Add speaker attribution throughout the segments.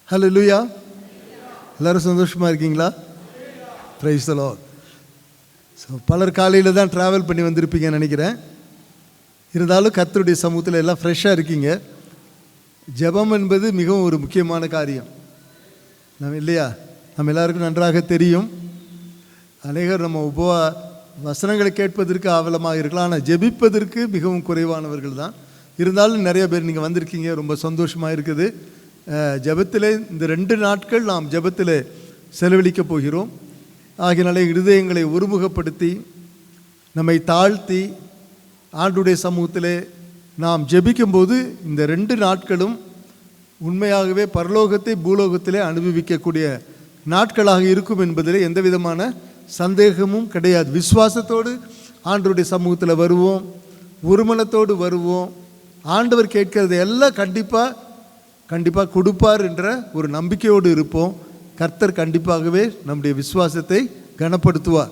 Speaker 1: ஹல்லேலூயா. எல்லோரும் சந்தோஷமாக இருக்கீங்களா? Praise the Lord. பலர் காலையில் தான் ட்ராவல் பண்ணி வந்திருப்பீங்கன்னு நினைக்கிறேன். இருந்தாலும் கர்த்தருடைய சமூகத்தில் எல்லாம் ஃப்ரெஷ்ஷாக இருக்கீங்க. ஜெபம் என்பது மிகவும் ஒரு முக்கியமான காரியம் இல்லையா? நம்ம எல்லாருக்கும் நன்றாக தெரியும். அநேகர் நம்ம வசனங்களை கேட்பதற்கு ஆவலமாக இருக்கலாம், ஆனால் ஜெபிப்பதற்கு மிகவும் குறைவானவர்கள் தான். இருந்தாலும் நிறைய பேர் நீங்கள் வந்திருக்கீங்க, ரொம்ப சந்தோஷமாக இருக்குது. ஜெபத்தில் இந்த 2 நாட்கள் நாம் ஜெபத்தில் செலவழிக்கப் போகிறோம். ஆகினாலே இருதயங்களை ஒருமுகப்படுத்தி நம்மை தாழ்த்தி ஆண்டுடைய சமூகத்திலே நாம் ஜெபிக்கும்போது இந்த 2 நாட்களும் உண்மையாகவே பரலோகத்தை பூலோகத்திலே அனுபவிக்கக்கூடிய நாட்களாக இருக்கும் என்பதிலே எந்த விதமான சந்தேகமும் கிடையாது. விசுவாசத்தோடு ஆண்டவருடைய சமூகத்தில் வருவோம், ஒருமனத்தோடு வருவோம். ஆண்டவர் கேட்கறது எல்லாம் கண்டிப்பாக கொடுப்பார் என்ற ஒரு நம்பிக்கையோடு இருப்போம். கர்த்தர் கண்டிப்பாகவே நம்முடைய விசுவாசத்தை கனப்படுத்துவார்.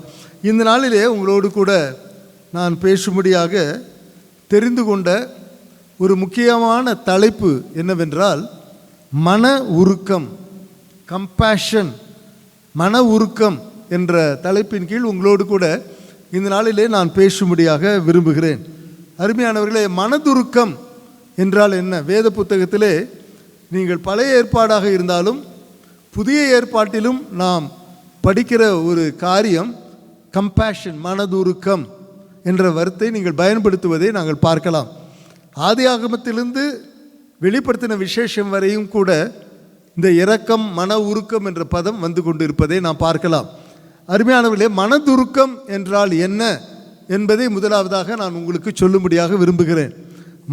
Speaker 1: இந்த நாளிலே உங்களோடு கூட நான் பேசும்படியாக தெரிந்து கொண்ட ஒரு முக்கியமான தலைப்பு என்னவென்றால் மன உருக்கம், கம்பேஷன். மன உருக்கம் என்ற தலைப்பின் கீழ் உங்களோடு கூட இந்த நாளிலே நான் பேசும்படியாக விரும்புகிறேன். அருமையானவர்களே, மனதுருக்கம் என்றால் என்ன? வேத புத்தகத்திலே நீங்கள் பழைய ஏற்பாடாக இருந்தாலும் புதிய ஏற்பாட்டிலும் நாம் படிக்கிற ஒரு காரியம் கம்பேஷன், மனதுருக்கம் என்ற வார்த்தை நீங்கள் பயன்படுத்துவதை நாங்கள் பார்க்கலாம். ஆதி ஆகமத்திலிருந்து வெளிப்படுத்தின விசேஷம் வரையும் கூட இந்த இரக்கம், மன உருக்கம் என்ற பதம் வந்து கொண்டிருப்பதை நாம் பார்க்கலாம். அருமையானவர்களே, மனதுருக்கம் என்றால் என்ன என்பதை முதலாவதாக நான் உங்களுக்கு சொல்லும்படியாக விரும்புகிறேன்.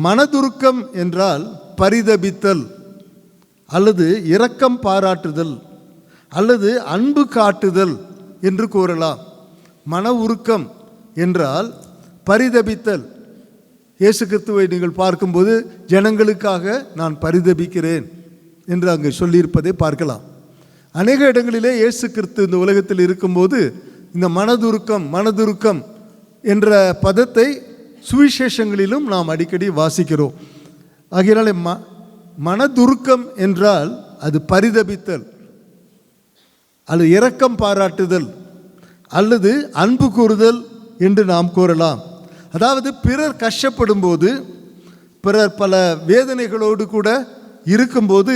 Speaker 1: மனதுருக்கம் என்றால் பரிதபித்தல் அல்லது இரக்கம் பாராட்டுதல் அல்லது அன்பு காட்டுதல் என்று கூறலாம். மன உருக்கம் என்றால் பரிதபித்தல். இயேசு கிறிஸ்துவை நீங்கள் பார்க்கும்போது ஜனங்களுக்காக நான் பரிதபிக்கிறேன் என்று அங்கு சொல்லியிருப்பதை பார்க்கலாம். அநேக இடங்களிலே இயேசு கிறிஸ்து இந்த உலகத்தில் இருக்கும்போது இந்த மனதுருக்கம் என்ற பதத்தை சுவிசேஷங்களிலும் நாம் அடிக்கடி வாசிக்கிறோம். ஆகையினாலே மனதுருக்கம் என்றால் அது பரிதபித்தல் அல்லது இரக்கம் பாராட்டுதல் அல்லது அன்பு கூறுதல் என்று நாம் கூறலாம். அதாவது பிறர் கஷ்டப்படும் போது, பிறர் பல வேதனைகளோடு கூட இருக்கும்போது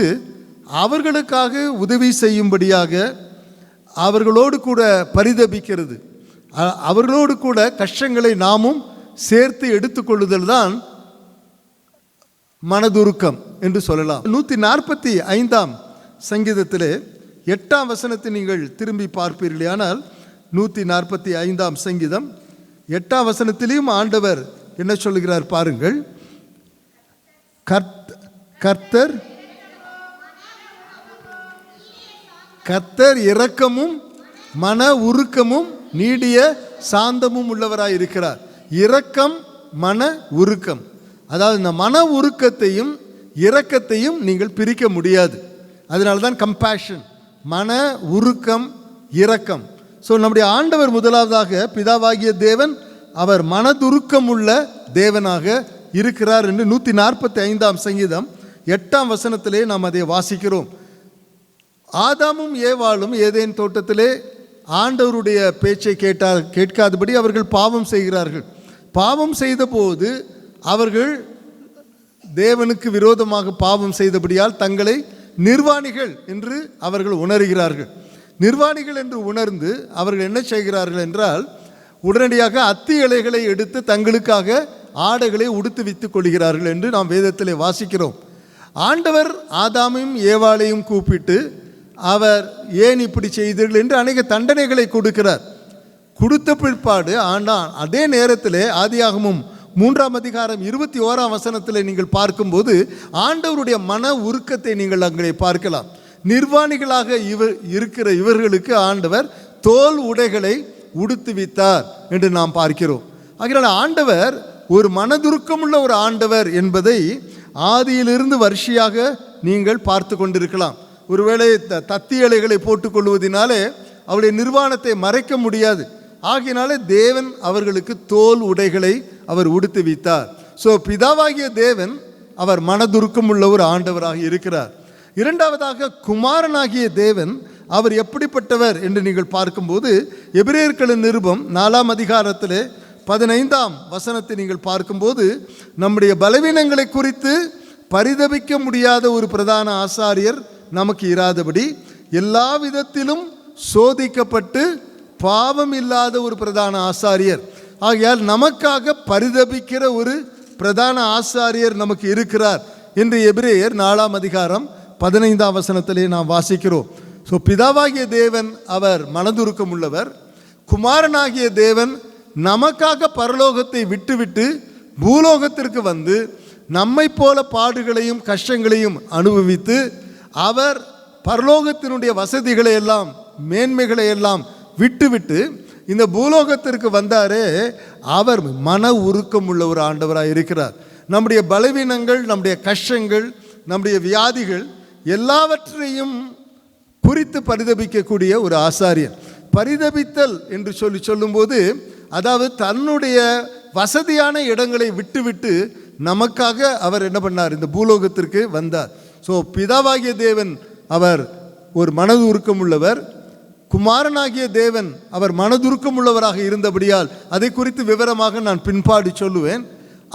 Speaker 1: அவர்களுக்காக உதவி செய்யும்படியாக அவர்களோடு கூட பரிதபிக்கிறது, அவர்களோடு கூட கஷ்டங்களை நாமும் சேர்த்து எடுத்துக்கொள்ளுதல் தான் மனதுருக்கம் என்று சொல்லலாம். 145ஆம் சங்கீதத்திலே 8ஆம் வசனத்தை நீங்கள் திரும்பி பார்ப்பீர்கள். ஆனால் 145ஆம் சங்கீதம் 8ஆம் வசனத்திலேயும் ஆண்டவர் என்ன சொல்லுகிறார் பாருங்கள். கர்த்தர் இரக்கமும் மன உருக்கமும் நீடிய சாந்தமும் உள்ளவராய் இருக்கிறார். இரக்கம், மன உருக்கம். அதாவது இந்த மன உருக்கத்தையும் இரக்கத்தையும் நீங்கள் பிரிக்க முடியாது. அதனால தான் கம்பேஷன், மன உருக்கம், இரக்கம். ஸோ நம்முடைய ஆண்டவர் முதலாவதாக பிதாவாகிய தேவன் அவர் மனதுருக்கம் உள்ள தேவனாக இருக்கிறார் என்று 145ஆம் சங்கீதம் 8ஆம் வசனத்திலே நாம் அதை வாசிக்கிறோம். ஆதாமும் ஏவாளும் ஏதேன் தோட்டத்திலே ஆண்டவருடைய பேச்சை கேட்காதபடி அவர்கள் பாவம் செய்கிறார்கள். பாவம் செய்தபோது அவர்கள் தேவனுக்கு விரோதமாக பாவம் செய்தபடியால் தங்களை நிர்வாணிகள் என்று அவர்கள் உணர்கிறார்கள். நிர்வாணிகள் என்று உணர்ந்து அவர்கள் என்ன செய்கிறார்கள் என்றால் உடனடியாக அத்தி இலைகளை எடுத்து தங்களுக்காக ஆடைகளை உடுத்து வைத்துக் கொள்கிறார்கள் என்று நாம் வேதத்திலே வாசிக்கிறோம். ஆண்டவர் ஆதாமையும் ஏவாளையும் கூப்பிட்டு அவர் ஏன் இப்படி செய்தீர்கள் என்று அநேக தண்டனைகளை கொடுக்கிறார். கொடுத்த பிற்பாடு அதே நேரத்திலே ஆதியாகமம் 3ஆம் அதிகாரம் 21ஆம் வசனத்தில் நீங்கள் பார்க்கும்போது ஆண்டவருடைய மன உருக்கத்தை நீங்கள் அங்கே பார்க்கலாம். நிர்வாணிகளாக இருக்கிற இவர்களுக்கு ஆண்டவர் தோல் உடைகளை உடுத்துவித்தார் என்று நாம் பார்க்கிறோம். ஆகையால் ஆண்டவர் ஒரு மனதுருக்கமுள்ள ஒரு ஆண்டவர் என்பதை ஆதியிலிருந்து வரிசையாக நீங்கள் பார்த்து கொண்டிருக்கலாம். ஒருவேளை தத்தி இலைகளை போட்டுக்கொள்வதனாலே அவருடைய நிர்வாணத்தை மறைக்க முடியாது. ஆகினாலே தேவன் அவர்களுக்கு தோல் உடைகளை அவர் உடுத்து வைத்தார். ஸோ பிதாவாகிய தேவன் அவர் மனதுருக்கம் உள்ள ஒரு ஆண்டவராக இருக்கிறார். இரண்டாவதாக குமாரனாகிய தேவன் அவர் எப்படிப்பட்டவர் என்று நீங்கள் பார்க்கும்போது எபிரேயர்களின் நிருபம் 4ஆம் அதிகாரத்திலே 15ஆம் வசனத்தை நீங்கள் பார்க்கும்போது நம்முடைய பலவீனங்களை குறித்து பரிதபிக்க முடியாத ஒரு பிரதான ஆசாரியர் நமக்கு இராதபடி எல்லா விதத்திலும் சோதிக்கப்பட்டு பாவம் இல்லாத ஒரு பிரதான ஆசாரியர், ஆகையால் நமக்காக பரிதபிக்கிற ஒரு பிரதான ஆசாரியர் நமக்கு இருக்கிறார் என்று எபிரேயர் 4ஆம் அதிகாரம் 15ஆம் வசனத்திலே நாம் வாசிக்கிறோம். ஸோ பிதாவாகிய தேவன் அவர் மனதுருக்கம் உள்ளவர். குமாரனாகிய தேவன் நமக்காக பரலோகத்தை விட்டுவிட்டு பூலோகத்திற்கு வந்து நம்மை போல பாடுகளையும் கஷ்டங்களையும் அனுபவித்து அவர் பரலோகத்தினுடைய வசதிகளை எல்லாம் மேன்மைகளை எல்லாம் விட்டுவிட்டு இந்த பூலோகத்திற்கு வந்தாரே, அவர் மன உருக்கம் உள்ள ஒரு ஆண்டவராக இருக்கிறார். நம்முடைய பலவீனங்கள், நம்முடைய கஷ்டங்கள், நம்முடைய வியாதிகள் எல்லாவற்றையும் குறித்து பரிதபிக்கக்கூடிய ஒரு ஆசாரியர். பரிதபித்தல் என்று சொல்லும்போது அதாவது தன்னுடைய வசதியான இடங்களை விட்டுவிட்டு நமக்காக அவர் என்ன பண்ணார், இந்த பூலோகத்திற்கு வந்தார். ஸோ பிதாவாகிய தேவன் அவர் ஒரு மனதுருக்கம் உள்ளவர். குமாரனாகிய தேவன் அவர் மனதுருக்கம் உள்ளவராக இருந்தபடியால் அதை குறித்து விவரமாக நான் பின்பாடி சொல்லுவேன்.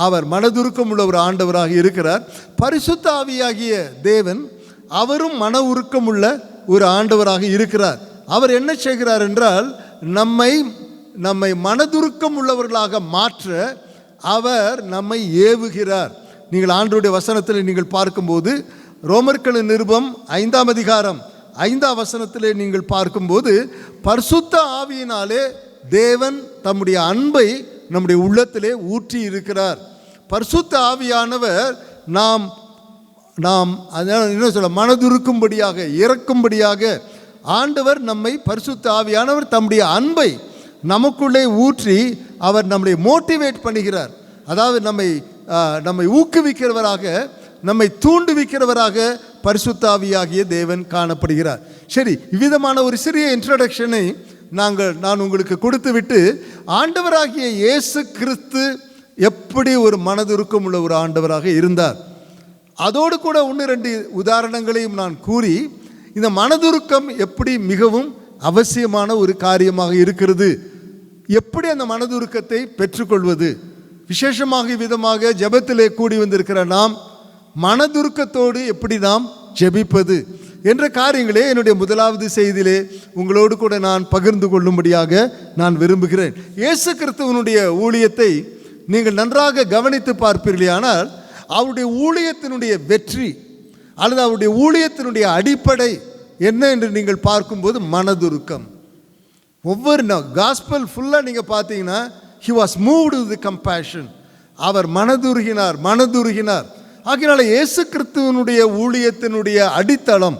Speaker 1: அவர் மனதுருக்கம் உள்ள ஒரு ஆண்டவராக இருக்கிறார். பரிசுத்த ஆவியாகிய தேவன் அவரும் மன உருக்கம் உள்ள ஒரு ஆண்டவராக இருக்கிறார். அவர் என்ன செய்கிறார் என்றால் நம்மை மனதுருக்கம் உள்ளவர்களாக மாற்ற அவர் நம்மை ஏவுகிறார். நீங்கள் ஆண்டவருடைய வசனத்தில் நீங்கள் பார்க்கும்போது ரோமர்களின் நிருபம் 5ஆம் அதிகாரம் 5ஆம் வசனத்திலே நீங்கள் பார்க்கும்போது பரிசுத்த ஆவியினாலே தேவன் தம்முடைய அன்பை நம்முடைய உள்ளத்திலே ஊற்றி இருக்கிறார். பரிசுத்த ஆவியானவர் நாம் என்ன சொல்ல மனதுருக்கும்படியாக இறக்கும்படியாக ஆண்டவர் நம்மை பரிசுத்த ஆவியானவர் தம்முடைய அன்பை நமக்குள்ளே ஊற்றி அவர் நம்மை மோட்டிவேட் பண்ணுகிறார். அதாவது நம்மை ஊக்குவிக்கிறவராக, நம்மை தூண்டுவிக்கிறவராக பரிசுத்த ஆவியாகிய தேவன் காணப்படுகிறார். சரி, இவ்விதமான ஒரு சிறிய இன்ட்ரோடக்ஷனை நான் உங்களுக்கு கொடுத்து விட்டு ஆண்டவராகிய இயேசு கிறிஸ்து எப்படி ஒரு மனதுருக்கம் உள்ள ஒரு ஆண்டவராக இருந்தார், அதோடு கூட 1-2 உதாரணங்களையும் நான் கூறி இந்த மனதுருக்கம் எப்படி மிகவும் அவசியமான ஒரு காரியமாக இருக்கிறது, எப்படி அந்த மனதுருக்கத்தை பெற்றுக்கொள்வது, விசேஷமாக விதமாக ஜெபத்திலே கூடி வந்திருக்கிற நாம் மனதுருக்கத்தோடு எப்படி நாம் ஜெபிப்பது என்ற காரியங்களே என்னுடைய முதலாவது செய்தியிலே உங்களோடு கூட நான் பகிர்ந்து கொள்ளும்படியாக நான் விரும்புகிறேன். இயேசு கிறிஸ்துவினுடைய ஊழியத்தை நீங்கள் நன்றாக கவனித்து பார்ப்பீர்களானால் அவருடைய ஊழியத்தினுடைய வெற்றி அல்லது அவருடைய ஊழியத்தினுடைய அடிப்படை என்ன என்று நீங்கள் பார்க்கும்போது மனதுருக்கம். ஒவ்வொரு காஸ்பல் ஃபுல்லாக நீங்கள் பார்த்தீங்கன்னா he was moved with compassion. அவர் மனதுருகினார். ஆகையினால இயேசு கிறிஸ்துவினுடைய ஊழியத்தினுடைய அடித்தளம்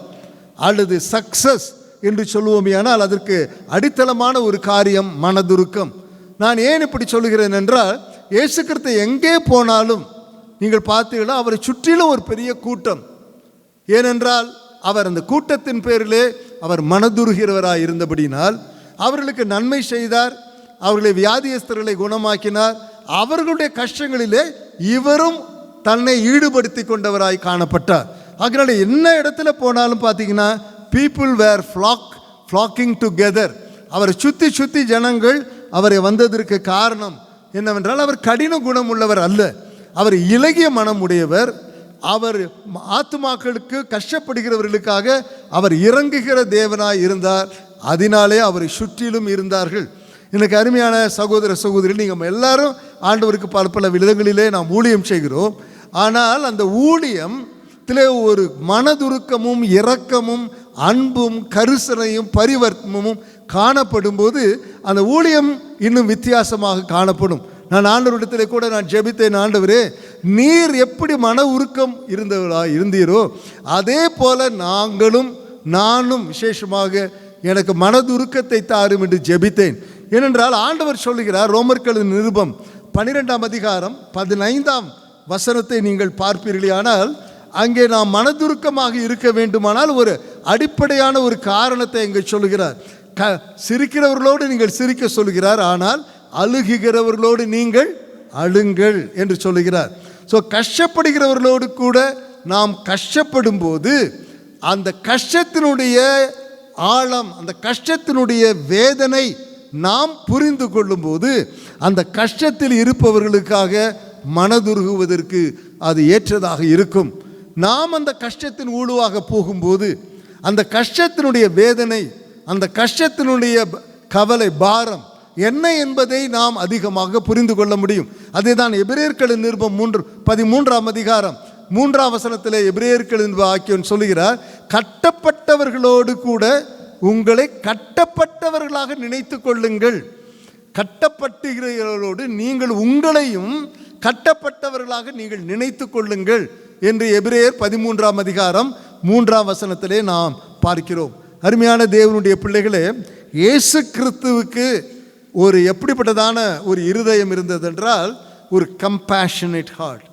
Speaker 1: அல்லது சக்சஸ் என்று சொல்லுவோமே, ஆனால் அதற்கு அடித்தளமான ஒரு காரியம் மனதுருக்கம். நான் ஏன் இப்படி சொல்லுகிறேன் என்றால், இயேசு கிறிஸ்து எங்கே போனாலும் நீங்கள் பார்த்தீங்கன்னா அவரை சுற்றிலும் ஒரு பெரிய கூட்டம். ஏனென்றால் அவர் அந்த கூட்டத்தின் பேரிலே அவர் மனதுருகிறவராக இருந்தபடினால் அவர்களுக்கு நன்மை செய்தார், அவர்களை வியாதியஸ்தர்களை குணமாக்கினார். அவர்களுடைய கஷ்டங்களிலே இவரும் தன்னை ஈடுபடுத்தி கொண்டவராய் காணப்பட்டார். அதனால என்ன இடத்துல போனாலும் பார்த்தீங்கன்னா பீப்புள் வேர் ஃப்ளாக்கிங் டுகெதர். அவரை சுற்றி ஜனங்கள் அவரை வந்ததற்கு காரணம் என்னவென்றால் அவர் கடின குணம் உள்ளவர் அல்ல, அவர் இலகிய மனம் உடையவர். அவர் ஆத்துமாக்களுக்கு கஷ்டப்படுகிறவர்களுக்காக அவர் இறங்குகிற தேவனாய் இருந்தார். அதனாலே அவரை சுற்றிலும் இருந்தார்கள். எனக்கு அருமையான சகோதர சகோதரி, நீங்கள் எல்லாரும் ஆண்டவருக்கு பல விதங்களிலே நாம் ஊழியம் செய்கிறோம். ஆனால் அந்த ஊழியத்திலே ஒரு மனதுருக்கமும் இரக்கமும் அன்பும் கரிசனையும் பரிவர்த்தனமும் காணப்படும் போது அந்த ஊழியம் இன்னும் வித்தியாசமாக காணப்படும். நான் ஆண்டவரிடத்திலே கூட நான் ஜெபித்தேன், ஆண்டவரே நீர் எப்படி மன உருக்கம் இருந்தீரோ அதே போல நானும் விசேஷமாக எனக்கு மனதுருக்கத்தை தாரும் என்று ஜெபித்தேன். ஏனென்றால் ஆண்டவர் சொல்லுகிறார், ரோமர்களின் நிருபம் 12ஆம் அதிகாரம் 15ஆம் வசனத்தை நீங்கள் பார்ப்பீர்களானால் அங்கே நாம் மனதுருக்கமாக இருக்க வேண்டுமானால் ஒரு அடிப்படையான ஒரு காரணத்தை இங்கே சொல்லுகிறார். சிரிக்கிறவர்களோடு நீங்கள் சிரிக்க சொல்லுகிறார், ஆனால் அழுகிறவர்களோடு நீங்கள் அழுங்கள் என்று சொல்லுகிறார். ஸோ கஷ்டப்படுகிறவர்களோடு கூட நாம் கஷ்டப்படும் போது அந்த கஷ்டத்தினுடைய ஆழம், அந்த கஷ்டத்தினுடைய வேதனை நாம் புரிந்து கொள்ளும்போது அந்த கஷ்டத்தில் இருப்பவர்களுக்காக மனதுருகுவதற்கு அது ஏற்றதாக இருக்கும். நாம் அந்த கஷ்டத்தின் ஊழுவாக போகும்போது அந்த கஷ்டத்தினுடைய வேதனை, அந்த கஷ்டத்தினுடைய கவலை, பாரம் என்ன என்பதை நாம் அதிகமாக புரிந்து கொள்ள முடியும். அதே தான் எபிரேயர்களின் நிருபம் 13ஆம் அதிகாரம் 3ஆம் வசனத்திலே எபிரேயர்களின் ஆக்கியோன் சொல்லுகிறார், கட்டப்பட்டவர்களோடு கூட உங்களை கட்டப்பட்டவர்களாக நினைத்து கொள்ளுங்கள். கட்டப்பட்டுகிறவர்களோடு நீங்கள் உங்களையும் கட்டப்பட்டவர்களாக நீங்கள் நினைத்து கொள்ளுங்கள் என்று எபிரேயர் 13ஆம் அதிகாரம் 3ஆம் வசனத்திலே நாம் பார்க்கிறோம். அருமையான தேவனுடைய பிள்ளைகளே, இயேசு கிறிஸ்துவுக்கு ஒரு எப்படிப்பட்டதான ஒரு இருதயம் இருந்தது என்றால், ஒரு கம்பேஷனேட் ஹார்ட்,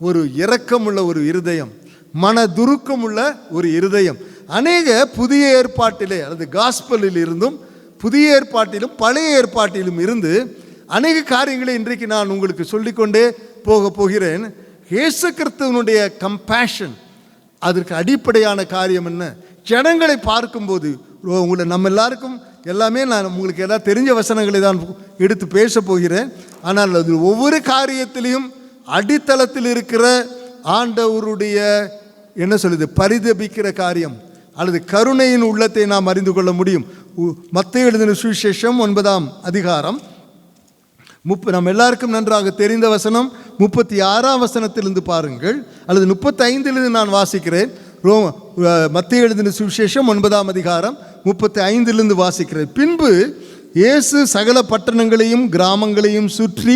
Speaker 1: ஒரு இரக்கமுள்ள ஒரு இருதயம், மனதுருக்கமுள்ள ஒரு இருதயம். அநேக புதிய ஏற்பாட்டிலே அல்லது காஸ்பலில் இருந்தும் புதிய ஏற்பாட்டிலும் பழைய ஏற்பாட்டிலும் இருந்து அநேக காரியங்களை இன்றைக்கு நான் உங்களுக்கு சொல்லிக்கொண்டே போகிறேன். இயேசு கிறிஸ்துவனுடைய கம்பேஷன், அதற்கு அடிப்படையான காரியம் என்ன? ஜனங்களை பார்க்கும்போது உங்களை நம்ம எல்லாருக்கும் எல்லாமே நான் உங்களுக்கு எல்லாம் தெரிஞ்ச வசனங்களை தான் எடுத்து பேச போகிறேன். ஆனால் அது ஒவ்வொரு காரியத்திலையும் அடித்தளத்தில் இருக்கிற ஆண்டவருடைய என்ன சொல்லுது, பரிதபிக்கிற காரியம் அல்லது கருணையின் உள்ளத்தை நாம் அறிந்து கொள்ள முடியும். மத்தேயு எழுதின சுவிசேஷம் 9ஆம் அதிகாரம் நம்ம எல்லாருக்கும் நன்றாக தெரிந்த வசனம் 36ஆம் வசனத்திலிருந்து பாருங்கள், அல்லது 35லிருந்து நான் வாசிக்கிறேன். மத்தேயு எழுதின சுவிசேஷம் 9ஆம் அதிகாரம் 35லிருந்து வாசிக்கிறேன். பின்பு இயேசு சகல பட்டணங்களையும் கிராமங்களையும் சுற்றி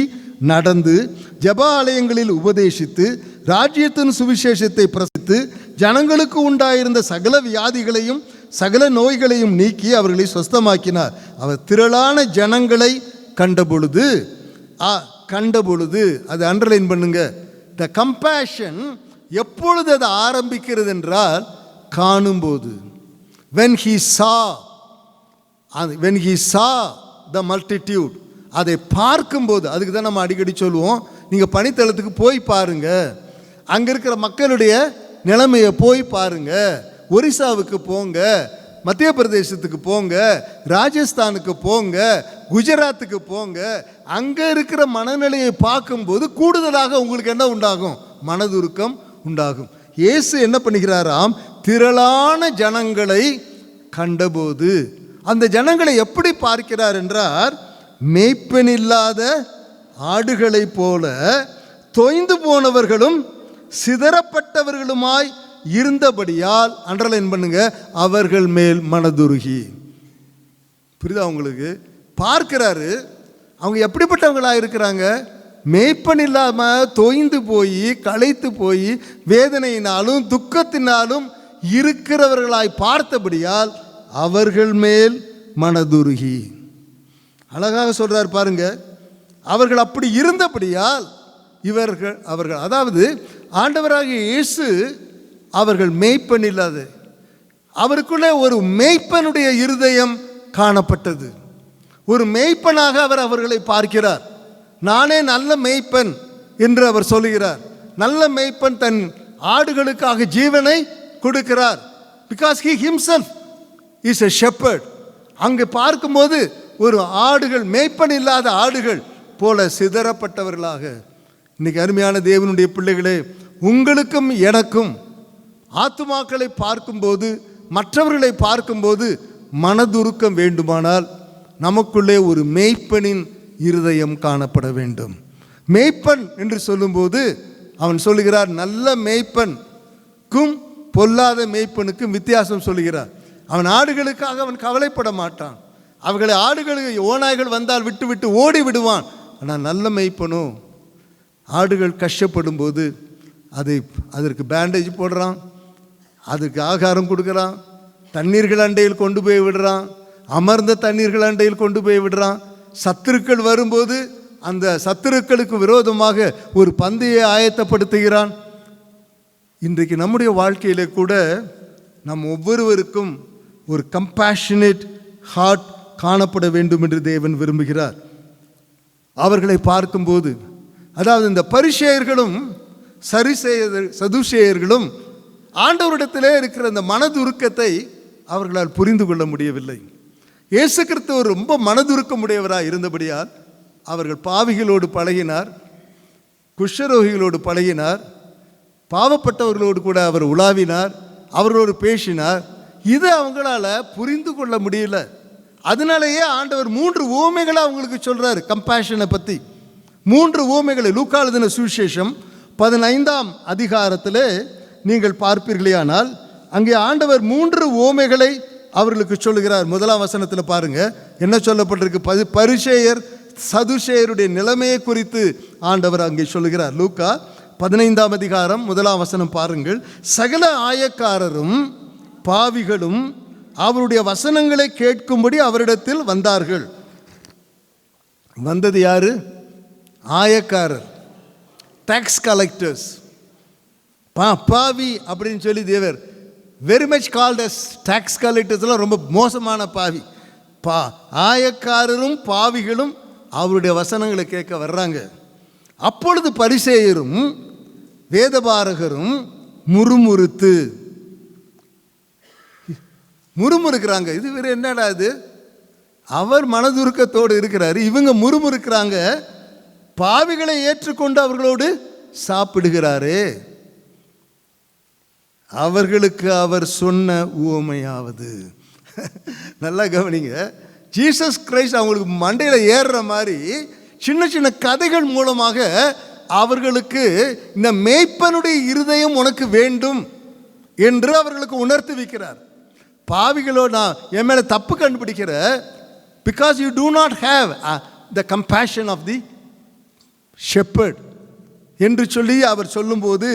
Speaker 1: நடந்து ஜெப ஆலயங்களில் உபதேசித்து ராஜ்யத்தின் சுவிசேஷத்தை பிரசித்து ஜனங்களுக்கு உண்டாயிருந்த சகல வியாதிகளையும் சகல நோய்களையும் நீக்கி அவர்களை சொஸ்தமாக்கினார். அவர் திரளான ஜனங்களை கண்டபொழுது அது அண்டர்லைன் பண்ணுங்க, த கம்பேஷன் எப்பொழுது அது ஆரம்பிக்கிறது என்றால், காணும்போது. when he saw the multitude, அதை பார்க்கும்போது. அதுக்கு தான் நம்ம அடிக்கடி சொல்லுவோம், நீங்கள் பணித்தளத்துக்கு போய் பாருங்க, அங்கே இருக்கிற மக்களுடைய நிலைமையை போய் பாருங்க. ஒரிசாவுக்கு போங்க, மத்திய பிரதேசத்துக்கு போங்க, ராஜஸ்தானுக்கு போங்க, குஜராத்துக்கு போங்க. அங்கே இருக்கிற மனநிலையை பார்க்கும்போது கூடுதலாக உங்களுக்கு என்ன உண்டாகும்? மனதுருக்கம் உண்டாகும். இயேசு என்ன பண்ணுகிறாராம்? திரளான ஜனங்களை கண்டபோது அந்த ஜனங்களை எப்படி பார்க்கிறார் என்றார், மேய்ப்பன் இல்லாத ஆடுகளை போல தொய்ந்து போனவர்களும் சிதறப்பட்டவர்களுமாய் இருந்தபடியால், அண்டர்லைன் பண்ணுங்க, அவர்கள் மேல் மனதுருகி. புரியுதா உங்களுக்கு? பார்க்கிறாரு, அவங்க எப்படிப்பட்டவங்களாக இருக்கிறாங்க? மேய்ப்பன் இல்லாமல் தொய்ந்து போய் களைத்து போய் வேதனையினாலும் துக்கத்தினாலும் இருக்கிறவர்களாய் பார்த்தபடியால் அவர்கள் மேல் மனதுருகி. அழகாக சொல்றார் பாருங்க, அவர்கள் அப்படி இருந்தபடியால் அவர்கள் அதாவது ஆண்டவராகிய இயேசு அவர்கள் மேய்ப்பன் இல்லாத, அவருக்குள்ளே ஒரு மேய்ப்பனுடைய இருதயம் காணப்பட்டது. ஒரு மேய்ப்பனாக அவர் அவர்களை பார்க்கிறார். நானே நல்ல மேய்ப்பன் என்று அவர் சொல்லுகிறார். நல்ல மேய்ப்பன் தன் ஆடுகளுக்காக ஜீவனை கொடுக்கிறார். Because he himself is a shepherd. அங்கே பார்க்கும்போது ஒரு ஆடுகள், மேய்ப்பன் இல்லாத ஆடுகள் போல சிதறப்பட்டவர்களாக. இன்னைக்கு அருமையான தேவனுடைய பிள்ளைகளே, உங்களுக்கும் எனக்கும் ஆத்துமாக்களை பார்க்கும்போது, மற்றவர்களை பார்க்கும்போது மனதுருக்கம் வேண்டுமானால் நமக்குள்ளே ஒரு மேய்ப்பனின் இருதயம் காணப்பட வேண்டும். மேய்ப்பன் என்று சொல்லும்போது அவன் சொல்லுகிறார், நல்ல மேய்ப்பனுக்கும் பொல்லாத மேய்ப்பனுக்கும் வித்தியாசம் சொல்லுகிறார். அவன் ஆடுகளுக்காக அவன் கவலைப்பட மாட்டான். அவர்களை ஆடுகளுக்கு ஓநாய்கள் வந்தால் விட்டு விட்டு ஓடி விடுவான். ஆனால் நல்ல மேய்ப்பனோ ஆடுகள் கஷ்டப்படும் போது அதற்கு பேண்டேஜ் போடுறான், அதுக்கு ஆகாரம் கொடுக்குறான், தண்ணீர்கள் அண்டையில் கொண்டு போய் விடுறான், அமர்ந்த தண்ணீர்கள் அண்டையில் கொண்டு போய் விடுறான். சத்துருக்கள் வரும்போது அந்த சத்துருக்களுக்கு விரோதமாக ஒரு பந்தயை ஆயத்தப்படுத்துகிறான். இன்றைக்கு நம்முடைய வாழ்க்கையிலே கூட நம் ஒவ்வொருவருக்கும் ஒரு கம்பேஷனேட் ஹார்ட் காணப்பட வேண்டும் என்று தேவன் விரும்புகிறார். அவர்களை பார்க்கும்போது, அதாவது இந்த பரிசேயர்களும் சதுசேயர்களும் ஆண்டவரிடத்திலே இருக்கிற அந்த மனதுருக்கத்தை அவர்களால் புரிந்து கொள்ள முடியவில்லை. இயேசு கிறிஸ்து ரொம்ப மனதுருக்கமுடையவராக இருந்தபடியால் அவர்கள் பாவிகளோடு பழகினார், குஷ்டரோகிகளோடு பழகினார், பாவப்பட்டவர்களோடு கூட அவர் உலாவினார், அவர்களோடு பேசினார். இதை அவங்களால புரிந்து கொள்ள முடியல. அதனாலேயே ஆண்டவர் 3 உவமைகளை அவங்களுக்கு சொல்றாரு. கம்பேஷனை பற்றி 3 உவமைகளை லூக்கா எழுதின சுவிசேஷம் 15ஆம் அதிகாரத்தில் நீங்கள் பார்ப்பீர்களேயானால் அங்கே ஆண்டவர் 3 உவமைகளை அவர்களுக்கு சொல்லுகிறார். 1ஆம் வசனத்தில் பாருங்க என்ன சொல்லப்பட்டிருக்கு. பரிசேயர் சதுசேயருடைய நிலைமையை குறித்து ஆண்டவர் அங்கே சொல்லுகிறார். லூக்கா 15ஆம் அதிகாரம் 1ஆம் வசனம் பாருங்கள். சகல ஆயக்காரரும் பாவிகளும் அவருடைய வசனங்களை கேட்கும்படி அவரிடத்தில் வந்தார்கள். வந்தது யாரு? ஆயக்காரர், டாக்ஸ் கலெக்டர்ஸ். பாவி அப்படின்னு சொல்லி they were very much called as tax கலெக்டர்ஸ்லாம் ரொம்ப மோசமான பாவி. ஆயக்காரரும் பாவிகளும் அவருடைய வசனங்களை கேட்க வர்றாங்க. அப்பொழுது பரிசேயரும் வேதபாரகரும் முறுமுறுக்கிறாங்க. இது வேறு என்னடா இது? அவர் மனதுருக்கத்தோடு இருக்கிறார், இவங்க முறுமுறுக்கிறாங்க. பாவிகளை ஏற்றுக்கொண்டு அவர்களோடு சாப்பிடுகிறாரே. அவர்களுக்கு அவர் சொன்ன உவமையாவது, நல்லா கவனிங்க, ஜீசஸ் கிரைஸ்ட் அவங்களுக்கு மண்டையில் ஏறுற மாதிரி சின்ன சின்ன கதைகள் மூலமாக அவர்களுக்கு இந்த மேய்ப்பனுடைய இருதயம் உனக்கு வேண்டும் என்று அவர்களுக்கு உணர்த்தி வைக்கிறார். பாவிகளோ நான் என் மேலே தப்பு கண்டுபிடிக்கிற, because you do not have the compassion of the shepherd என்று சொல்லி அவர் சொல்லும்போது,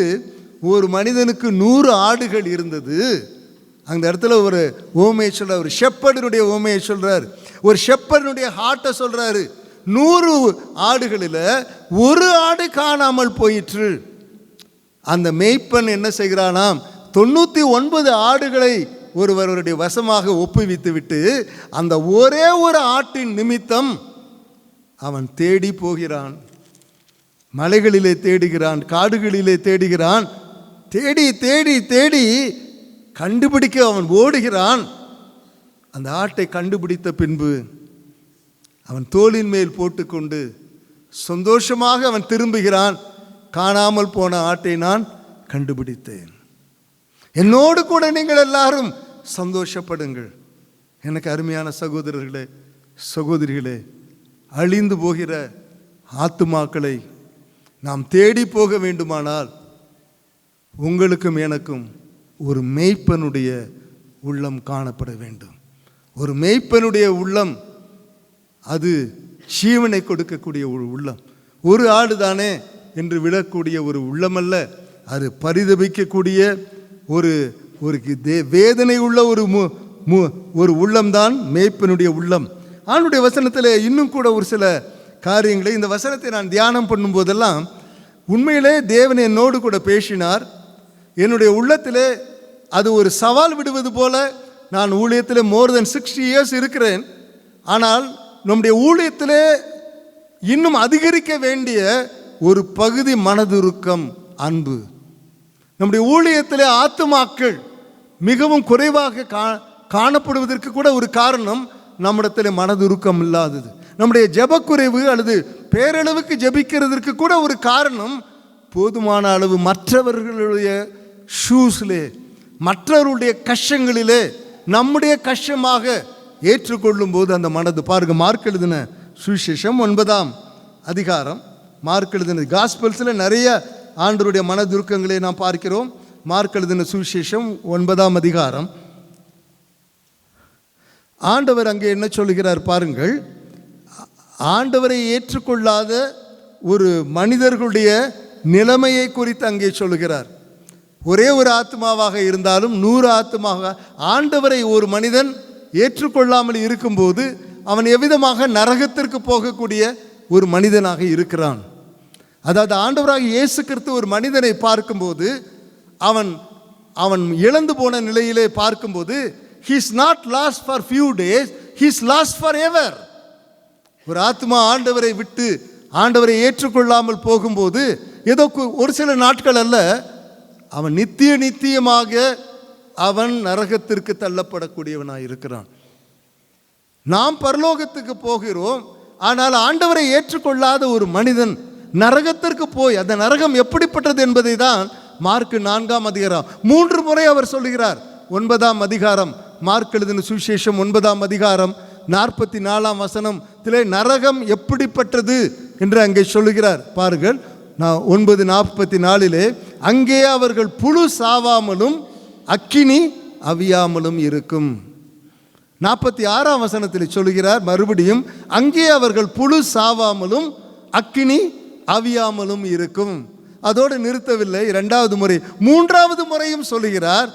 Speaker 1: ஒரு மனிதனுக்கு 100 ஆடுகள் இருந்தது. அந்த இடத்துல ஒரு ஓமையை சொல்கிறார், ஒரு ஷெப்பர்டனுடைய ஓமையை சொல்கிறார், ஒரு ஷெப்பர்டனுடைய ஹார்ட்டை சொல்கிறாரு. 100 ஆடுகளில் ஒரு ஆடு காணாமல் போயிற்று. அந்த மேய்ப்பன் என்ன செய்கிறானாம், 99 ஆடுகளை ஒருவருடைய வசமாக ஒப்புவித்து விட்டு அந்த ஒரே ஒரு ஆட்டின் நிமித்தம் அவன் தேடி போகிறான். மலைகளிலே தேடுகிறான், காடுகளிலே தேடுகிறான். தேடி தேடி தேடி கண்டுபிடிக்க அவன் ஓடுகிறான். அந்த ஆட்டை கண்டுபிடித்த பின்பு அவன் தோளின் மேல் போட்டுக்கொண்டு சந்தோஷமாக அவன் திரும்புகிறான். காணாமல் போன ஆட்டை நான் கண்டுபிடித்தேன். என்னோடு கூட நீங்கள் எல்லாரும் சந்தோஷப்படுங்கள். எனக்கு அருமையான சகோதரர்களே, சகோதரிகளே, அழிந்து போகிற ஆத்துமாக்களை நாம் தேடி போக வேண்டுமானால் உங்களுக்கும் எனக்கும் ஒரு மேய்ப்பனுடைய உள்ளம் காணப்பட வேண்டும். ஒரு மேய்ப்பனுடைய உள்ளம் அது ஜீவனை கொடுக்கக்கூடிய ஒரு உள்ளம். ஒரு ஆடு தானே என்று விடக்கூடிய ஒரு உள்ளமல்ல, அது பரிதபிக்கக்கூடிய ஒரு வேதனை உள்ள ஒரு உள்ளம்தான் மேய்ப்பனுடைய உள்ளம். ஆண்டுடைய வசனத்தில் இன்னும் கூட ஒரு சில காரியங்களை, இந்த வசனத்தை நான் தியானம் பண்ணும்போதெல்லாம் உண்மையிலே தேவன் என்னோடு கூட பேசினார். என்னுடைய உள்ளத்திலே அது ஒரு சவால் விடுவது போல. நான் ஊழியத்தில் மோர் தென் 60 years இருக்கிறேன். ஆனால் நம்முடைய ஊழியத்திலே இன்னும் அதிகரிக்க வேண்டிய ஒரு பகுதி மனதுருக்கம், அன்பு. நம்முடைய ஊழியத்திலே ஆத்துமாக்கள் மிகவும் குறைவாக காணப்படுவதற்கு கூட ஒரு காரணம் நம்மிடத்தில் மனதுருக்கம் இல்லாதது. நம்முடைய ஜெபக்குறைவு அல்லது பேரளவுக்கு ஜெபிக்கிறதுக்கு கூட ஒரு காரணம் போதுமான அளவு மற்றவர்களுடைய ஷூஸ்லே, மற்றவருடைய கஷ்டங்களிலே நம்முடைய கஷ்டமாக ஏற்றுக்கொள்ளும் போது அந்த மனது பாருங்க. மார்க் எழுதின சுவிசேஷம் 9ஆம் அதிகாரம், மார்க் எழுதின காஸ்பல்ஸில் நிறைய ஆண்டவருடைய மனதுருக்கங்களை நாம் பார்க்கிறோம். மார்க் எழுதின சுவிசேஷம் 9ஆம் அதிகாரம், ஆண்டவர் அங்கே என்ன சொல்கிறார் பாருங்கள். ஆண்டவரை ஏற்றுக்கொள்ளாத ஒரு மனிதர்களுடைய நிலைமையை குறித்து அங்கே சொல்கிறார். ஒரே ஒரு ஆத்மாவாக இருந்தாலும் 100 ஆத்மாவாக ஆண்டவரை ஒரு மனிதன் ஏற்றுக்கொள்ளாமல் இருக்கும்போது அவன் எவ்விதமாக நரகத்திற்கு போகக்கூடிய ஒரு மனிதனாக இருக்கிறான். அதாவது ஆண்டவராக இயேசு கிறிஸ்து ஒரு மனிதனை பார்க்கும்போது அவன் இழந்து போன நிலையிலே பார்க்கும்போது he is not lost for few days, he is lost forever. ஒரு ஆத்மா ஆண்டவரை விட்டு ஆண்டவரை ஏற்றுக்கொள்ளாமல் போகும்போது ஏதோ ஒரு சில நாட்கள் அல்ல, அவன் நித்தியமாக அவன் நரகத்திற்கு தள்ளப்படக்கூடியவனாய் இருக்கிறான். நாம் பரலோகத்துக்கு போகிறோம், ஆனால் ஆண்டவரை ஏற்றுக்கொள்ளாத ஒரு மனிதன் நரகத்திற்கு போய், அந்த நரகம் எப்படிப்பட்டது என்பதை தான் மார்க் 4ஆம் அதிகாரம் 3 முறை அவர் சொல்லுகிறார். 9ஆம் அதிகாரம், மார்க் எழுதின சுவிசேஷம் 9ஆம் அதிகாரம் 44ஆம் வசனத்திலே நரகம் எப்படிப்பட்டது என்று அங்கே சொல்லுகிறார். பாருங்கள், 9:44 அங்கே அவர்கள் புழு சாவாமலும் அக்கினி அவியாமலும் இருக்கும். 46ஆம் வசனத்தில் சொல்லுகிறார் மறுபடியும், அங்கே அவர்கள் புழு சாவாமலும் அக்கினி அவியாமலும் இருக்கும். அதோடு நிறுத்தவில்லை, 2வது முறை 3வது முறையும் சொல்லுகிறார்.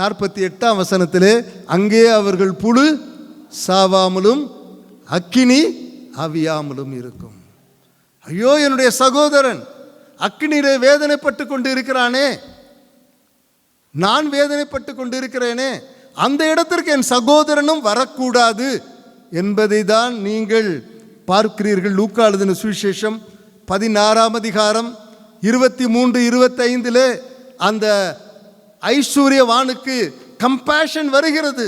Speaker 1: 48ஆம் வசனத்திலே அங்கே அவர்கள் புழு சாவாமலும் அக்கினி அவியாமலும் இருக்கும். ஐயோ, என்னுடைய சகோதரன் அக்கினியிலே வேதனைப்பட்டு கொண்டு இருக்கிறானே, நான் வேதனைப்பட்டு கொண்டு இருக்கிறேனே, அந்த இடத்திற்கு என் சகோதரனும் வரக்கூடாது என்பதை தான் நீங்கள் பார்க்கிறீர்கள். லூக்கா எழுதின சுவிசேஷம் 16ஆம் அதிகாரம் 23-25 அந்த ஐஸ்வர்யவானுக்கு கம்பேஷன் வருகிறது,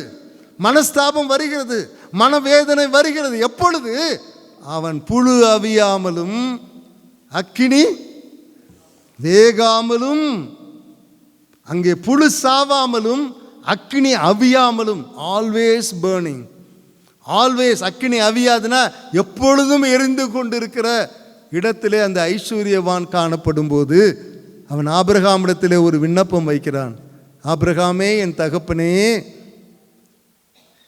Speaker 1: மனஸ்தாபம் வருகிறது, மனவேதனை வருகிறது. எப்பொழுது? அவன் புழு அவியாமலும் அக்கினி வேகாமலும், அங்கே புழு சாவாமலும் அக்கினி அவியாமலும், ஆல்வேஸ் பேர்னிங், ஆல்வேஸ். அக்கினி அவியாதுன்னா எப்பொழுதும் எரிந்து கொண்டிருக்கிற இடத்திலே அந்த ஐஸ்வர்யவான் காணப்படும் போது அவன் ஆபிரகாமிடத்திலே ஒரு விண்ணப்பம் வைக்கிறான். ஆபிரகாமே, என் தகப்பனே,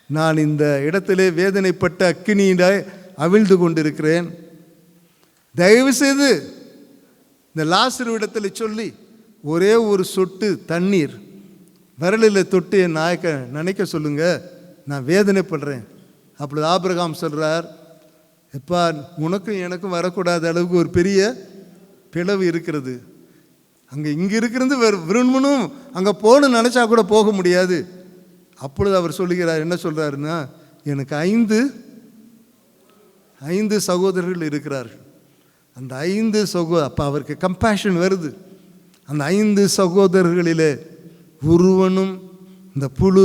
Speaker 1: நான் இந்த இடத்திலே வேதனைப்பட்ட அக்கினியில அவிழ்ந்து கொண்டிருக்கிறேன், தயவு செய்து இந்த லாசரு இடத்தில் சொல்லி ஒரே ஒரு சொட்டு தண்ணீர் விரலில் தொட்டு என் நாயக்க நினைக்க சொல்லுங்க, நான் வேதனைப்படுறேன். அப்பொழுது ஆபிரகாம் சொல்கிறார், எப்பா, உனக்கும் எனக்கும் வரக்கூடாத அளவுக்கு ஒரு பெரிய பிளவு இருக்கிறது, இங்கே இருக்கிறது விரும்பணும், அங்கே போகணும்னு நினச்சா கூட போக முடியாது. அப்பொழுது அவர் சொல்லுகிறார், என்ன சொல்கிறாருன்னா, எனக்கு 5 சகோதரர்கள் இருக்கிறார்கள். அந்த 5 அப்போ அவருக்கு கம்பேஷன் வருது. அந்த 5 சகோதரர்களிலே ஒருவனும் இந்த புழு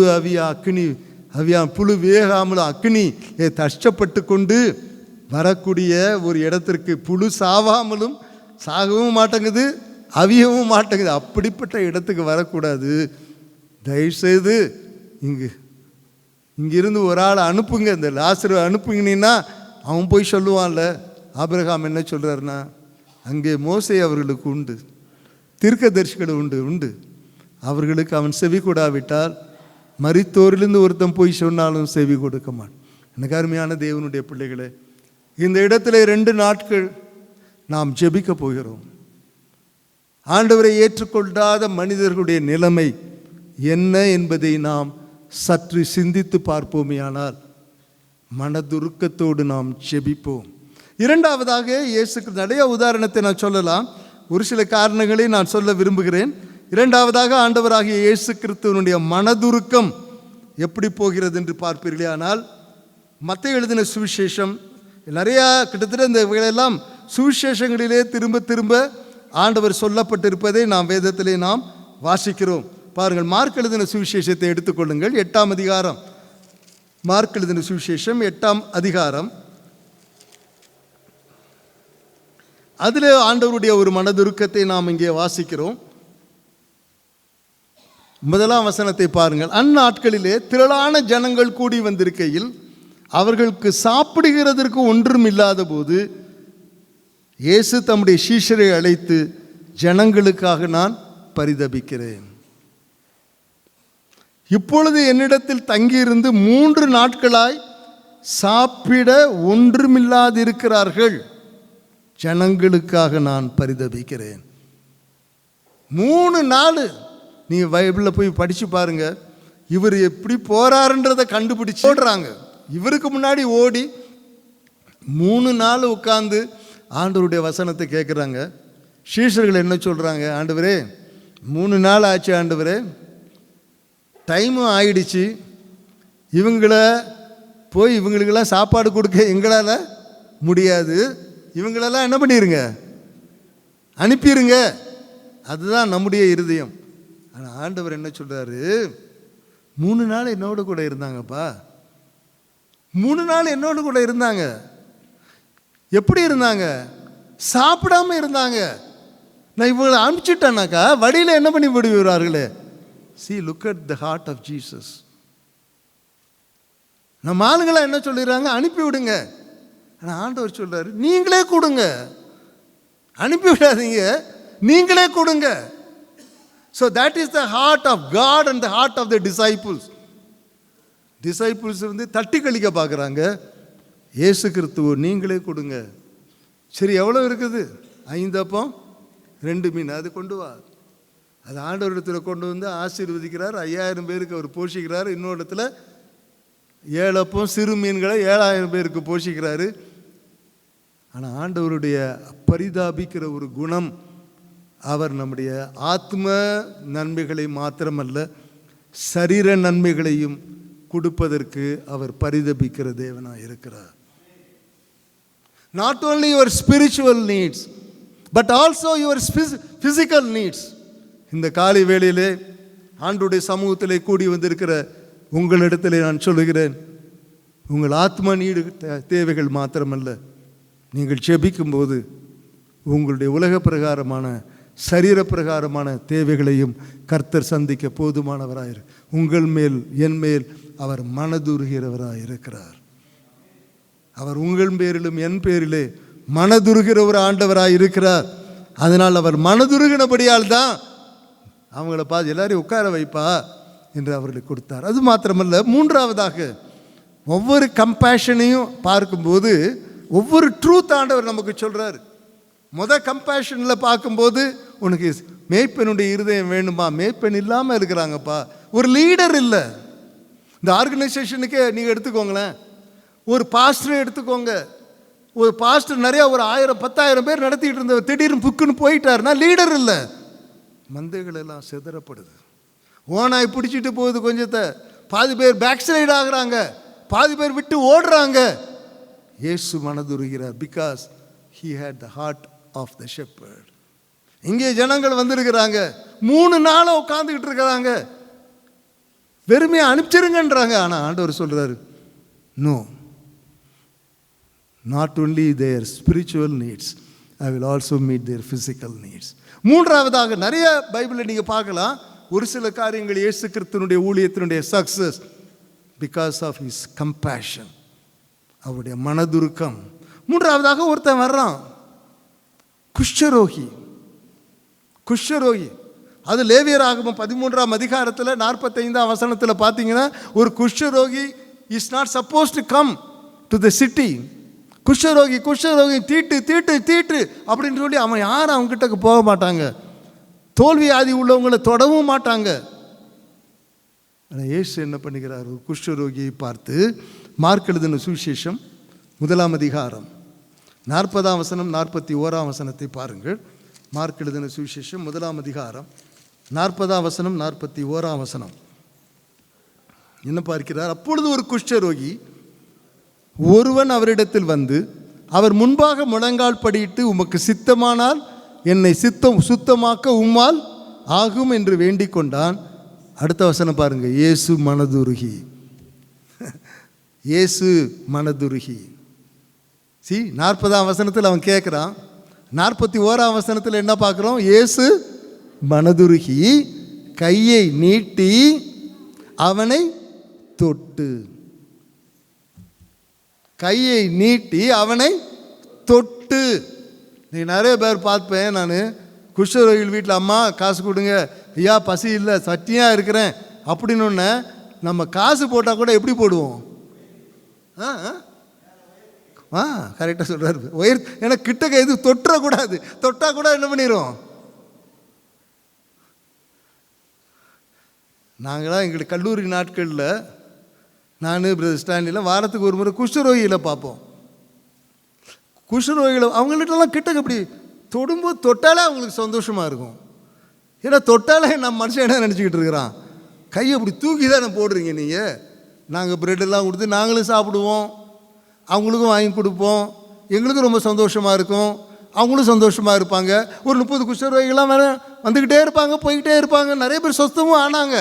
Speaker 1: புழு வேகாமலும் அக்கினி கஷ்டப்பட்டு கொண்டு வரக்கூடிய ஒரு இடத்திற்கு, புழு சாவாமலும் சாகவும் மாட்டேங்குது, அவியவும் மாட்டேங்குது, அப்படிப்பட்ட இடத்துக்கு வரக்கூடாது. தயவுசெய்து இங்கிருந்து ஒரு ஆளை அனுப்புங்க, இந்த லாசரு அனுப்புங்கன்னா அவன் போய் சொல்லுவான்ல. ஆபிரகாம் என்ன சொல்கிறாருன்னா, அங்கே மோசே அவர்களுக்கு உண்டு, தீர்க்கதரிசிகள் உண்டு, அவர்களுக்கு அவன் செவி கொடாவிட்டால் மரித்தோரிலிருந்து ஒருத்தன் போய் சொன்னாலும் செவி கொடுக்க மாட்டான். எனக்கு அருமையான தேவனுடைய பிள்ளைகளே, இந்த இடத்துல 2 நாட்கள் நாம் ஜெபிக்க போகிறோம். ஆண்டவரை ஏற்றுக்கொள்ளாத மனிதர்களுடைய நிலைமை என்ன என்பதை நாம் சற்று சிந்தித்து பார்ப்போமேயானால் மனதுருக்கத்தோடு நாம் ஜெபிப்போம். 2வதாக இயேசுக்கு நிறைய உதாரணத்தை நான் சொல்லலாம், ஒரு சில காரணங்களை நான் சொல்ல விரும்புகிறேன். 2வதாக ஆண்டவராகிய இயேசு கிறிஸ்துவனுடைய மனதுருக்கம் எப்படி போகிறது என்று பார்ப்பீர்களே. ஆனால் மத்தேயு எழுதின சுவிசேஷம் நிறையா, கிட்டத்தட்ட இந்த இவைகளெல்லாம் சுவிசேஷங்களிலே திரும்ப ஆண்டவர் சொல்லப்பட்டிருப்பதை நாம் வேதத்திலே நாம் வாசிக்கிறோம். பாருங்கள், மார்க் எழுதின சுவிசேஷத்தை எடுத்துக்கொள்ளுங்கள். 8ஆம் அதிகாரம், மார்க் எழுதின சுவிசேஷம் 8ஆம் அதிகாரம், அதில் ஆண்டவருடைய ஒரு மனதுருக்கத்தை நாம் இங்கே வாசிக்கிறோம். 1ஆம் வசனத்தை பாருங்கள். அந்நாட்களிலே திரளான ஜனங்கள் கூடி வந்திருக்கையில் அவர்களுக்கு சாப்பிடுகிறதற்கு ஒன்றும் இல்லாத போது இயேசு தம்முடைய சீஷரை அழைத்து, ஜனங்களுக்காக நான் பரிதபிக்கிறேன், இப்பொழுது என்னிடத்தில் தங்கியிருந்து 3 நாட்களாய் சாப்பிட ஒன்றுமில்லாதிருக்கிறார்கள், ஜனங்களுக்காக நான் பரிதபிக்கிறேன். 3 நாள் நீ பைபிளில் போய் படித்து பாருங்க, இவர் எப்படி போறாருன்றதை கண்டுபிடிச்சு ஓடுறாங்க. இவருக்கு முன்னாடி ஓடி 3 நாள் உட்கார்ந்து ஆண்டவருடைய வசனத்தை கேட்குறாங்க. சீஷர்கள் என்ன சொல்கிறாங்க, ஆண்டவரே 3 நாள் ஆச்சு ஆண்டவரே, டைமும் ஆயிடுச்சு, இவங்களுக்கெல்லாம் சாப்பாடு கொடுக்க எங்களால் முடியாது, இவங்களெல்லாம் என்ன பண்ணிடுங்க, அனுப்பிடுங்க. அதுதான் நம்முடைய இருதயம். ஆனால் ஆண்டவர் என்ன சொல்கிறாரு, 3 நாள் என்னோடு கூட இருந்தாங்கப்பா, 3 நாள் என்னோடு கூட இருந்தாங்க. எப்படி இருந்தாங்க? சாப்பிடாம இருந்தாங்க. நான் இவங்களை அனுப்பிச்சிட்டேன்னாக்கா வழியில் என்ன பண்ணி விடுவார்களே. See, look at the heart of Jesus. நம்ம ஆளுங்களாம் என்ன சொல்லிடுறாங்க, அனுப்பி விடுங்க. ஆனால் ஆண்டவர் சொல்றாரு, நீங்களே கொடுங்க, அனுப்பி விடாதீங்க, நீங்களே கொடுங்க. So that is the heart of God and the heart of the disciples. Disciples தட்டி கழிக்க பார்க்குறாங்க. இயேசு கிறிஸ்துவ நீங்களே கொடுங்க. சரி, எவ்வளோ இருக்குது? 5 அப்பம் 2 மீன், அது கொண்டு வா. அது ஆண்டவரிடத்தில் கொண்டு வந்து ஆசீர்வதிக்கிறார். 5000 பேருக்கு அவர் போஷிக்கிறார். இன்னொரு இடத்துல 7 அப்பம் சிறு மீன்களை 7000 பேருக்கு போஷிக்கிறாரு. ஆனால் ஆண்டவருடைய பரிதாபிக்கிற ஒரு குணம், அவர் நம்முடைய ஆத்ம நன்மைகளை மாத்திரமல்ல சரீர நன்மைகளையும் கொடுப்பதற்கு அவர் பரிதபிக்கிற தேவனாக இருக்கிறார். Not only your spiritual needs, but also your physical needs. இந்த காலை வேளையிலே ஆண்டவருடைய சமூகத்திலே கூடி வந்திருக்கிற உங்களிடத்திலே நான் சொல்லுகிறேன், உங்கள் ஆத்ம நீடு தேவைகள் மாத்திரமல்ல, நீங்கள் ஜெபிக்கும்போது உங்களுடைய உலக பிரகாரமான சரீர பிரகாரமான தேவைகளையும் கர்த்தர் சந்திக்க போதுமானவராயிரு. உங்கள் மேல் என் மேல் அவர் மனதுருகிறவராக இருக்கிறார். அவர் உங்கள் பேரிலும் என் பேரிலே மனதுருகிற ஒரு ஆண்டவராக இருக்கிறார். அதனால் அவர் மனதுருகினபடியால் தான் அவங்கள பார்த்து எல்லாரையும் உட்கார வைப்பா என்று அவர்களுக்கு கொடுத்தார். அது மாத்திரமல்ல, 3ஆவதாக ஒவ்வொரு கம்பேஷனையும் பார்க்கும்போது ஒவ்வொரு ட்ரூத் ஆண்டவர் நமக்கு சொல்கிறார். கம்பேஷனில் பார்க்கும்போது உனக்கு மேய்ப்பனுடைய இருதயம் வேணுமா? மேய்ப்பன் இல்லாமல் இருக்கிறாங்கப்பா, ஒரு லீடர் இல்லை. இந்த ஆர்கனைசேஷனுக்கே நீங்கள் எடுத்துக்கோங்களேன், ஒரு பாஸ்டரை எடுத்துக்கோங்க. ஒரு பாஸ்டர் நிறையா ஒரு 1000-10,000 பேர் நடத்திட்டு இருந்த திடீர்னு புக்குன்னு போயிட்டாருன்னா லீடர் இல்லை. மந்தைகள் எல்லாம் சிதறப்படுது, ஓனாய் பிடிச்சிட்டு போகுது கொஞ்சத்தை. பாதி பேர் பேக் சைடு ஆகுறாங்க, பாதி பேர் விட்டு ஓடுறாங்க. இயேசு மனதுருகிறார். Because he had the heart of the shepherd. இங்கே ஜனங்கள் வந்திருக்கிறாங்க, 3 நாளை உட்காந்துக்கிட்டு இருக்கிறாங்க, வெறுமையாக அனுப்பிச்சிருங்கன்றாங்க. ஆனால் ஆண்டவர் சொல்கிறாரு, no, not only their spiritual needs, I will also meet their physical needs. 3ஆவதாக நிறைய பைபிளில் நீங்கள் பார்க்கலாம், ஒரு சில காரியங்கள் இயேசு கிறிஸ்துவினுடைய ஊழியத்தினுடைய success because of his compassion, அவருடைய மனதுருக்கம். 3ஆவதாக ஒருத்தன் வர்றான், குஷ்டரோகி. அது லேவியராகமம் 13ஆம் அதிகாரத்தில் 45ஆம் வசனத்தில் பார்த்தீங்கன்னா, ஒரு குஷ்டரோகி is not suppose to come to the city. குஷ்டரோகி தீட்டு தீட்டு தீட்டு அப்படின்னு சொல்லி அவன் யாரும் அவங்ககிட்ட போக மாட்டாங்க, தோல்வி ஆதி உள்ளவங்களை தொடவும் மாட்டாங்க. ஆனால் இயேசு என்ன பண்ணுகிறார், ஒரு குஷ்டரோகியை பார்த்து, மார்க் எழுதின சுவிசேஷம் 1ஆம் அதிகாரம் 40ஆம் வசனம் 41ஆம் வசனத்தை பாருங்கள். மார்க் எழுதின சுவிசேஷம் 1ஆம் அதிகாரம் 40ஆம் வசனம் 41ஆம் வசனம் என்ன பார்க்கிறார்? அப்பொழுது ஒரு குஷ்டரோகி ஒருவன் அவரிடத்தில் வந்து அவர் முன்பாக முழங்கால் படியிட்டு, உமக்கு சித்தமானால் என்னை சுத்தமாக்க உம்மால் ஆகும் என்று வேண்டிக் கொண்டான். அடுத்த வசனம் பாருங்க, இயேசு மனதுருகி. இயேசு மனதுருகி. 40ஆம் வசனத்தில் அவன் கேட்குறான், 41ஆம் வசனத்தில் என்ன பார்க்குறோம்? இயேசு மனதுருகி கையை நீட்டி அவனை தொட்டு, கையை நீட்டி அவனை தொட்டு. நீ நிறைய பேர் பார்ப்பேன் நான், குஷ்டரோகிகள் வீட்டில் அம்மா காசு கொடுங்க, ஐயா பசி இல்லை சட்டியாக இருக்கிறேன் அப்படின்னு நம்ம காசு போட்டால் கூட எப்படி போடுவோம்? கரெக்டாக சொல்கிறார். ஏன்னா கிட்டக்க எது தொட்டக்கூடாது, தொட்டால் கூட என்ன பண்ணிடும்? நாங்களாம் எங்களுக்கு கல்லூரி நாட்களில் நான் பிரதர் ஸ்டான்லியில் வாரத்துக்கு ஒரு முறை குஷ்டரோகிகளை பார்ப்போம். குஷ்டரோகிகளை அவங்கள்ட்டலாம் கிட்டக்க இப்படி தொடும்போது தொட்டாலே அவங்களுக்கு சந்தோஷமாக இருக்கும். ஏன்னா தொட்டாலே நம்ம மனுஷன் என்ன நினச்சிக்கிட்டு இருக்கிறான், கையை இப்படி தூக்கி தானே போடுறீங்க நீங்கள். நாங்கள் ப்ரெட்டெல்லாம் கொடுத்து நாங்களும் சாப்பிடுவோம், அவங்களுக்கும் வாங்கி கொடுப்போம், எங்களுக்கும் ரொம்ப சந்தோஷமாக இருக்கும், அவங்களும் சந்தோஷமாக இருப்பாங்க. ஒரு 30 குஷ்டரோகிகள்லாம் வேறு வந்துக்கிட்டே இருப்பாங்க, போய்கிட்டே இருப்பாங்க. நிறைய பேர் சொஸ்தமும் ஆனாங்க.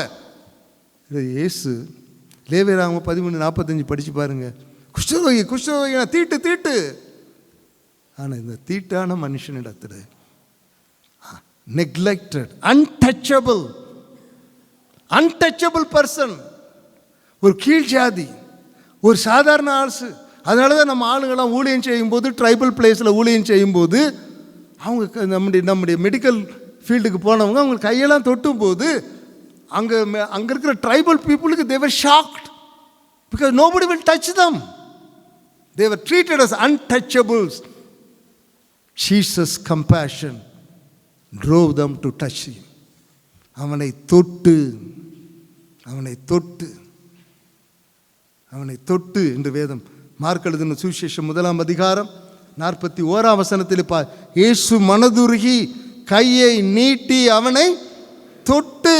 Speaker 1: இயேசு லேவியராகமம் 13:45 படித்து பாருங்க. குஷ்டரோகி குஷ்டரோகி தீட்டு தீட்டு. ஆனால் இந்த தீட்டான மனுஷனிடத்தில் நெக்லெக்டட், அன்டச்சபிள் பர்சன், ஒரு கீழ் ஜாதி, ஒரு சாதாரண ஆள்ஸு. அதனால தான் நம்ம ஆளுங்கள்லாம் ஊழியம் செய்யும்போது, ட்ரைபல் பிளேஸில் ஊழியம் செய்யும்போது, அவங்க நம்முடைய மெடிக்கல் ஃபீல்டுக்கு போனவங்க அவங்க கையெல்லாம் தொட்டும் போது அங்கே இருக்கிற ட்ரைபல் பீப்புளுக்கு they were shocked because nobody will touch them. They were treated as untouchables. Jesus' compassion drove them to touch him. அவனை தொட்டு என்று வேதம் மார்க் எழுதின சுவிசேஷம் 1ஆம் அதிகாரம் 41ஆம் வசனத்தில் இயேசு மனதுருகி கையை நீட்டி அவனை தொட்டு.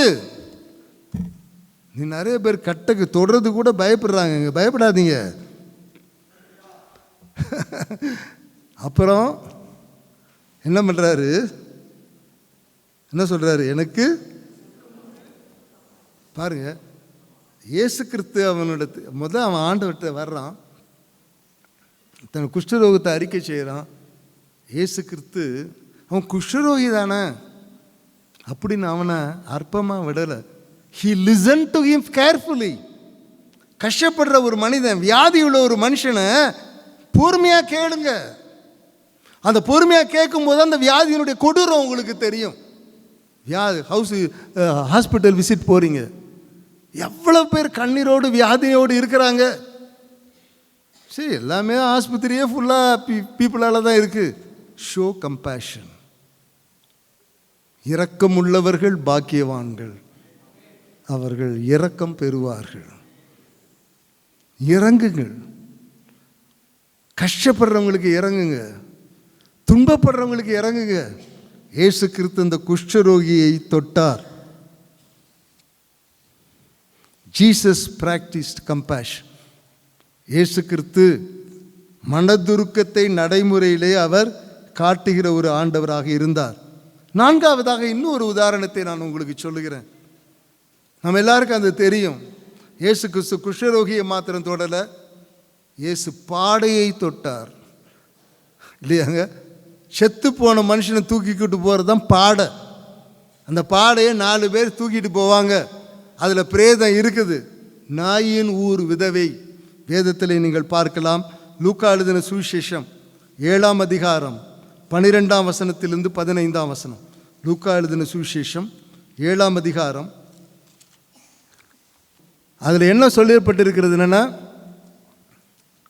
Speaker 1: நீ நிறைய பேர் கட்டக்கு தொடுறது கூட பயப்படுறாங்க. பயப்படாதீங்க. அப்புறம் என்ன பண்றாரு? என்ன சொல்றாரு? எனக்கு பாருங்க, இயேசு கிறிஸ்து அவன் ஆண்டவர்கிட்ட வர்றான், தன் குஷ்டரோகத்தை அறிக்கை செய்கிறான். இயேசு கிறிஸ்து அவன் குஷ்டரோகி தானே அப்படின்னு அவனை அற்பமாக விடலை. He listened to him carefully. கஷ்டப்படுற ஒரு மனிதன், வியாதியுள்ள ஒரு மனுஷனை பொறுமையாக கேளுங்க. அந்த பொறுமையாக கேட்கும்போது அந்த வியாதியினுடைய கொடூரம் உங்களுக்கு தெரியும். ஹாஸ்பிட்டல் விசிட் போகிறீங்க, எவ்வளோ பேர் கண்ணீரோடு வியாதியோடு இருக்கிறாங்க. சரி, எல்லாமே ஆஸ்பத்திரியே ஃபுல்லாக பீப்புளால் தான் இருக்குது. Show compassion. இரக்கம் உள்ளவர்கள் பாக்கியவான்கள், அவர்கள் இரக்கம் பெறுவார்கள். இறங்குங்கள். கஷ்டப்படுறவங்களுக்கு இறங்குங்க, துன்பப்படுறவங்களுக்கு இறங்குங்க. இயேசு கிறிஸ்து இந்த குஷ்டரோகியை தொட்டார். Jesus practised compassion. இயேசு கிறிஸ்து மனதுருக்கத்தை நடைமுறையிலே அவர் காட்டுகிற ஒரு ஆண்டவராக இருந்தார். நான்காவதாக இன்னொரு உதாரணத்தை நான் உங்களுக்கு சொல்லுகிறேன். நம்ம எல்லாருக்கும் அது தெரியும். இயேசு கிறிஸ்து குஷ்டரோகியை மாத்திரம் தொடலை, இயேசு பாடையை தொட்டார். இல்லையாங்க? செத்து போன மனுஷனை தூக்கிக்கிட்டு போகிறது தான் பாடை. அந்த பாடையை 4 பேர் தூக்கிட்டு போவாங்க. அதில் பிரேதம் இருக்குது. நாயின் ஊர் விதவை வேதத்தில் நீங்கள் பார்க்கலாம். லூக்கா எழுதின சுவிசேஷம் 7ஆம் அதிகாரம் 12ஆம் வசனத்திலிருந்து 15ஆம் வசனம். லூக்கா எழுதின சுவிசேஷம் 7ஆம் அதிகாரம், அதில் என்ன சொல்லப்பட்டிருக்கிறது? என்னன்னா,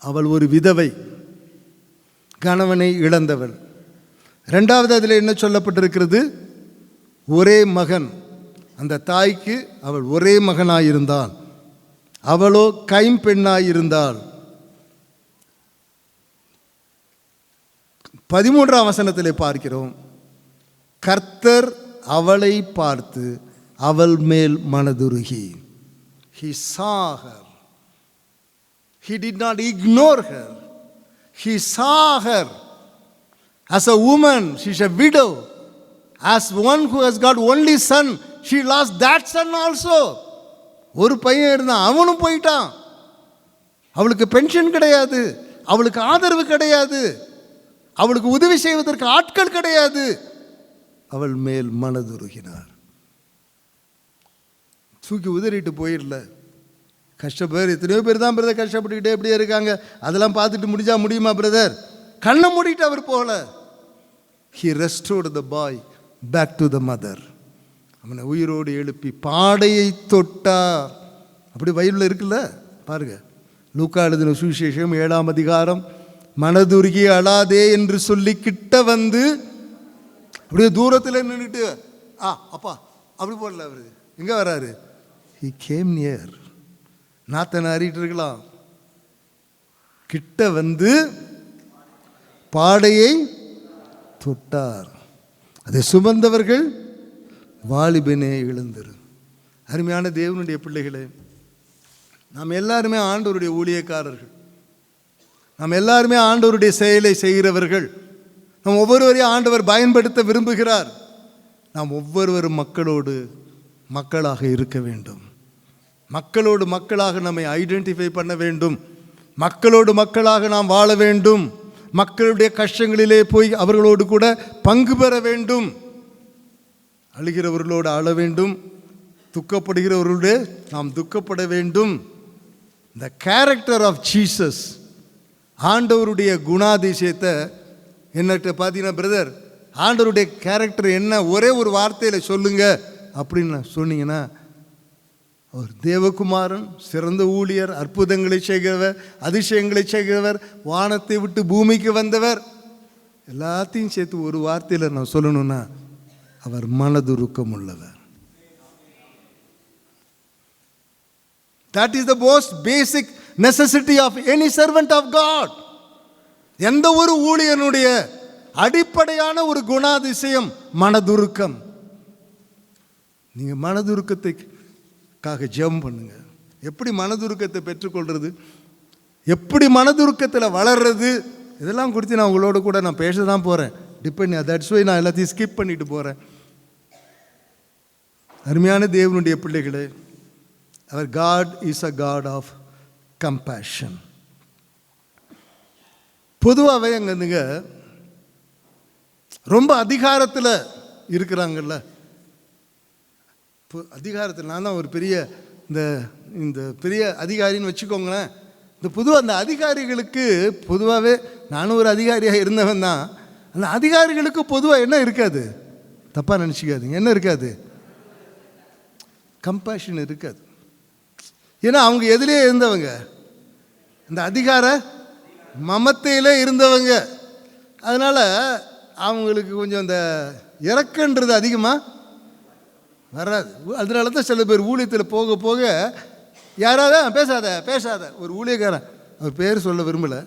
Speaker 1: அவள் ஒரு விதவை, கணவனை இழந்தவள். 2வது அதில் என்ன சொல்லப்பட்டிருக்கிறது? ஒரே மகன். அந்த தாய்க்கு அவள் ஒரே மகனாயிருந்தாள், அவளோ கைம்பெண்ணாயிருந்தாள். 13ஆம் வசனத்திலே பார்க்கிறோம், கர்த்தர் அவளை பார்த்து அவள் மேல் மனதுருகி. He saw her. He did not ignore her. He saw her as a woman. She's a widow. As one who has got only son, she lost that son also. ஒரு பையன் இருந்தான், அவனும் போயிட்டான். அவளுக்கு பென்ஷன் கிடையாது, அவளுக்கு ஆதரவு கிடையாது, அவளுக்கு உதவி செய்வதற்கு ஆட்கள் கிடையாது. அவள் மேல் மனதுருகினார். தூக்கி உதறிட்டு போயிடல. கஷ்டப்பேர் எத்தனையோ பேர் தான் பிரதர் கஷ்டப்பட்டுக்கிட்டே எப்படியே இருக்காங்க. அதெல்லாம் பார்த்துட்டு முடியுமா பிரதர்? கண்ணை மூடிட்டு அவர் போகல. He restored the boy back to the mother. அவனை உயிரோடு எழுப்பி பாடையை தொட்டார். அப்படி பைபிளில் இருக்குல்ல, பாருங்க. லூக்கா எழுதின சுவிசேஷம் 7ஆம் அதிகாரம், மனதுருகி அழாதே என்று சொல்லி கிட்ட வந்து அப்படியே தூரத்தில் நின்றுட்டு அப்பா அப்படி போடல. அவரு எங்கே வராரு? He came near. நாத்தனை அறிட்டு இருக்கலாம், கிட்ட வந்து பாடையை தொட்டார். அதை சுமந்தவர்கள் வாலிபனே எழுந்திரு. அருமையான தேவனுடைய பிள்ளைகளே, நாம் எல்லாருமே ஆண்டவருடைய ஊழியக்காரர்கள். நாம் எல்லாருமே ஆண்டவருடைய செயலை செய்கிறவர்கள். நம் ஒவ்வொருவரையும் ஆண்டவர் பயன்படுத்த விரும்புகிறார். நாம் ஒவ்வொருவரும் மக்களோடு மக்களாக இருக்க வேண்டும். மக்களோடு மக்களாக நம்மை ஐடென்டிஃபை பண்ண வேண்டும். மக்களோடு மக்களாக நாம் வாழ வேண்டும். மக்களுடைய கஷ்டங்களிலே போய் அவர்களோடு கூட பங்கு பெற வேண்டும். அழுகிறவர்களோடு அழ வேண்டும். துக்கப்படுகிறவர்களோடு நாம் துக்கப்பட வேண்டும். த கேரக்டர் ஆஃப் ஜீசஸ், ஆண்டவருடைய குணாதிசயத்தை என்னட்ட பார்த்தீங்கன்னா, பிரதர் ஆண்டவருடைய கேரக்டர் என்ன ஒரே ஒரு வார்த்தையில் சொல்லுங்க அப்படின்னு சொன்னீங்கன்னா, அவர் தேவகுமாரன், சிறந்த ஊழியர், அற்புதங்களை செய்கிறவர், அதிசயங்களை செய்கிறவர், வானத்தை விட்டு பூமிக்கு வந்தவர், எல்லாத்தையும் சேர்த்து ஒரு வார்த்தையில் நான் சொல்லணும்னா அவர் மனதுருக்கம் உள்ளவர். That is the most basic necessity of any servant of God. எந்த ஒரு ஊழியனுடைய அடிப்படையான ஒரு குணாதிசயம் மனதுருக்கம். நீங்க மனதுருக்கத்துக்காக ஜெபம் பண்ணுங்க. எப்படி மனதுருக்கத்தை பெற்றுக்கொள்றது, எப்படி மனதுருக்கத்தில் வளர்றது, இதெல்லாம் குறித்து நான் உங்களோட கூட நான் பேச தான் போகிறேன். தட்ஸ் வை நான் எல்லாத்தையும் ஸ்கிப் பண்ணிட்டு போகிறேன். அருமையான தேவனுடைய பிள்ளைகளே, அவர் God is a God of compassion. பொதுவாகவே அங்கே ரொம்ப அதிகாரத்தில் இருக்கிறாங்கல்ல, அதிகாரத்தில் நான் தான் ஒரு பெரிய இந்த பெரிய அதிகாரின்னு வச்சுக்கோங்களேன். இந்த பொதுவாக அந்த அதிகாரிகளுக்கு பொதுவாகவே நானும் ஒரு அதிகாரியாக இருந்தவன் தான். அந்த அதிகாரிகளுக்கு பொதுவாக என்ன இருக்காது, தப்பாக நினச்சிக்காதீங்க, என்ன இருக்காது, கம்பேஷன் இருக்காது. ஏன்னா அவங்க எதிலே இருந்தவங்க, இந்த அதிகார மமத்தையிலே இருந்தவங்க. அதனால் அவங்களுக்கு கொஞ்சம் அந்த இறக்கன்றது அதிகமாக வராது. அதனால தான் சில பேர் ஊழியத்தில் போக போக யாராவது பேசாத பேசாத, ஒரு ஊழியக்காரன் அவர் பேர் சொல்ல விரும்பலை,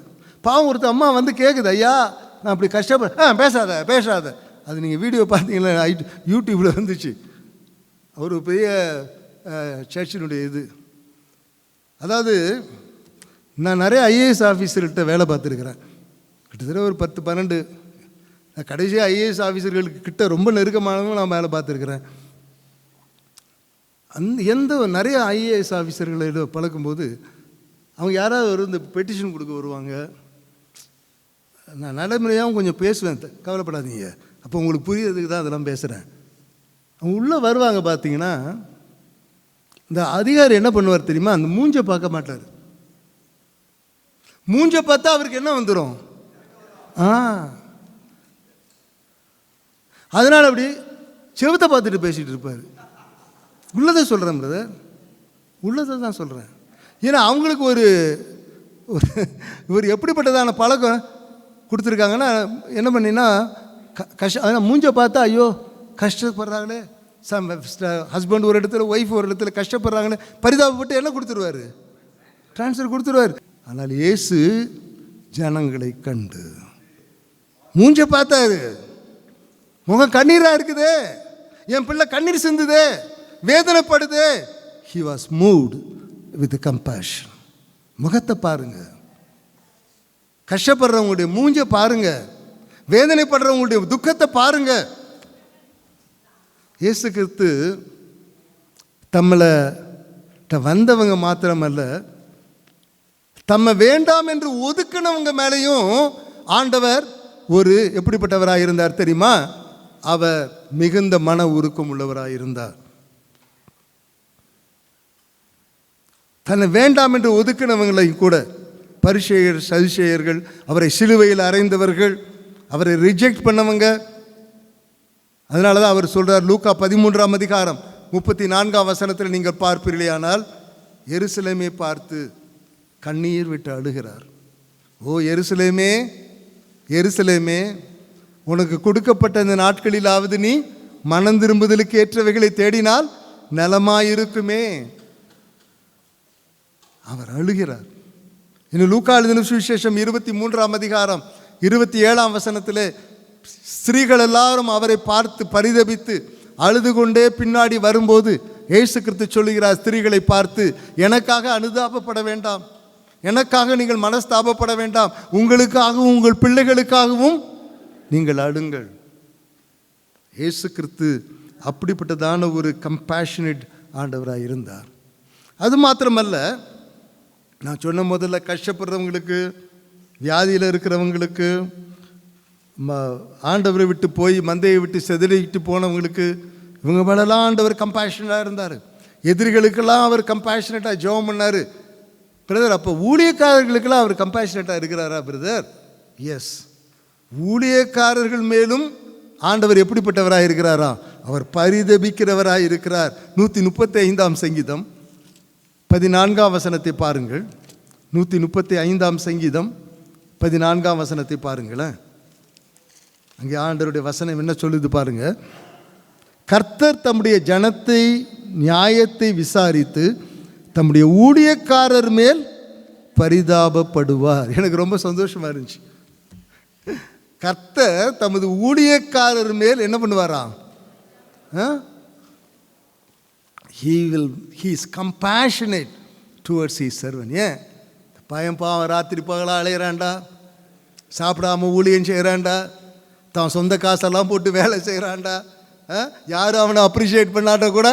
Speaker 1: பாவம் ஒருத்தர் அம்மா வந்து கேட்குது, ஐயா நான் அப்படி கஷ்டப்பட பேசாத பேசாத. அது நீங்கள் வீடியோ பார்த்தீங்களா, யூடியூப்பில் வந்துச்சு. அவர் பெரிய சர்ச்சினுடைய இது. அதாவது நான் நிறைய ஐஏஎஸ் ஆஃபீஸர்கிட்ட வேலை பார்த்துருக்குறேன். கிட்டத்தட்ட ஒரு 10-12 கடைசியாக ஐஏஎஸ் ஆஃபீஸர்களுக்கு கிட்ட ரொம்ப நெருக்கமானவங்க நான் வேலை பார்த்துருக்குறேன். நிறைய ஐஏஎஸ் ஆஃபீஸர்களை பழக்கும்போது அவங்க யாராவது இந்த பெட்டிஷன் கொடுக்க வருவாங்க. நான் நடைமுறையாகவும் கொஞ்சம் பேசுவேன், கவலைப்படாதீங்க, அப்போ உங்களுக்கு புரியறதுக்கு தான் அதெல்லாம் பேசுகிறேன். அவங்க உள்ளே வருவாங்க. பார்த்தீங்கன்னா இந்த அதிகாரி என்ன பண்ணுவார் தெரியுமா, அந்த மூஞ்சை பார்க்க மாட்டார். மூஞ்சை பார்த்தா அவருக்கு என்ன வந்துடும், அதனால் அப்படி செவத்தை பார்த்துட்டு பேசிகிட்டு இருப்பார். உள்ளதை சொல்கிறேன் பிரதர், உள்ளதை தான் சொல்கிறேன். ஏன்னா அவங்களுக்கு ஒரு எப்படிப்பட்டதான பழக்கம் கொடுத்துருக்காங்கன்னா, என்ன பண்ணினா அதனால் மூஞ்சை பார்த்தா ஐயோ கஷ்டப்படுறாங்களே, ஹஸ்பண்ட் ஒரு இடத்துல, ஒய்ஃப் ஒரு இடத்துல கஷ்டப்படுறாங்களே, பரிதாபப்பட்டு என்ன கொடுத்துருவார், ட்ரான்ஸ்ஃபர் கொடுத்துருவார். ஆனால் இயேசு ஜனங்களை கண்டு மூஞ்சை பார்த்தாரு. முகம் கண்ணீராக இருக்குதே, என் பிள்ளை கண்ணீர் சிந்துதே, வேதனைப்படுதே. He was moved with compassion. முகத்தை பாருங்க, கஷ்டப்படுறவங்களுடைய மூஞ்சை பாருங்க, வேதனைப்படுறவங்களுடைய துக்கத்தை பாருங்க. இயேசு கிறிஸ்து தம்மளை வந்தவங்க மாத்திரமல்ல, தம்மை வேண்டாம் என்று ஒதுக்கினவங்க மேலேயும் ஆண்டவர் ஒரு எப்படிப்பட்டவராக இருந்தார் தெரியுமா, அவர் மிகுந்த மன உருக்கம் உள்ளவராக இருந்தார். தன்னை வேண்டாம் என்று ஒதுக்கினவங்களையும் கூட, பரிசேயர் சதுசேயர்கள், அவரை சிலுவையில் அறைந்தவர்கள், அவரை ரிஜெக்ட் பண்ணவங்க. அதனால தான் அவர் சொல்கிறார், லூக்கா 13ஆம் அதிகாரம் 34ஆம் வசனத்தில் நீங்கள் பார்ப்பீர்களேயானால், எருசலேமை பார்த்து கண்ணீர் விட்டு அழுகிறார். ஓ எருசலேமே எருசலேமே, உனக்கு கொடுக்கப்பட்ட இந்த நாட்களிலாவது நீ மனம் திரும்புதலுக்கு ஏற்றவைகளை தேடினால் நலமாயிருக்குமே. அவர் அழுகிறார். இன்னும் லூக்கா எழுதின சுவிசேஷம் 23ஆம் அதிகாரம் 27ஆம் வசனத்திலே, ஸ்திரீகள் எல்லாரும் அவரை பார்த்து பரிதபித்து அழுது கொண்டே பின்னாடி வரும்போது இயேசு கிறிஸ்து சொல்லுகிறார் ஸ்திரீகளை பார்த்து, எனக்காக அனுதாபப்பட வேண்டாம், எனக்காக நீங்கள் மனஸ்தாபப்பட வேண்டாம், உங்களுக்காகவும் உங்கள் பிள்ளைகளுக்காகவும் நீங்கள் அழுங்கள். இயேசு கிறிஸ்து அப்படிப்பட்டதான ஒரு கம்பேஷனேட் ஆண்டவராக இருந்தார். அது மாத்திரமல்ல, நான் சொன்ன முதல்ல கஷ்டப்படுறவங்களுக்கு, வியாதியில் இருக்கிறவங்களுக்கு, ஆண்டவரை விட்டு போய் மந்தையை விட்டு செதறிக்கிட்டு போனவங்களுக்கு, இவங்க மேலெல்லாம் ஆண்டவர் கம்பேஷனேட்டாக இருந்தார். எதிரிகளுக்கெல்லாம் அவர் கம்பேஷனேட்டாக ஜெபம் பண்ணார். பிரதர், அப்போ ஊழியக்காரர்களுக்கெல்லாம் அவர் கம்பேஷனேட்டாக இருக்கிறாரா பிரதர்? எஸ், ஊழியக்காரர்கள் மேலும் ஆண்டவர் எப்படிப்பட்டவராக இருக்கிறாரா? அவர் பரிதபிக்கிறவராக இருக்கிறார். 135ஆம் சங்கீதம் 14ஆம் வசனத்தை பாருங்கள். 135ஆம் சங்கீதம் 14ஆம் வசனத்தை பாருங்களேன். அங்கே ஆண்டவருடைய வசனம் என்ன சொல்லுது பாருங்க. கர்த்தர் தம்முடைய ஜனத்தை நியாயத்தை விசாரித்து தம்முடைய ஊழியக்காரர் மேல் பரிதாபப்படுவார். எனக்கு ரொம்ப சந்தோஷமா இருந்துச்சு. கர்த்தர் தமது ஊழியக்காரர் மேல் என்ன பண்ணுவாராம்? He is compassionate towards his servant. ஏன் பையன் பாவம் ராத்திரி பகலாக அலையிறான்டா, சாப்பிடாம ஊழியம் செய்கிறான்டா, தான் சொந்த காசெல்லாம் போட்டு வேலை செய்கிறான்டா, யாரும் அவனை அப்ரிஷியேட் பண்ணாட்ட கூட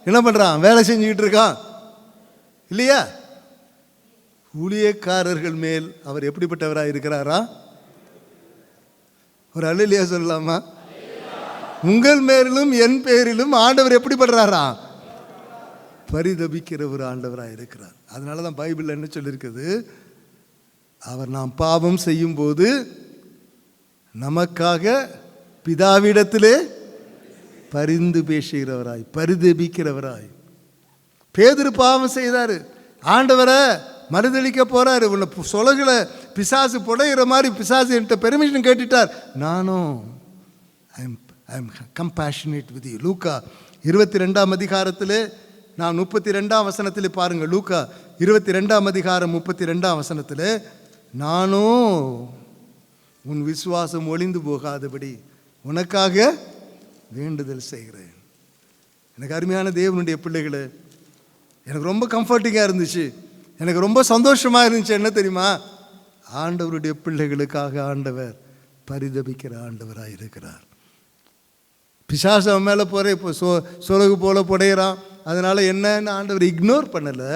Speaker 1: என்ன பண்ணுறான்? வேலை செஞ்சுக்கிட்டு இருக்கான் இல்லையா? ஊழியக்காரர்கள் மேல் அவர் எப்படிப்பட்டவராக இருக்கிறாரா? ஒரு அல்லேலூயா சொல்லலாமா? உங்கள் மேலும் என் பேரிலும் ஆண்டவர் எப்படிப்படுறாரா? பரிதபிக்கிற ஒரு ஆண்டவராக இருக்கிறார். அதனால தான் பைபிள் என்ன சொல்லியிருக்குது? அவர் நாம் பாவம் செய்யும் போது நமக்காக பிதாவிடத்திலே பரிந்து பேசுகிறவராய், பரிதபிக்கிறவராய். பேதுரு பாவம் செய்தார், ஆண்டவரை மறுதளிக்க போறாரு. உன்னை சொலகுல பிசாசு புடையிற மாதிரி பிசாசு என்கிட்ட பெர்மிஷன் கேட்டுட்டார். நானும் I am compassionate with you. Lukka 22ஆம் அதிகாரத்தில் நான் 32ஆம் வசனத்தில் பாருங்கள். லூக்கா 22ஆம் அதிகாரம் 32ஆம் வசனத்தில், நானும் உன் விசுவாசம் ஒளிந்து போகாதபடி உனக்காக வேண்டுதல் செய்கிறேன். எனக்கு அருமையான தேவனுடைய பிள்ளைகளே, எனக்கு ரொம்ப கம்ஃபர்டிங்காக இருந்துச்சு, எனக்கு ரொம்ப சந்தோஷமாக இருந்துச்சு. என்ன தெரியுமா? ஆண்டவருடைய பிள்ளைகளுக்காக ஆண்டவர் பரிதபிக்கிற ஆண்டவராக இருக்கிறார். பிசாசு அவன் மேலே போகிற இப்போ சொலகு போல புடையிறான், அதனால் என்னன்னு ஆண்டவர் இக்னோர் பண்ணலை,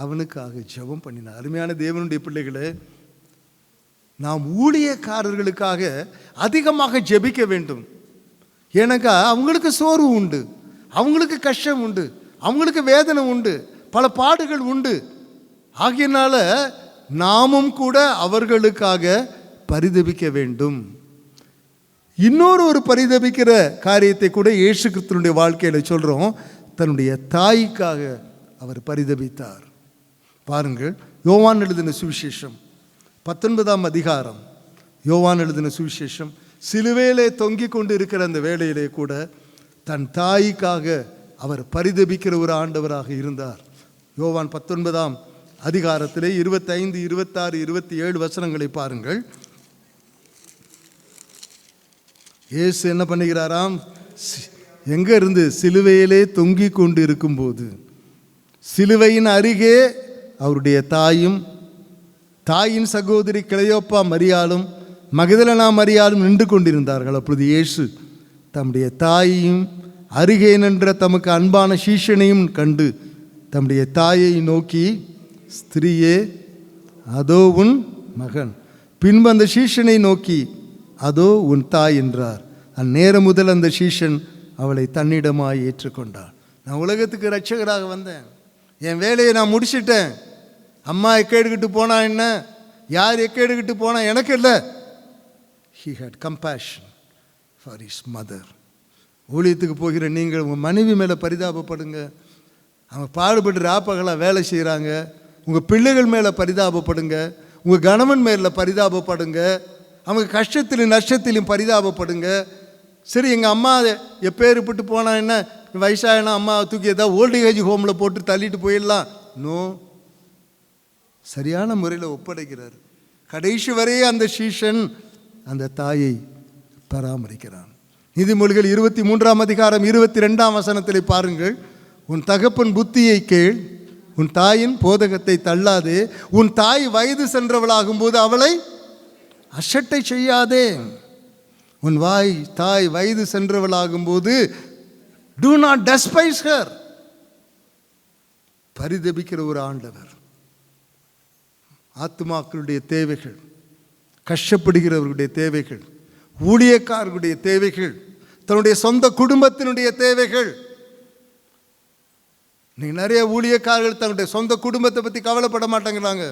Speaker 1: அவனுக்காக ஜெபம் பண்ணினார். அருமையான தேவனுடைய பிள்ளைகளே, நாம் ஊழியக்காரர்களுக்காக அதிகமாக ஜெபிக்க வேண்டும். ஏன்னாக்கா அவங்களுக்கு சோர்வு உண்டு, அவங்களுக்கு கஷ்டம் உண்டு, அவங்களுக்கு வேதனை உண்டு, பல பாடுகள் உண்டு. ஆகையினால நாமும் கூட அவர்களுக்காக பரிதபிக்க வேண்டும். இன்னொரு ஒரு பரிதபிக்கிற காரியத்தை கூட இயேசு கிறிஸ்துவினுடைய வாழ்க்கையில் சொல்கிறோம். தன்னுடைய தாய்க்காக அவர் பரிதபித்தார். பாருங்கள், யோவான் எழுதின சுவிசேஷம் 19ஆம் அதிகாரம். யோவான் எழுதின சுவிசேஷம், சிலுவையிலே தொங்கிக் கொண்டு இருக்கிற அந்த வேளையிலே கூட தன் தாய்க்காக அவர் பரிதபிக்கிற ஒரு ஆண்டவராக இருந்தார். யோவான் 19ஆம் அதிகாரத்திலே 25, 26, 27 வசனங்களை பாருங்கள். இயேசு என்ன பண்ணுகிறாராம்? எங்க இருந்து? சிலுவையிலே தொங்கிக் கொண்டு இருக்கும்போது சிலுவையின் அருகே அவருடைய தாயும் தாயின் சகோதரி கிளையோப்பா மரியாளும் மகதலேனா மரியாளும் நின்று கொண்டிருந்தார்கள். அப்பொழுது இயேசு தம்முடைய தாயையும் அருகே நின்ற தமக்கு அன்பான சீஷனையும் கண்டு தம்முடைய தாயை நோக்கி, ஸ்திரீயே, அதோ உன் மகன். பின்பு அந்த சீஷனை நோக்கி, அதோ உன் தாய் என்றார். அந்நேரம் முதல் அந்த சீஷன் அவளை தன்னிடமாய் ஏற்றுக்கொண்டாள். நான் உலகத்துக்கு இரட்சகராக வந்தேன், என் வேலையை நான் முடிச்சிட்டேன். அம்மா எக்கேடுக்கிட்டு போனா என்ன, யார் எக்கேடுக்கிட்டு போனா எனக்கு இல்லை. He had compassion for his mother. ஊழியத்துக்கு போகிற நீங்கள் உங்கள் மனைவி மேலே பரிதாபப்படுங்க. அவங்க பாடுபட்டு ராப்பகலாக வேலை செய்கிறாங்க. உங்கள் பிள்ளைகள் மேலே பரிதாபப்படுங்க, உங்கள் கணவன் மேலே பரிதாபப்படுங்க, அவங்க கஷ்டத்திலும் நஷ்டத்திலும் பரிதாபப்படுங்க. சரி, எங்கள் அம்மா எப்பேற்பட்டு போனால் என்ன, வயசாகினா அம்மா தூக்கி ஏதாவது ஓல்டேஜ் ஹோமில் போட்டு தள்ளிட்டு போயிடலாம். நோ, சரியான முறையில் ஒப்படைக்கிறார். கடைசி வரையே அந்த சீஷன் அந்த தாயை பராமரிக்கிறான். நீதிமொழிகள் 23ஆம் அதிகாரம் 22ஆம் வசனத்தில் பாருங்கள். உன் தகப்பன் புத்தியை கேள், உன் தாயின் போதகத்தை தள்ளாதே, உன் தாய் வயது சென்றவளாகும்போது அவளை அசட்டை செய்யாதே. உன் தாய் வயது சென்றவளாகும்போது do not despise her. பரிதபிக்கிற ஒரு ஆண்டவர். ஆத்துமாக்களுடைய தேவைகள், கஷ்டப்படுகிறவர்களுடைய தேவைகள், ஊழியக்காரர்களுடைய தேவைகள், தன்னுடைய சொந்த குடும்பத்தினுடைய தேவைகள். நீங்கள் நிறைய ஊழியக்காரர்கள் தன்னுடைய சொந்த குடும்பத்தை பற்றி கவலைப்பட மாட்டேங்கிறாங்க,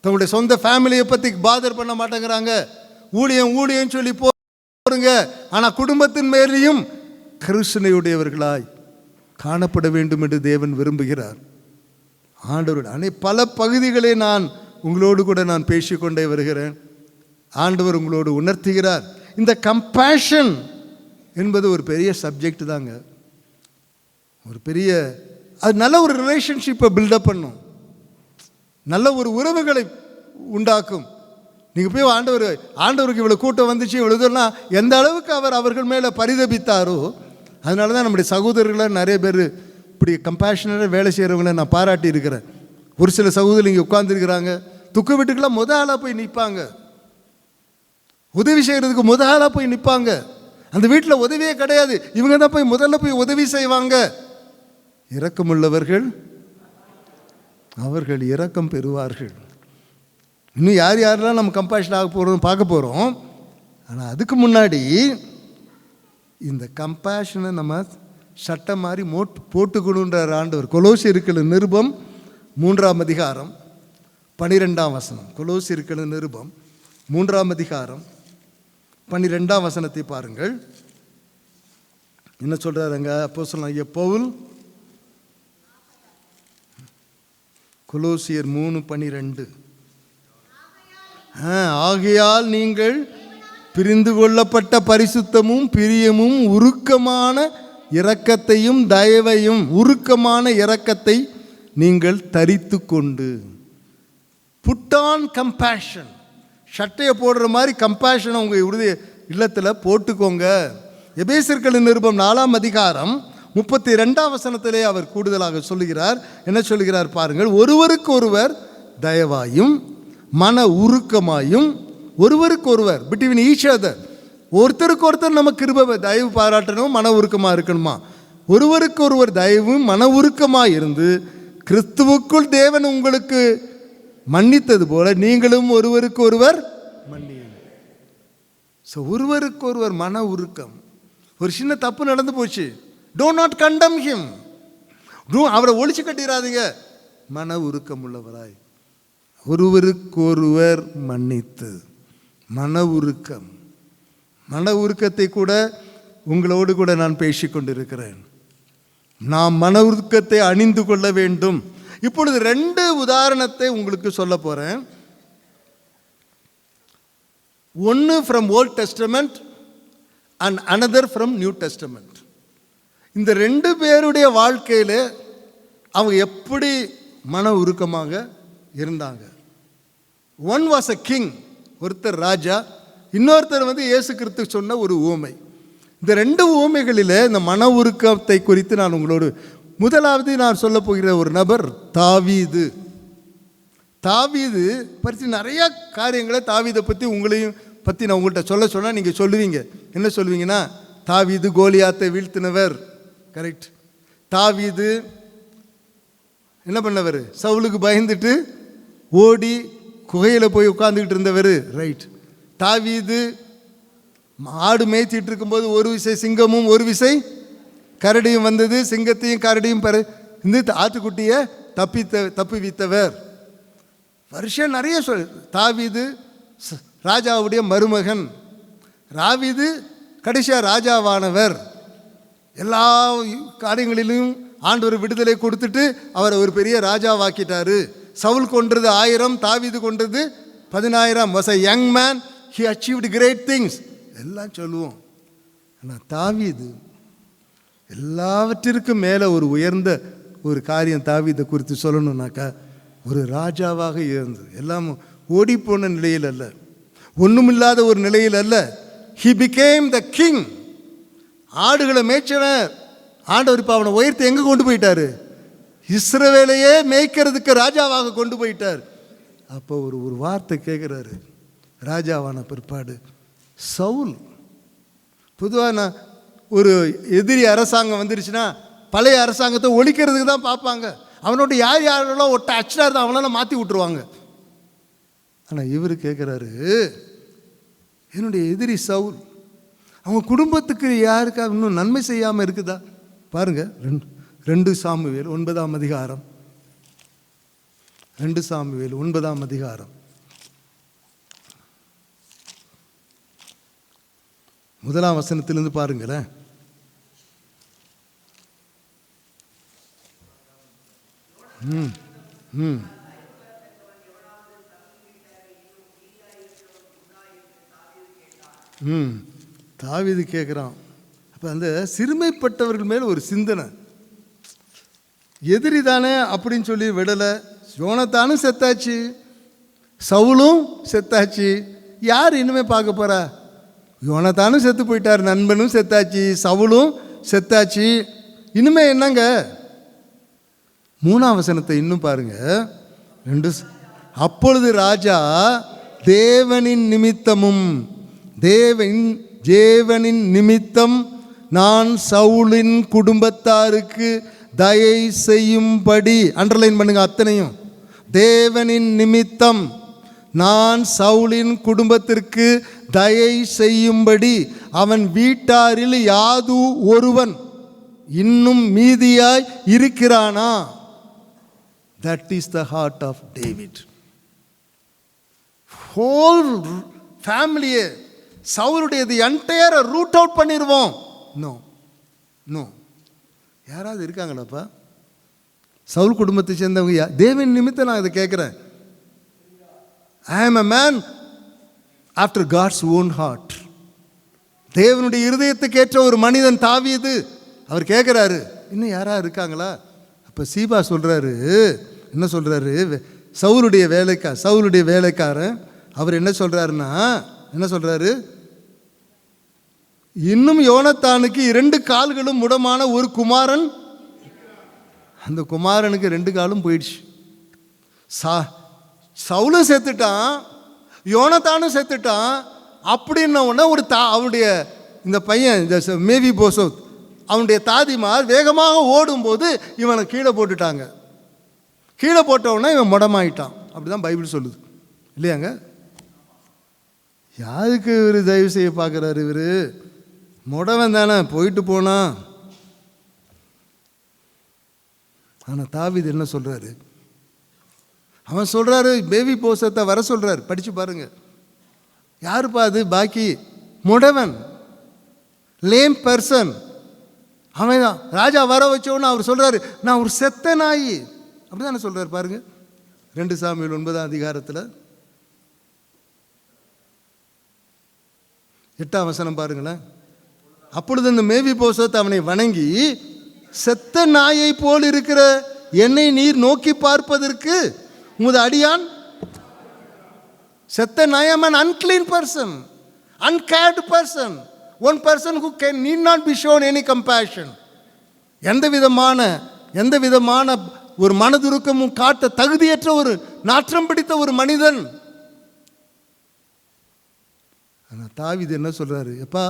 Speaker 1: தன்னுடைய சொந்த ஃபேமிலியை பற்றி பாதர் பண்ண மாட்டேங்கிறாங்க. ஊழியம் சொல்லி போறங்க, ஆனால் குடும்பத்தின் மேலேயும் கருசனையுடையவர்களாய் காணப்பட வேண்டும் என்று தேவன் விரும்புகிறார். ஆண்டவருடைய பல பகுதிகளை நான் உங்களோடு கூட நான் பேசிக்கொண்டே வருகிறேன். ஆண்டவர் உங்களோடு உணர்த்துகிறார். இந்த கம்பேஷன் என்பது ஒரு பெரிய சப்ஜெக்ட் தாங்க. ஒரு பெரிய அது நல்ல ஒரு ரிலேஷன்ஷிப்பை பில்டப் பண்ணும், நல்ல ஒரு உறவுகளை உண்டாக்கும். நீங்கள் போய் ஆண்டவருக்கு இவ்வளோ கூட்டம் வந்துச்சு, இவ்வளோ இதெல்லாம் எந்த அளவுக்கு அவர்கள் மேலே பரிதபித்தாரோ, அதனால தான் நம்முடைய சகோதரர்களை நிறைய பேர் இப்படி கம்பேஷனாக வேலை செய்கிறவங்கள நான் பாராட்டி இருக்கிறேன். ஒரு சில சகோதரர் இங்கே உட்கார்ந்துருக்கிறாங்க, துக்க வீட்டுக்கெல்லாம் ஆளாக போய் நிற்பாங்க, உதவி செய்கிறதுக்கு ஆளாக போய் நிற்பாங்க. அந்த வீட்டில் உதவியே கிடையாது, இவங்க தான் போய் முதல்ல போய் உதவி செய்வாங்க. இரக்கமுள்ளவர்கள் அவர்கள் இரக்கம் பெறுவார்கள். இன்னும் யாரெல்லாம் நம்ம கம்பேஷன் ஆக போகிறோம் பார்க்க போகிறோம். ஆனால் அதுக்கு முன்னாடி இந்த கம்பேஷனை நம்ம சட்டம் மாதிரி போட்டுக்கணுன்ற ஆண்டவர். கொலோசியர்கள் நிருபம் 3ஆம் அதிகாரம் 12ஆம் வசனம். கொலோசியர்கள் நிருபம் 3ஆம் அதிகாரம் 12ஆம் வசனத்தை பாருங்கள். என்ன சொல்றாருங்க அப்போஸ்தலனாகிய பவுல்? கொலோசியர் 3:12. ஆகையால் நீங்கள் பிரிந்து கொள்ளப்பட்ட பரிசுத்தமும் பிரியமும் உருக்கமான இரக்கத்தையும் தயவையும், உருக்கமான இரக்கத்தை நீங்கள் தரித்து கொண்டு, புட் ஆன் கம்பேஷன். சட்டையை போடுற மாதிரி கம்பேஷனை உங்கள் உறுதி இல்லத்தில் போட்டுக்கோங்க. எபேசியர்களின் நிருபம் 4ஆம் அதிகாரம் 32ஆம் வசனத்திலே அவர் கூடுதலாக சொல்லுகிறார். என்ன சொல்லுகிறார் பாருங்கள். ஒருவருக்கு ஒருவர் தயவாயும் மன உருக்கமாயும், ஒருவருக்கு ஒருவர் பிட்வீன் ஈச் அதர், ஒருத்தருக்கு ஒருத்தர் நம்ம கிருபை தயவு பாராட்டணும், மன உருக்கமாக இருக்கணுமா. ஒருவருக்கு ஒருவர் தயவும் மன உருக்கமாக இருந்து கிறிஸ்துவுக்குள் தேவன் உங்களுக்கு மன்னித்தது போல நீங்களும் ஒருவருக்கு ஒருவர் மன்னியுங்கள். ஸோ ஒருவருக்கு ஒருவர் மன உருக்கம். ஒரு சின்ன தப்பு நடந்து போச்சு, டோ நாட் கண்டம் ஹிம், அவரை ஒழிச்சு கட்டிடாதீங்க. மன உருக்கம் உள்ளவராய் ஒருவருக்கு ஒருவர் மன்னித்து, மன உருக்கம். மன உருக்கத்தை கூட உங்களோடு கூட நான் பேசிக்கொண்டிருக்கிறேன். நாம் மன உருக்கத்தை அணிந்து கொள்ள வேண்டும். இப்பொழுது 2 உதாரணத்தை உங்களுக்கு சொல்ல போகிறேன். ஒன்று from old testament and another from new testament. இந்த 2 பேருடைய வாழ்க்கையில் அவங்க எப்படி மன உருக்கமாக இருந்தாங்க. ஒன் வாஸ் அ கிங், ஒருத்தர் ராஜா, இன்னொருத்தர் இயேசு கிறிஸ்து சொன்ன ஒரு ஊமை. இந்த 2 ஊமைகளில் இந்த மன உருக்கத்தை குறித்து நான் உங்களோடு முதலாவது நான் சொல்ல போகிற ஒரு நபர் தாவீது. தாவீது பற்றி நிறைய காரியங்களை தாவீதை பற்றி உங்களையும் பற்றி நான் உங்கள்கிட்ட சொன்னால் நீங்கள் சொல்லுவீங்க. என்ன சொல்லுவீங்கன்னா, தாவீது கோலியாத்தை வீழ்த்தினவர், கரெக்ட். தாவீது என்ன பண்ணவர், சவுலுக்கு பயந்துட்டு ஓடி குகையில் போய் உட்கார்ந்துக்கிட்டு இருந்தவர், ரைட். தாவீது ஆடு மேய்ச்சிட்டு இருக்கும்போது ஒரு விசை சிங்கமும் ஒரு விசை கரடியும் வந்தது, சிங்கத்தையும் கரடியும் இந்த ஆட்டுக்குட்டியை தப்புவித்தவர். வருஷம் நிறைய தாவீது ராஜாவுடைய மருமகன். தாவீது கடைசியாக ராஜாவானவர். எல்லா காரியங்களிலும் ஆண்டவர் விடுதலை கொடுத்துட்டு அவரை ஒரு பெரிய ராஜாவாக்கிட்டாரு. சவுல் கொன்றது 1000, தாவீது கொன்றது 10000. was a young man, he achieved great things எல்லாம் சொல்லுவோம். ஆனால் தாவீது எல்லாவற்றிற்கும் மேலே ஒரு உயர்ந்த ஒரு காரியம் தாவீதை குறித்து சொல்லணும்னாக்கா, ஒரு ராஜாவாக இருந்தது. எல்லாம் ஓடிப்போன நிலையில் அல்ல, ஒன்றுமில்லாத ஒரு நிலையில் அல்ல. he became the king. ஆடுகளை மேய்ச்சவன் ஆண்டவர் இப்போ அவனை உயர்த்தி எங்கே கொண்டு போயிட்டாரு, இஸ்ரவேலையே மேய்க்கிறதுக்கு ராஜாவாக கொண்டு போயிட்டார். அப்போ ஒரு வார்த்தை கேட்குறாரு ராஜாவான பிற்பாடு, சவுல் பொதுவாக நான் ஒரு எதிரி அரசாங்கம் வந்துருச்சுன்னா பழைய அரசாங்கத்தை ஒழிக்கிறதுக்கு தான் பார்ப்பாங்க. அவனோட யாரெல்லாம் ஒட்ட அச்சடாக இருந்தால் அவனெல்லாம் மாற்றி விட்டுருவாங்க. ஆனால் இவர் கேட்குறாரு, என்னுடைய எதிரி சவுல் அவங்க குடும்பத்துக்கு யாருக்கா இன்னும் நன்மை செய்யாமல் இருக்குதா? பாருங்கள், 2 சாமுவேல் 9ஆம் அதிகாரம், 2 சாமுவேல் 9ஆம் அதிகாரம் 1ஆம் வசனத்திலிருந்து பாருங்களேன். தாவீது கேட்குறான். அப்போ அந்த சிறுமைப்பட்டவர்கள் மேல் ஒரு சிந்தனை. எதிரி தானே அப்படின்னு சொல்லி விடலை. யோனத்தானும் செத்தாச்சு, சவுலும் செத்தாச்சு. யார் இனிமே பார்க்க போறா? யோனத்தானும் செத்து போயிட்டார், நண்பனும் செத்தாச்சு, சவுலும் செத்தாச்சு. இனிமே என்னங்க? 3ஆம் வசனத்தை இன்னும் பாருங்க. அப்பொழுது ராஜா தேவனின் நிமித்தம் நான் சவுலின் குடும்பத்தாருக்கு தயை செய்யும்படி, அண்டர்லைன் பண்ணுங்க அத்தனையும், தேவனின் நிமித்தம் நான் சவுலின் குடும்பத்திற்கு தயை செய்யும்படி அவன் வீட்டாரில் யாது ஒருவன் இன்னும் மீதியாய் இருக்கிறானா? That is the heart of David. Whole family சவுலுடையது என்டையர் ரூட் அவுட் பண்ணிடுவோம். நோ யாராவது இருக்காங்களாப்பா சவுல் குடும்பத்தை சேர்ந்தவங்க? தேவன் நிமித்தம் நான் இதை கேட்குறேன். I am a man after God's own heart. தேவனுடைய இருதயத்துக்கு ஏற்ற ஒரு மனிதன் தாவீது. அவர் கேட்குறாரு, இன்னும் யாரா இருக்காங்களா? அப்போ சீபா சொல்கிறாரு, என்ன சொல்கிறாரு? சவுலுடைய வேலைக்காரன் அவர் என்ன சொல்கிறாரு? இன்னும் யோனத்தானுக்கு 2 கால்களும் முடமான ஒரு குமாரன். அந்த குமாரனுக்கு 2 காலும் போயிடுச்சு. சவுலும் செத்துட்டான், யோனத்தானும் செத்துட்டான். அப்படின்ன உடனே அவருடைய இந்த பையன் மேவி போசோத் அவனுடைய தாதிமார் வேகமாக ஓடும்போது இவனை கீழே போட்டுட்டாங்க. கீழே போட்டவுடனே இவன் முடமாயிட்டான். அப்படிதான் பைபிள் சொல்லுது இல்லையாங்க? யாருக்கு இவர் தயவு செய்ய பார்க்குறாரு? இவர் முடவன் தானே, போயிட்டு போனா. ஆனால் தாவீது என்ன சொல்கிறாரு? அவன் சொல்கிறாரு, பேபி போசத்தை வர சொல்கிறார். படித்து பாருங்க. யாருப்பா அது? பாக்கி முடவன், லேம் பர்சன். அவன் தான் ராஜா வர வச்சோன்னு அவர் சொல்கிறாரு, நான் ஒரு செத்த நாய். அப்படி தானே சொல்கிறார் பாருங்க. 2 சாமுவேல் 9ஆம் அதிகாரத்தில் 8ஆம் வசனம் பாருங்களேன். அப்பொழுது அந்த மேவி போசத் அவனை வணங்கி, செத்த நாயை போல் இருக்கிற என்னை நீர் நோக்கி பார்ப்பதற்கு உமது அடியான் செத்த நாய். I am an unclean person, uncared person, one person who need not be shown any compassion. எந்த விதமான ஒரு மனதுருக்கமும் காட்ட தகுதியற்ற ஒரு நாற்றம் பிடித்த ஒரு மனிதன். ஆனால் தாவீது என்ன சொல்றாரு? எப்பா,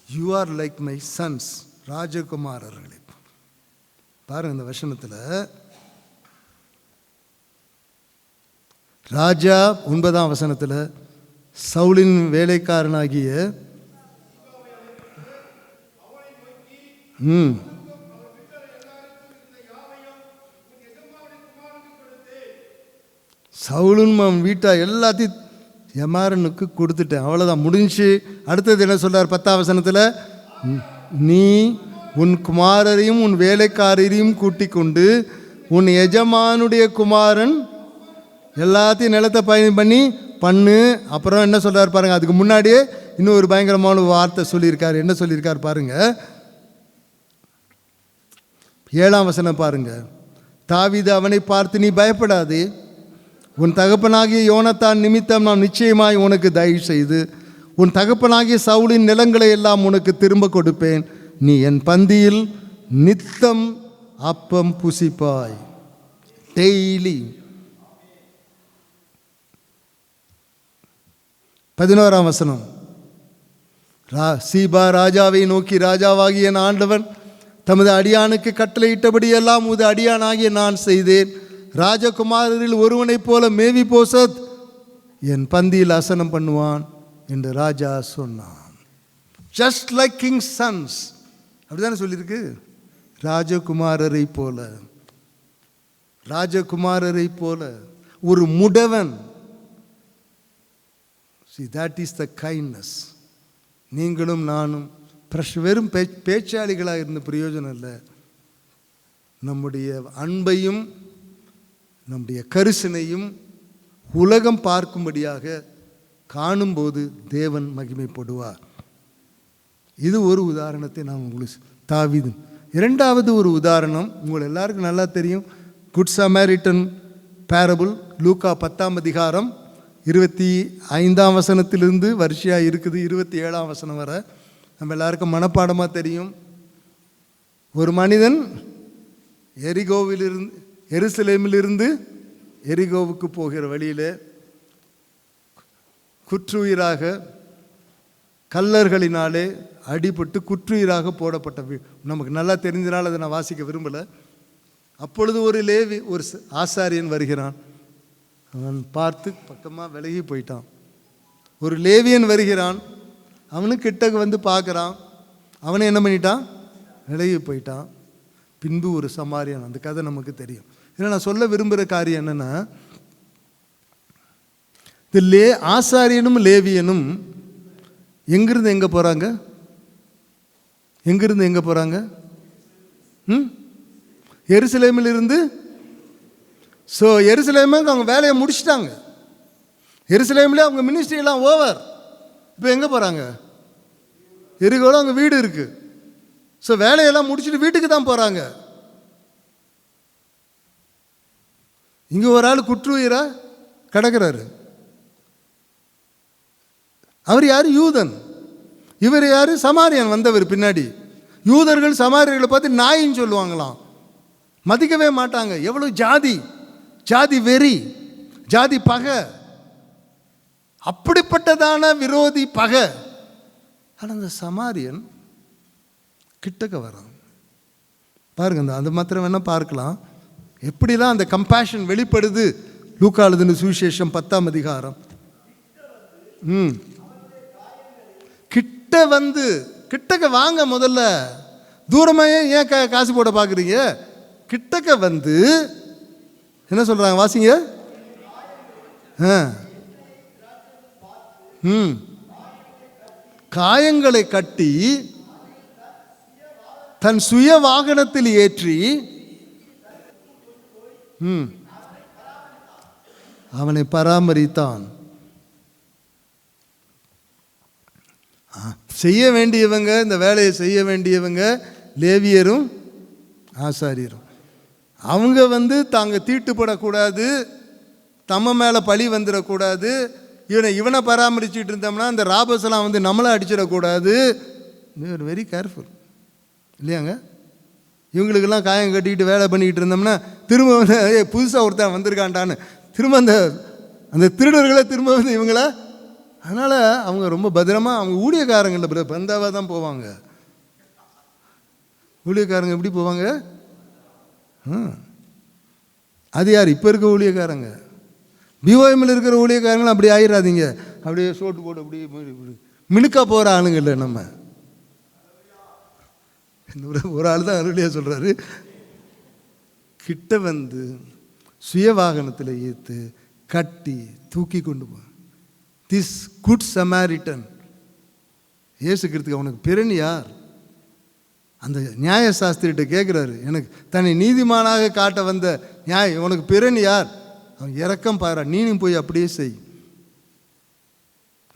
Speaker 1: you are like my sons, ராஜகுமாரர்களே. பாருங்க இந்த வசனத்தில் ராஜா 9ஆம் வசனத்தில் சவுலின் வேலைக்காரனாகிய சவுலும் அவன் வீட்டா எல்லாத்தையும் எமாரனுக்கு கொடுத்துட்டேன், அவ்வளோதான், முடிஞ்சு. அடுத்தது என்ன சொல்றார் 10ஆம் வசனத்தில்? நீ உன் குமாரரையும் உன் வேலைக்காரரையும் கூட்டிக் கொண்டு உன் எஜமானுடைய குமாரன் எல்லாத்தையும் நிலத்தை பயணம் பண்ணு. அப்புறம் என்ன சொல்றாரு பாருங்க. அதுக்கு முன்னாடியே இன்னும் ஒரு பயங்கரமான வார்த்தை சொல்லியிருக்காரு. என்ன சொல்லியிருக்காரு பாருங்க. 7ஆம் வசனம் பாருங்க. தாவீது அவனை பார்த்து, நீ பயப்படாதே, உன் தகப்பனாகிய யோனத்தான் நிமித்தம் நான் நிச்சயமாய் உனக்கு தயவு செய்து உன் தகப்பனாகிய சவுலின் நிலங்களை எல்லாம் உனக்கு திரும்ப கொடுப்பேன். நீ என் பந்தியில் நித்தம் அப்பம் புசிப்பாய். டெய்லி. 11ஆம் வசனம். சீபா ராஜாவை நோக்கி, ராஜாவாகிய ஆண்டவன் தமது அடியானுக்கு கட்டளையிட்டபடி எல்லாம் உமது அடியானாகிய நான் செய்தேன். ராஜகுமாரரில் ஒருவனைப் போல மேவிபோசத் என் பந்தியில் அசனம் பண்ணுவான் என்று ராஜா சொன்னான். ஜஸ்ட் லைக் கிங் சன்ஸ், அப்படிதானே சொல்லியிருக்கு. ராஜகுமாரரை போல, ராஜகுமாரரை போல ஒரு முடவன். See, that is the kindness. நீங்களும் நானும் வெறும் பேச்சாளிகளாக இருந்த பிரயோஜனம் இல்லை. நம்முடைய அன்பையும் நம்முடைய கரிசனையும் உலகம் பார்க்கும்படியாக காணும்போது தேவன் மகிமைப்படுவார். இது ஒரு உதாரணத்தை நான் உங்களுக்கு தாவீது. இரண்டாவது ஒரு உதாரணம் உங்களுக்கு எல்லாருக்கும் நல்லா தெரியும். குட் சமாரிட்டன் பேரபிள், லூக்கா 10ஆம் அதிகாரம் 25ஆம் வசனத்திலிருந்து வரிசையாக இருக்குது 27ஆம் வசனம் வரை. நம்ம எல்லாருக்கும் மனப்பாடமாக தெரியும். ஒரு மனிதன் எருசலேமிலிருந்து எரிகோவுக்கு போகிற வழியில் குற்றுயிராக கல்லர்களினாலே அடிபட்டு குற்றுயிராக போடப்பட்ட நமக்கு நல்லா தெரிஞ்சனால அதை நான் வாசிக்க விரும்பலை. அப்பொழுது ஒரு லேவி, ஒரு ஆசாரியன் வருகிறான். அவன் பார்த்து பக்கமாக விலகி போயிட்டான். ஒரு லேவியன் வருகிறான். அவனுக்கு கிட்டக்கு வந்து பார்க்குறான். அவனை என்ன பண்ணிட்டான்? விலகி போயிட்டான். பின்பு ஒரு சமாரியன். அந்த கதை நமக்கு தெரியும். ஏன்னா நான் சொல்ல விரும்புகிற காரியம் என்னென்னா, இந்த ஆசாரியனும் லேவியனும் எங்கிருந்து எங்கே போகிறாங்க? எங்கிருந்து எங்கே போகிறாங்க? எருசலேமில் இருந்து. ஸோ எருசலேமுக்கு அவங்க வேலையை முடிச்சிட்டாங்க. எருசலேம்லேயே அவங்க மினிஸ்ட்ரியெல்லாம் ஓவர். இப்போ எங்கே போகிறாங்க? எரிகோவில் அவங்க வீடு இருக்குது. ஸோ வேலையெல்லாம் முடிச்சுட்டு வீட்டுக்கு தான் போகிறாங்க. இங்கே ஒரு ஆள் குற்றுயிராக கிடக்கிறாரு. அவர் யார்? யூதன். இவர் யார்? சமாரியன் வந்தவர் பின்னாடி. யூதர்கள் சமாரியர்களை பார்த்து நாயின்னு சொல்லுவாங்களாம், மதிக்கவே மாட்டாங்க. எவ்வளோ ஜாதி வெறி, ஜாதி பகை, அப்படிப்பட்டதான விரோதி பகை. ஆனால் அந்த சமாரியன் கிட்டக்க வரான். பாருங்க, அந்த மாத்திரம் வேணா பார்க்கலாம் எப்படிலாம் அந்த கம்பேஷன் வெளிப்படுது. லூக்கா எழுதின சுவிசேஷம் 10ஆம் அதிகாரம். கிட்டக்க வாங்க. முதல்ல தூரமாக ஏன் காசு போட பார்க்குறீங்க? கிட்டக்க வந்து என்ன சொல்கிறாங்க? வாசிங்க. காயங்களை கட்டி தன் சுய வாகனத்தில் ஏற்றி அவனை பராமரித்தான். செய்ய வேண்டியவங்க, இந்த வேலையை செய்ய வேண்டியவங்க லேவியரும் ஆசாரியரும். அவங்க வந்து தாங்க தீட்டுப்படக்கூடாது, தம்ம மேலே பழி வந்துடக்கூடாது. இவனை பராமரிச்சுட்டு இருந்தோம்னா இந்த ராபர்ஸ்லாம் வந்து நம்மளை அடிச்சிடக்கூடாது. வெரி கேர்ஃபுல் இல்லையாங்க? இவங்களுக்கெல்லாம் காயம் கட்டிக்கிட்டு வேலை பண்ணிக்கிட்டு இருந்தோம்னா திரும்ப வந்து புதுசாக ஒருத்தன் வந்திருக்காண்டான்னு திரும்ப அந்த திருடர்களை திரும்ப வந்து இவங்கள. அதனால் அவங்க ரொம்ப பத்திரமாக அவங்க ஊழியக்காரங்கள பந்தாவாக தான் போவாங்க. ஊழியக்காரங்க எப்படி போவாங்க? அது யார்? இப்போ இருக்க ஊழியக்காரங்க. பிஓஎம்மில் இருக்கிற ஊழியக்காரங்களும் அப்படி ஆயிடாதீங்க. அப்படியே சோட்டு போட்டு அப்படி மினுக்கா போகிற ஆளுங்க இல்லை. நம்ம ஒரு ஆள் தான் அருளியா சொல்கிறாரு, கிட்ட வந்து சுய வாகனத்தில் ஏற்று கட்டி தூக்கி கொண்டு போ. திஸ் குட் சமாரிட்டன் ஏசுக்கிறதுக்கு அவனுக்கு பிறன் யார்? அந்த நியாய சாஸ்திரிகிட்ட கேட்குறாரு, எனக்கு தன்னை நீதிமானாக காட்ட வந்த உனக்கு பிறன் யார்? அவன் இரக்கம் பாரு, நீனும் போய் அப்படியே செய்.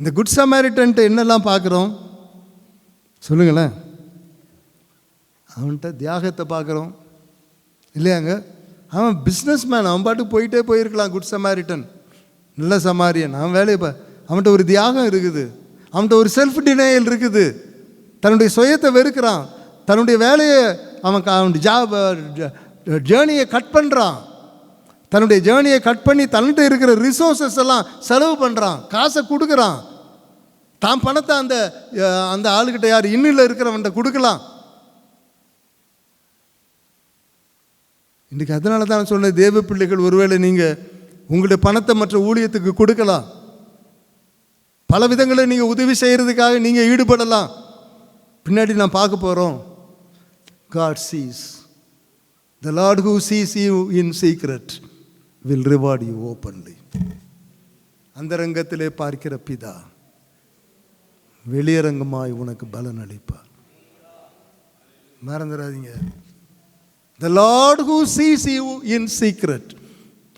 Speaker 1: இந்த குட் சமாரிட்டன்ட்டு என்னெல்லாம் பார்க்குறோம் சொல்லுங்களேன்? அவன்கிட்ட தியாகத்தை பார்க்குறோம் இல்லையாங்க? அவன் பிஸ்னஸ் மேன், அவன் பாட்டுக்கு போயிட்டே போயிருக்கலாம். குட் சமாரிட்டன், நல்ல சமாரியன். அவன் வேலையை அவன்கிட்ட ஒரு தியாகம் இருக்குது, அவன்கிட்ட ஒரு செல்ஃப் டினையல் இருக்குது. தன்னுடைய சுயத்தை வெறுக்கிறான், தன்னுடைய வேலையை அவனுடைய ஜேர்னியை கட் பண்ணுறான். தன்னுடைய ஜேர்னியை கட் பண்ணி தன்னிட்ட இருக்கிற ரிசோர்ஸஸ் எல்லாம் செலவு பண்ணுறான், காசை கொடுக்குறான். தான் பணத்தை அந்த அந்த ஆளுகிட்ட யார் இன்னில் இருக்கிறவன்கிட்ட கொடுக்கலாம். இன்றைக்கி அதனால தான் நான் சொன்னேன், தேவ பிள்ளைகள் ஒருவேளை நீங்கள் உங்களுடைய பணத்தை மற்ற ஊழியத்துக்கு கொடுக்கலாம். பல விதங்களில் நீங்கள் உதவி செய்கிறதுக்காக நீங்கள் ஈடுபடலாம். பின்னாடி நான் பார்க்க போகிறோம். God sees. The Lord who sees you in secret will reward you openly. அந்தரங்கத்திலே பார்க்கிற பிதா வெளியரங்கமாய் உனக்கு பலன் அளிப்பார். மறந்துடாதீங்க. The Lord who sees you in secret.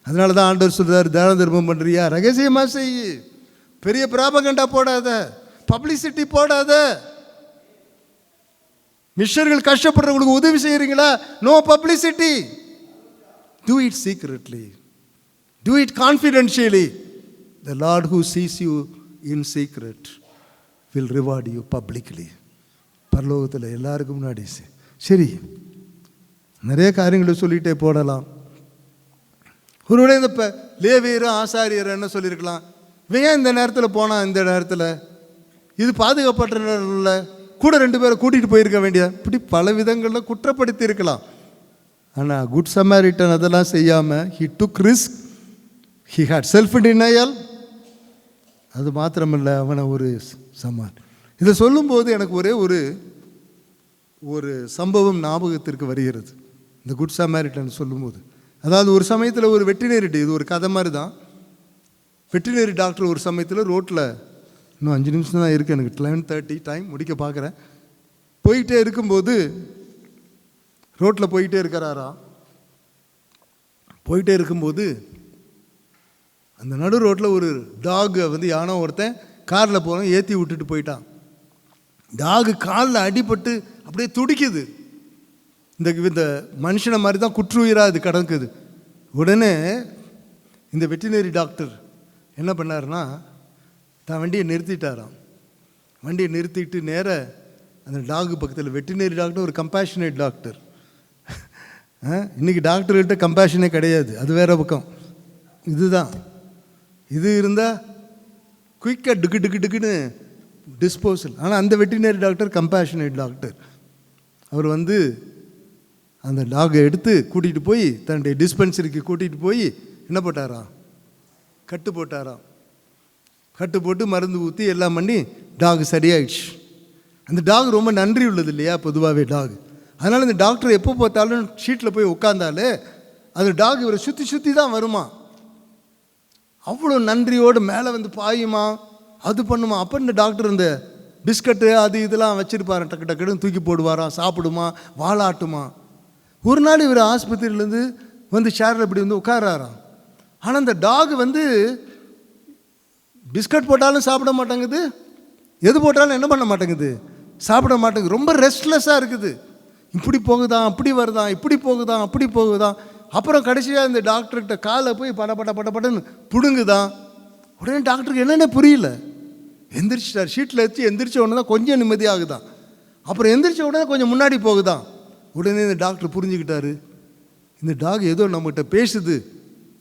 Speaker 1: அதனால தான் ஆண்டவர் சொல்றார், தான தர்மம் பண்றியா ரகசியமா செய்யு, பெரிய பிராபகண்டா போடாத, பப்ளிசிட்டி போடாத. மிஷனரிகள் கஷ்டப்படுறவங்களுக்கு உதவி செய்யறீங்களா, no publicity. Do it secretly. Do it confidentially. The Lord who sees you in secret will reward you publicly. பரலோகத்தில் எல்லாருக்கும் முன்னாடி. சரி, நிறைய காரியங்களை சொல்லிகிட்டே போடலாம். ஒருவேளை இந்த லேவியர் ஆசாரியர் என்ன சொல்லியிருக்கலாம், ஏன் இந்த நேரத்தில் போனால், இந்த நேரத்தில் இது பாதுகாப்பற்ற நேரத்தில் கூட 2 பேரை கூட்டிகிட்டு போயிருக்க வேண்டிய, இப்படி பல விதங்களில் குற்றப்படுத்தி இருக்கலாம். ஆனால் குட் சமாரிட்டன் அதெல்லாம் செய்யாமல் he took risk, he had self denial. அது மாத்திரமில்லை, அவனை ஒரு சமான். இதை சொல்லும்போது எனக்கு ஒரே ஒரு சம்பவம் ஞாபகத்திற்கு வருகிறது. இந்த குட் சமாரிட்டன் சொல்லும்போது, அதாவது ஒரு சமயத்தில் ஒரு வெட்டினரி, இது ஒரு கதை மாதிரி தான். வெட்டினரி டாக்டர் ஒரு சமயத்தில் ரோட்டில், இன்னும் 5 நிமிஷம் தான் இருக்குது, எனக்கு 11:30 டைம் முடிக்க பார்க்குறேன். போயிட்டே இருக்கும்போது ரோட்டில் போயிட்டே இருக்கிறாரா. போயிட்டே இருக்கும்போது அந்த நடு ரோட்டில் ஒரு டாகை யானோ ஒருத்தன் காரில் போகிறோம் ஏற்றி விட்டுட்டு போயிட்டான். டாகு காலில் அடிபட்டு அப்படியே துடிக்குது. இந்த மனுஷனை மாதிரி தான் குற்றுயிராக அது கிடக்குது. உடனே இந்த வெட்டினரி டாக்டர் என்ன பண்ணாருன்னா, தான் வண்டியை நிறுத்திட்டாராம். வண்டியை நிறுத்திட்டு நேர அந்த டாகு பக்கத்தில், வெட்டினரி டாக்டர் ஒரு கம்பேஷனேட் டாக்டர். இன்றைக்கி டாக்டர்கிட்ட கம்பேஷனே கிடையாது, அது வேற பக்கம். இதுதான், இது இருந்தால் குயிக்காக டுக்குன்னு டிஸ்போசல். ஆனால் அந்த வெட்டினரி டாக்டர் கம்பேஷனேட் டாக்டர். அவர் அந்த டாகை எடுத்து கூட்டிகிட்டு போய் தன்னுடைய டிஸ்பென்சரிக்கு கூட்டிகிட்டு போய் என்ன போட்டாராம், கட்டு போட்டாராம். கட்டு போட்டு மருந்து ஊற்றி எல்லாம் பண்ணி டாக் சரியாயிடுச்சு. அந்த டாக் ரொம்ப நன்றி உள்ளது இல்லையா பொதுவாகவே டாக். அதனால் இந்த டாக்டர் எப்போ பார்த்தாலும் ஷீட்டில் போய் உட்காந்தாலே அந்த டாக் இவரை சுற்றி தான் வருமா. அவ்வளோ நன்றியோடு மேலே பாயுமா, அது பண்ணுமா. அப்போ இந்த டாக்டர் இந்த பிஸ்கட்டு அது இதெல்லாம் வச்சுருப்பாரு, டக்கு டக்குன்னு தூக்கி போடுவாராம், சாப்பிடுமா, வாலாட்டுமா. ஒரு நாள் இவர் ஆஸ்பத்திரியிலேருந்து ஷேரில் இப்படி உட்காராராம். ஆனால் அந்த டாக் பிஸ்கட் போட்டாலும் சாப்பிட மாட்டேங்குது, எது போட்டாலும் என்ன பண்ண மாட்டேங்குது, சாப்பிட மாட்டேங்குது. ரொம்ப ரெஸ்ட்லெஸ்ஸாக இருக்குது. இப்படி போகுதான், அப்படி வருதான், இப்படி போகுதான், அப்படி போகுதான். அப்புறம் கடைசியாக இந்த டாக்டர்கிட்ட காலை போய் படன்னு பிடுங்குதான். உடனே டாக்டருக்கு என்னென்ன புரியல, எந்திரிச்சிட்டார். ஷீட்டில் வச்சு எந்திரிச்ச உடனே தான் கொஞ்சம் நிம்மதியாகுதான். அப்புறம் எந்திரிச்ச உடனே கொஞ்சம் முன்னாடி போகுதான். உடனே இந்த டாக்டர் புரிஞ்சுக்கிட்டாரு, இந்த டாக் ஏதோ நம்மகிட்ட பேசுது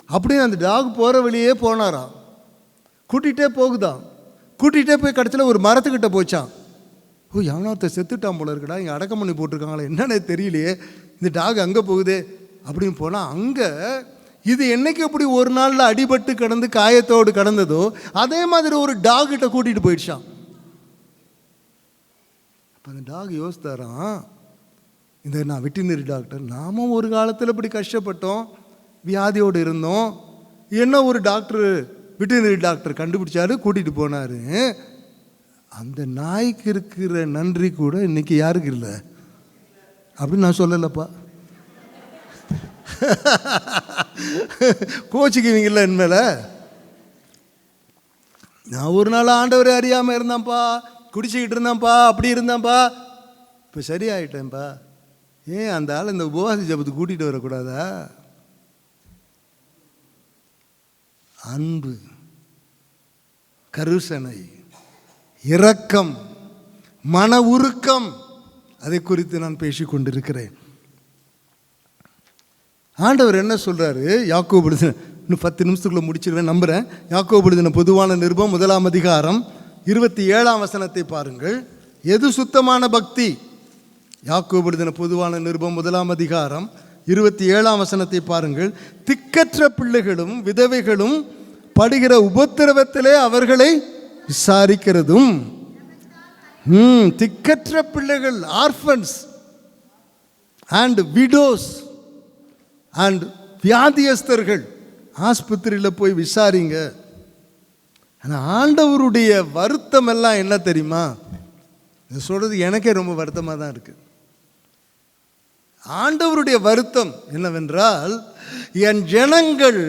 Speaker 1: அப்படின்னு. அந்த டாக் போகிற வழியே போனாராம். கூட்டிகிட்டே போகுதான். கூட்டிகிட்டே போய் கடைசியில் ஒரு மரத்துக்கிட்ட போச்சான். ஓ, எவனொருத்த செத்துட்டான் போல இருக்குடா, இங்கே அடக்கம் பண்ணி போட்டிருக்காங்களே, என்னென்ன தெரியலையே, இந்த டாக் அங்கே போகுதே அப்படின்னு போனால், அங்கே இது என்னைக்கு எப்படி ஒரு நாளில் அடிபட்டு கிடந்து காயத்தோடு கிடந்ததோ அதே மாதிரி ஒரு டாக்கிட்ட கூட்டிகிட்டு போயிடுச்சான். அப்போ அந்த டாக் யோசித்தாராம், இந்த நான் வெட்டினரி டாக்டர், நாமும் ஒரு காலத்தில் இப்படி கஷ்டப்பட்டோம், வியாதியோடு இருந்தோம். என்ன ஒரு டாக்டர், வெட்டினரி டாக்டர் கண்டுபிடிச்சாரு, கூட்டிகிட்டு போனார். அந்த நாய்க்கு இருக்கிற நன்றி கூட இன்னைக்கு யாருக்கு இல்லை அப்படின்னு நான் சொல்லலப்பா. கோச்சிக்குவீங்கள என் மேல. நான் ஒரு நாள் ஆண்டவரை அறியாமல் இருந்தான்ப்பா, குடிச்சிக்கிட்டு இருந்தான்ப்பா, அப்படி இருந்தான்ப்பா, இப்போ சரியாயிட்டேன்ப்பா. ஏன் அந்த ஆள் இந்த உபவாசி ஜபத்துக்கு கூட்டிகிட்டு வரக்கூடாதா? அன்பு, கருசனை, இரக்கம், மன உருக்கம், அதை குறித்து நான் பேசிக்கொண்டிருக்கிறேன். ஆண்டவர் என்ன சொல்றாரு, யாக்கோபு எழுதின, இன்னும் 10 நிமிஷத்துக்குள்ள முடிச்சிருவேன் நம்புறேன். யாக்கோபு எழுதின பொதுவான நிருபம் 1ஆம் அதிகாரம் 27ஆம் வசனத்தை பாருங்கள். எது சுத்தமான பக்தி? யாக்கோபு எழுதின பொதுவான நிருபம் 1ஆம் அதிகாரம் 27ஆம் வசனத்தை பாருங்கள். திக்கற்ற பிள்ளைகளும் விதவைகளும் படுகிற உபத்திரவத்திலே அவர்களை விசாரிக்கிறதும். திக்கற்ற பிள்ளைகள், ஆர்ஃபன்ஸ் அண்ட் விடோஸ் அண்ட் வியாதியஸ்தர்கள், ஆஸ்பத்திரியில் போய் விசாரிங்க. ஆனால் ஆண்டவருடைய வருத்தம் எல்லாம் என்ன தெரியுமா? இது சொல்றது எனக்கே ரொம்ப வருத்தமாக தான் இருக்கு. ஆண்டவருடைய வருத்தம் என்னவென்றால், என் ஜனங்கள்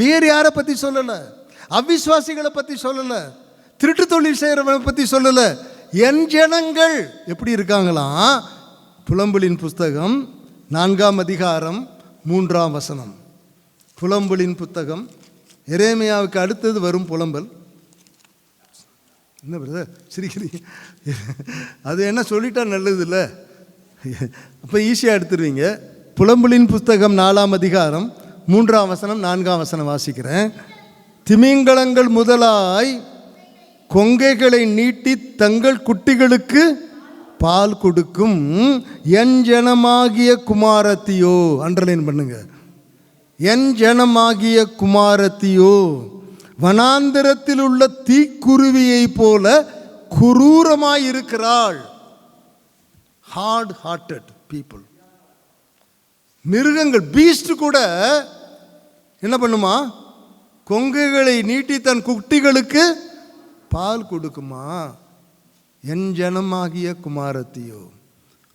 Speaker 1: வேறு யாரை பற்றி சொல்லலை, அவிசுவாசிகளை பற்றி சொல்லலை, திருட்டு தொழில் செய்கிறவனை பற்றி சொல்லலை. என் ஜனங்கள் எப்படி இருக்காங்களாம்? புலம்பலின் புஸ்தகம் 4ஆம் அதிகாரம் 3ஆம் வசனம். புலம்பலின் புத்தகம், எரேமியாவுக்கு அடுத்தது வரும் புலம்பல். என்ன பிரதர் சிரிக்கிறீங்க? அது என்ன சொல்லிட்டா நல்லது இல்லை, அப்போ ஈஸியாக எடுத்துருவீங்க. புலம்பலின் புஸ்தகம் 4ஆம் அதிகாரம் 3ஆம் வசனம் 4ஆம் வசனம் வாசிக்கிறேன். திமிங்கலங்கள் முதலாய் கொங்கைகளை நீட்டி தங்கள் குட்டிகளுக்கு பால் கொடுக்கும் என் ஜனமாகிய குமாரத்தியோ, அண்டர்லைன் பண்ணுங்க, என் ஜனமாகிய குமாரத்தியோ வனாந்திரத்தில் உள்ள தீக்குருவியை போல குரூரமாயிருக்கிறாள். Hard hearted people. மிருகங்கள், பீஸ்ட் கூட என்ன பண்ணுமா? கொங்கைகளை நீட்டி தன் குட்டிகளுக்கு பால் கொடுக்குமா? என் ஜனமாகிய குமாரத்தியோ.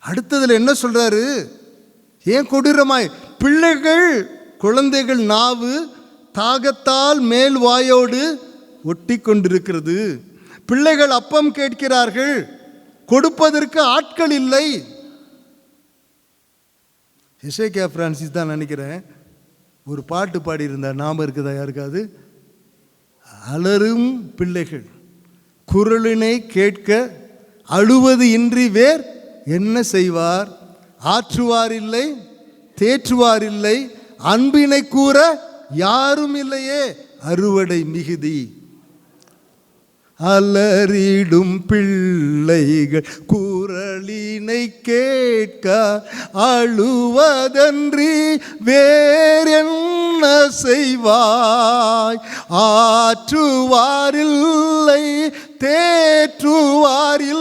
Speaker 1: அடுத்ததுல என்ன சொல்றாரு? ஏன் கொடூரமாய்? பிள்ளைகள், குழந்தைகள் நாவு தாகத்தால் மேல் வாயோடு ஒட்டி கொண்டிருக்கிறது. பிள்ளைகள் அப்பம் கேட்கிறார்கள், கொடுப்பதற்கு ஆட்கள் இல்லை. எசேக்கியா பிரான்சிஸ் தான் நினைக்கிறேன் ஒரு பாட்டு பாடியிருந்தார், ஞாபகம் இருக்குதா யாருக்காது? அலரும் பிள்ளைகள் குரலினை கேட்க அழுவது இன்றி வேர் என்ன செய்வார்? ஆற்றுவார் இல்லை, தேற்றுவார் இல்லை, அன்பினை கூற யாரும் இல்லையே, அறுவடை மிகுதி. அலறிடும் பிள்ளைகள் குரலினை கேட்க அழுவதன்றி வேறென்ன செய்வாய்? ஆற்றுவாரில்லை, தேற்றுவாரில்லை,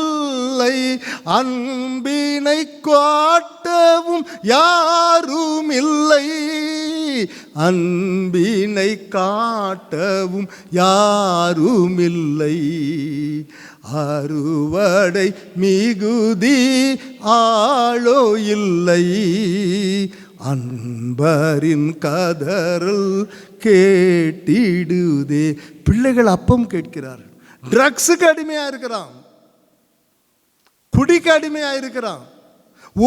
Speaker 1: அன்பினை காட்டவும் யாரும் இல்லை, அன்பினை காட்டவும் யாரும் இல்லை. அறுவடை மிகுதி ஆளோ இல்லை, அன்பரின் கதறல் கேட்டிடுதே. பிள்ளைகள் அப்பம் கேட்கிறார்கள். ட்ரக்ஸுக்கு அடிமையாக இருக்கிறான், குடிக்கு அடிமையாக இருக்கிறான்,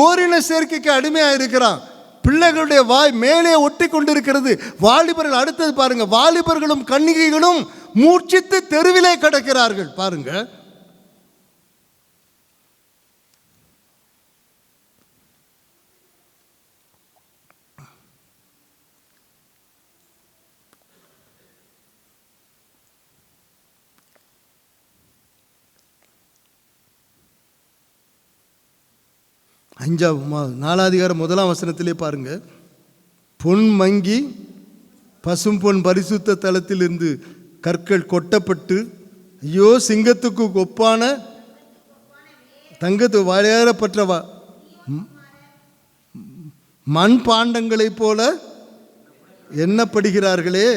Speaker 1: ஓரின சேர்க்கைக்கு அடிமையாக இருக்கிறான். பிள்ளைகளுடைய வாய் மேலே ஒட்டி கொண்டிருக்கிறது. வாலிபர்கள், அடுத்தது பாருங்க, வாலிபர்களும் கன்னிகைகளும் மூர்ச்சித்து தெருவிலே கிடக்கிறார்கள். பாருங்க, நாலாம் அதிகாரம் 1ஆம் வசனத்திலே பாருங்க. பொன் மங்கி பசும் பொன் பரிசுத்த தலத்திலிருந்து கற்கள் கொட்டப்பட்டு, ஐயோ சிங்கத்துக்கு ஒப்பான தங்கத்து வளையறப்பட்ட மண் பாண்டங்களைப் போல எண்ணப்படுகிறார்களே.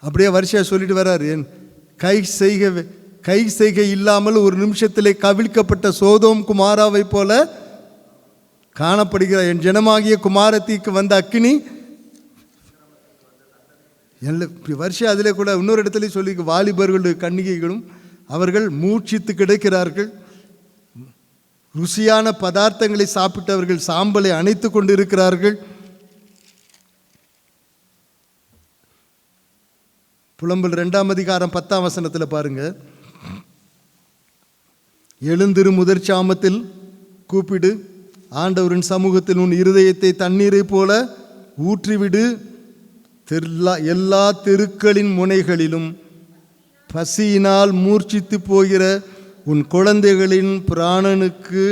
Speaker 1: அப்படியே வரிசையாக சொல்லிட்டு வர்றாரு. என் கை செய்கை இல்லாமல் ஒரு நிமிஷத்திலே கவிழ்க்கப்பட்ட சோதோம் குமாராவை போல காணப்படுகிற என் ஜனமாகிய குமாரத்திக்கு வந்த அக்கினி வருஷம். அதிலே கூட இன்னொரு இடத்துல சொல்லி, வாலிபர்களும் கன்னிகைகளும் அவர்கள் மூச்சித்து கிடக்கிறார்கள். ருசியான பதார்த்தங்களை சாப்பிட்டவர்கள் சாம்பலை அணைத்து கொண்டு இருக்கிறார்கள். புலம்பல் 2ஆம் அதிகாரம் 10ஆம் வசனத்தில் பாருங்க. எழுந்திரு, முதற் சாமத்தில் கூப்பிடு, ஆண்டவரின் சமூகத்தில் உன் இருதயத்தை தண்ணீரை போல ஊற்றிவிடு. எல்லா தெருக்களின் முனைகளிலும் பசியினால் மூர்ச்சித்து போகிற உன் குழந்தைகளின் பிராணனுக்கு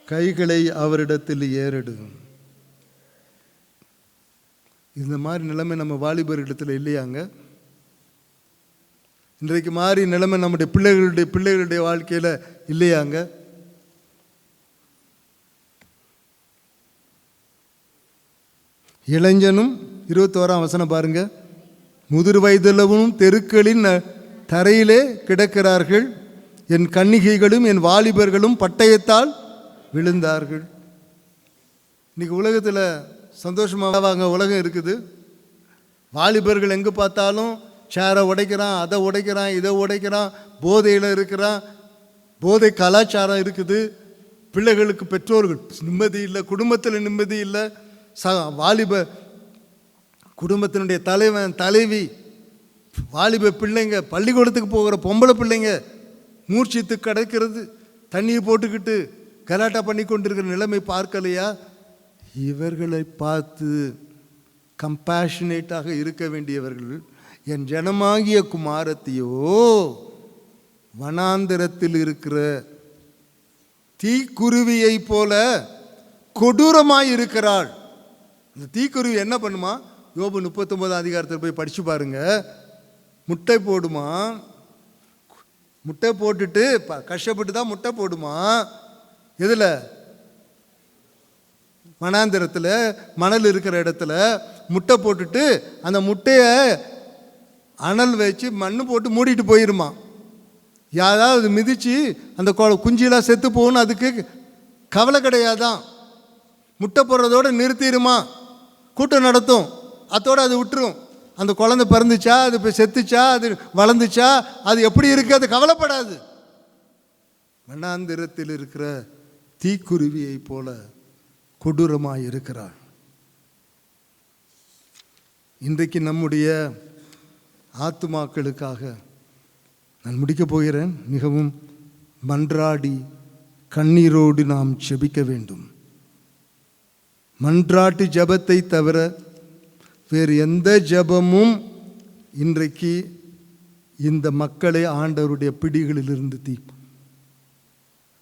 Speaker 1: கைகளை அவரிடத்தில் ஏறடு. இந்த மாதிரி நிலைமை நம்ம வாலிபர்களிடத்தில் இல்லையாங்க? இன்றைக்கு மாதிரி நிலைமை நம்முடைய பிள்ளைகளுடைய வாழ்க்கையில் இல்லையாங்க? இளைஞனும் 21ஆம் வசனம் பாருங்க. முதிர் வயதுள்ளவனும் தெருக்களின் தரையிலே கிடக்கிறார்கள், என் கன்னிகைகளும் என் வாலிபர்களும் பட்டயத்தால் விழுந்தார்கள். இன்னைக்கு உலகத்தில் சந்தோஷமாக உலகம் இருக்குது. வாலிபர்கள் எங்கே பார்த்தாலும் சேரை உடைக்கிறான், அதை உடைக்கிறான், இதை உடைக்கிறான், போதையில் இருக்கிறான், போதை கலாச்சாரம் இருக்குது. பிள்ளைகளுக்கு பெற்றோர்கள் நிம்மதி இல்லை, குடும்பத்தில் நிம்மதி இல்லை. வாலிப குடும்பத்தினுடைய தலைவன் தலைவி, வாலிப பிள்ளைங்க, பள்ளிக்கூடத்துக்கு போகிற பொம்பளை பிள்ளைங்க மூர்ச்சித்து கிடக்கிறது, தண்ணியை போட்டுக்கிட்டு கலாட்டா பண்ணி கொண்டிருக்கிற நிலைமை பார்க்கலையா? இவர்களை பார்த்து கம்பேஷனேட்டாக இருக்க வேண்டியவர்கள், என் ஜனமாகிய குமாரத்தையோ வனாந்திரத்தில் இருக்கிற தீக்குருவியை போல கொடூரமாய் இருக்கிறாள். இந்த தீக்குருவி என்ன பண்ணுமா? யோபு 39 அதிகாரத்தில் போய் படிச்சு பாருங்க. முட்டை போடுமா, முட்டை போட்டுட்டு கஷ்டப்பட்டு தான் முட்டை போடுமா. எதில்? வனாந்திரத்தில் மணல் இருக்கிற இடத்துல முட்டை போட்டுட்டு அந்த முட்டையை அனல் வச்சு மண்ணு போட்டு மூடிட்டு போயிருமா. யாராவது மிதித்து அந்த குஞ்சிலாம் செத்து போகணும், அதுக்கு கவலை கிடையாதான். முட்டை போடுறதோடு நிறுத்திடுமா, கூட்டம் நடத்தும், அதோடு அது விட்டுரும். அந்த குழந்தை பிறந்துச்சா, அது இப்போ செத்துச்சா, அது வளர்ந்துச்சா, அது எப்படி இருக்குது, அது கவலைப்படாது. வனாந்திரத்தில் இருக்கிற தீக்குருவியை போல கொடூரமாக இருக்கிறாள். இன்றைக்கு நம்முடைய ஆத்துமாக்களுக்காக நான் முடிக்கப் போகிறேன். மிகவும் மன்றாடி கண்ணீரோடு நாம் ஜெபிக்க வேண்டும். மன்றாட்டு ஜெபத்தை தவிர வேறு எந்த ஜெபமும் இன்றைக்கு இந்த மக்களை ஆண்டவருடைய பிடிகளிலிருந்து தீர்க்கும்.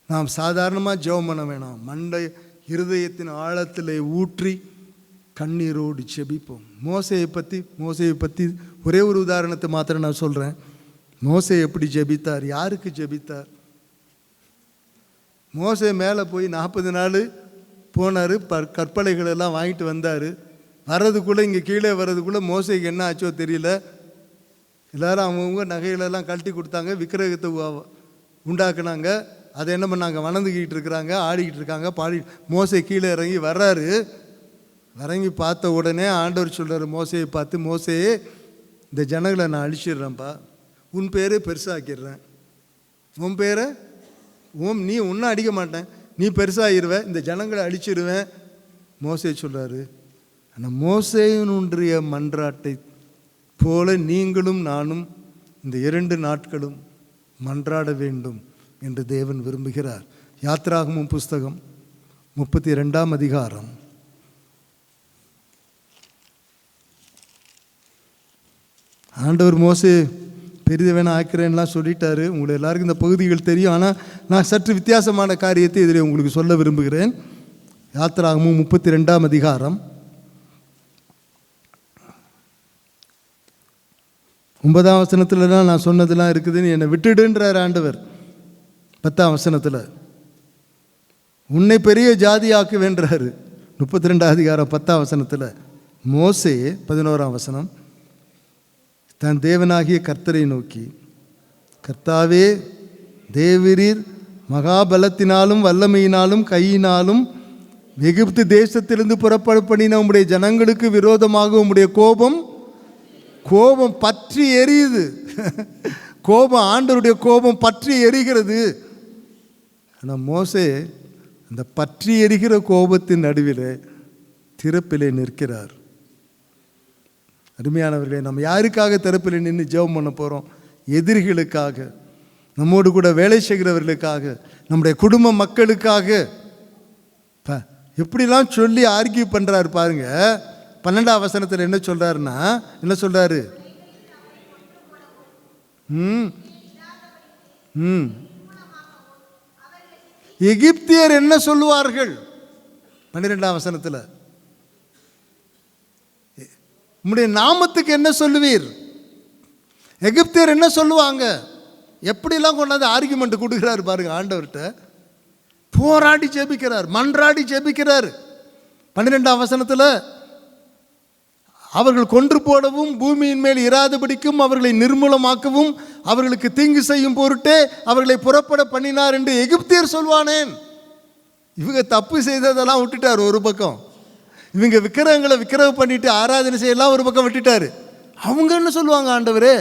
Speaker 1: நாம் சாதாரணமாக ஜெபம் பண்ண வேணாம், மண்டை இருதயத்தின் ஆழத்தில் ஊற்றி கண்ணீரோடு ஜெபிப்போம். மோசையை பற்றி ஒரே ஒரு உதாரணத்தை மாத்திரம் நான் சொல்கிறேன். மோசே எப்படி ஜெபித்தார், யாருக்கு ஜெபித்தார்? மோசே மேலே போய் 40 நாள் போனார், கற்பலைகளெல்லாம் வாங்கிட்டு வந்தார். வர்றதுக்குள்ளே, இங்கே கீழே வர்றதுக்குள்ளே மோசைக்கு என்ன ஆச்சோ தெரியல. எல்லோரும் அவங்கவுங்க நகைகளெல்லாம் கழட்டி கொடுத்தாங்க, விக்கிரகத்தை உண்டாக்குனாங்க. அதை என்ன பண்ணாங்க, வணந்துக்கிட்டு இருக்கிறாங்க, ஆடிக்கிட்டு இருக்காங்க, பாடி. மோசே கீழே இறங்கி வர்றாரு. இறங்கி பார்த்த உடனே ஆண்டவர் சொல்கிறார் மோசையை பார்த்து, மோசையே இந்த ஜனங்களை நான் அழிச்சிடுறேன்ப்பா, உன் பேரே பெருசாக்கிடுறேன், உன் பேரை நீ ஒன்றும் அடிக்க மாட்டேன், நீ பெருசாகிடுவ, இந்த ஜனங்களை அழிச்சிடுவேன். மோசே சொல்கிறாரு, ஆனால் மோசேயினுடைய மன்றாட்டை போல நீங்களும் நானும் இந்த 2 நாட்களும் மன்றாட வேண்டும் என்று தேவன் விரும்புகிறார். யாத்ராகமம் புஸ்தகம் 32ஆம் அதிகாரம் ஆண்டவர் மோசே பெரிதவனை ஆக்கிறேன்லாம் சொல்லிட்டாரு. உங்களுக்கு எல்லாருக்கும் இந்த பகுதிகள் தெரியும். ஆனால் நான் சற்று வித்தியாசமான காரியத்தை இதில் உங்களுக்கு சொல்ல விரும்புகிறேன். யாத்ராகமம் 32ஆம் அதிகாரம் 9ஆம் வசனத்தில் தான் நான் சொன்னதெல்லாம் இருக்குதுன்னு என்னை விட்டுடுன்றார் ஆண்டவர். 10ஆம் வசனத்தில் உன்னை பெரிய ஜாதியாக்குவேன்றாரு. 32ஆம் அதிகாரம் 10ஆம் வசனத்தில் மோசே 11ஆம் வசனம் தன் தேவனாகிய கர்த்தரை நோக்கி, கர்த்தாவே தேவரீர் மகாபலத்தினாலும் வல்லமையினாலும் கையினாலும் எகிப்து தேசத்திலிருந்து புறப்பட பண்ணின உம்முடைய ஜனங்களுக்கு விரோதமாக உம்முடைய கோபம் பற்றி எரியுது. கோபம், ஆண்டவருடைய கோபம் பற்றி எரிகிறது. ஆனால் மோசே அந்த பற்றி எரிகிற கோபத்தின் நடுவில் திறப்பிலே நிற்கிறார். அருமையானவர்களே, நம்ம யாருக்காக திறப்பில் நின்று ஜெபம் பண்ண போகிறோம்? எதிரிகளுக்காக, நம்மோடு கூட வேலை செய்கிறவர்களுக்காக, நம்முடைய குடும்ப மக்களுக்காக. எப்படிலாம் சொல்லி ஆர்கியூ பண்ணுறாரு பாருங்க. 12ஆம் வசனத்தில் என்ன சொல்கிறாருன்னா, என்ன சொல்கிறாரு? ம் ம் எகிப்தியர் என்ன சொல்லுவார்கள்? 12ஆம் வசனத்தில், உம்முடைய நாமத்துக்கு என்ன சொல்லுவீர்? எகிப்தியர் என்ன சொல்லுவாங்க? எப்படிலாம் கொண்டாந்து ஆர்குமெண்ட் கொடுக்குறாரு பாருங்க. ஆண்டவர்கிட்ட போராடி ஜெபிக்கிறார், மன்றாடி ஜெபிக்கிறார். 12ஆம் வசனத்தில், அவர்கள் கொன்று போடவும் பூமியின் மேல் இராதபடிக்கும் அவர்களை நிர்மூலமாக்கவும் அவர்களுக்கு தீங்கு செய்யும் பொருட்டே அவர்களை புறப்பட பண்ணினார் என்று எகிப்தியர் சொல்வானேன். இவங்க தப்பு செய்ததெல்லாம் விட்டுட்டார் ஒரு பக்கம், இவங்க விக்கிரகங்களை விக்கிரகம் பண்ணிட்டு ஆராதனை செய்யலாம் ஒரு பக்கம் விட்டுட்டாரு. அவங்க என்ன சொல்லுவாங்க ஆண்டவரே?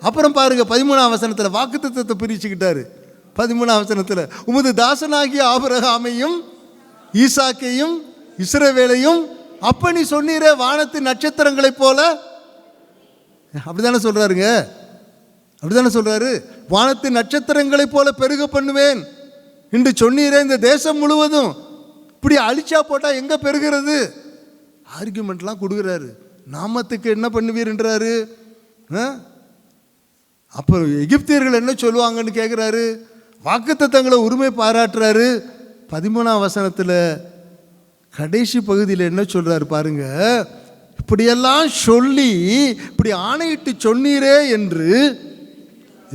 Speaker 1: அப்புறம் பாருங்க 13ஆம் வசனத்தில் வாக்குத்தத்தத்தை பிரிச்சுக்கிட்டாரு. 13ஆம் வசனத்தில், உமது தாசனாகிய ஆபிரகாமையும் ஈசாக்கையும் இஸ்ரவேலையும் அப்ப நீ சொன்னீரே வானத்து நட்சத்திரங்களைப் போல, அப்படித்தானே சொல்றாருங்க, அப்படித்தானே சொல்றாரு. வானத்து நட்சத்திரங்களைப் போல பெருக பண்ணுவேன் என்று சொன்னீரே, இந்த தேசம் முழுவதும் இப்படி அழிச்சா போட்டா எங்க பெருகிறது? ஆர்குமெண்ட்லாம் கொடுக்குறாரு. நாமத்துக்கு என்ன பண்ணுவீர்ன்றாரு. அப்போ எகிப்தியர்கள் என்ன சொல்லுவாங்கன்னு கேட்குறாரு. வாக்குத்தத்தங்களை உரிமை பாராட்டுறாரு. 13ஆம் வசனத்தில் கடைசி பகுதியில் என்ன சொல்றாரு பாருங்க. இப்படியெல்லாம் சொல்லி இப்படி ஆணையிட்டு சொன்னீரே என்று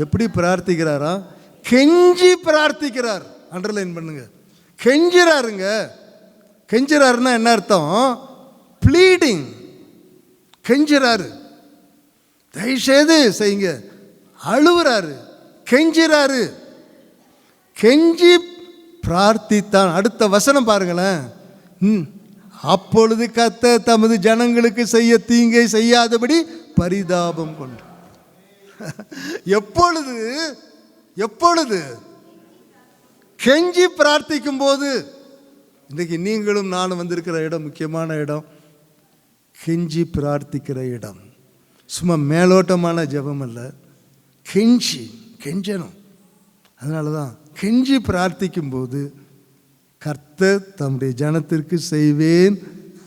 Speaker 1: எப்படி பிரார்த்திக்கிறாரா? கெஞ்சி பிரார்த்திக்கிறார். அண்டர்லைன் பண்ணுங்க, கெஞ்சிறாருங்க. கெஞ்சிறாருன்னா என்ன அர்த்தம்? ப்ளீடிங். கெஞ்சிறாரு, தயவுசெய்து செய்யுங்க. அழுவுறாரு, கெஞ்சிறாரு. கெஞ்சி பிரார்த்தித்தான். அடுத்த வசனம் பாருங்களேன். அப்பொழுது கர்த்தர் தமது ஜனங்களுக்கு செய்ய தீங்கை செய்யாதபடி பரிதாபம் கொண்டு. எப்பொழுது? எப்பொழுது? கெஞ்சி பிரார்த்திக்கும் போது. இன்றைக்கு நீங்களும் நானும் வந்திருக்கிற இடம் முக்கியமான இடம். கெஞ்சி பிரார்த்திக்கிற இடம். சும்மா மேலோட்டமான ஜெபம் அல்ல, கெஞ்சணும். அதனால தான் கெஞ்சி பிரார்த்திக்கும் போது கர்த்தர் தம்முடைய ஜனத்திற்கு செய்வேன்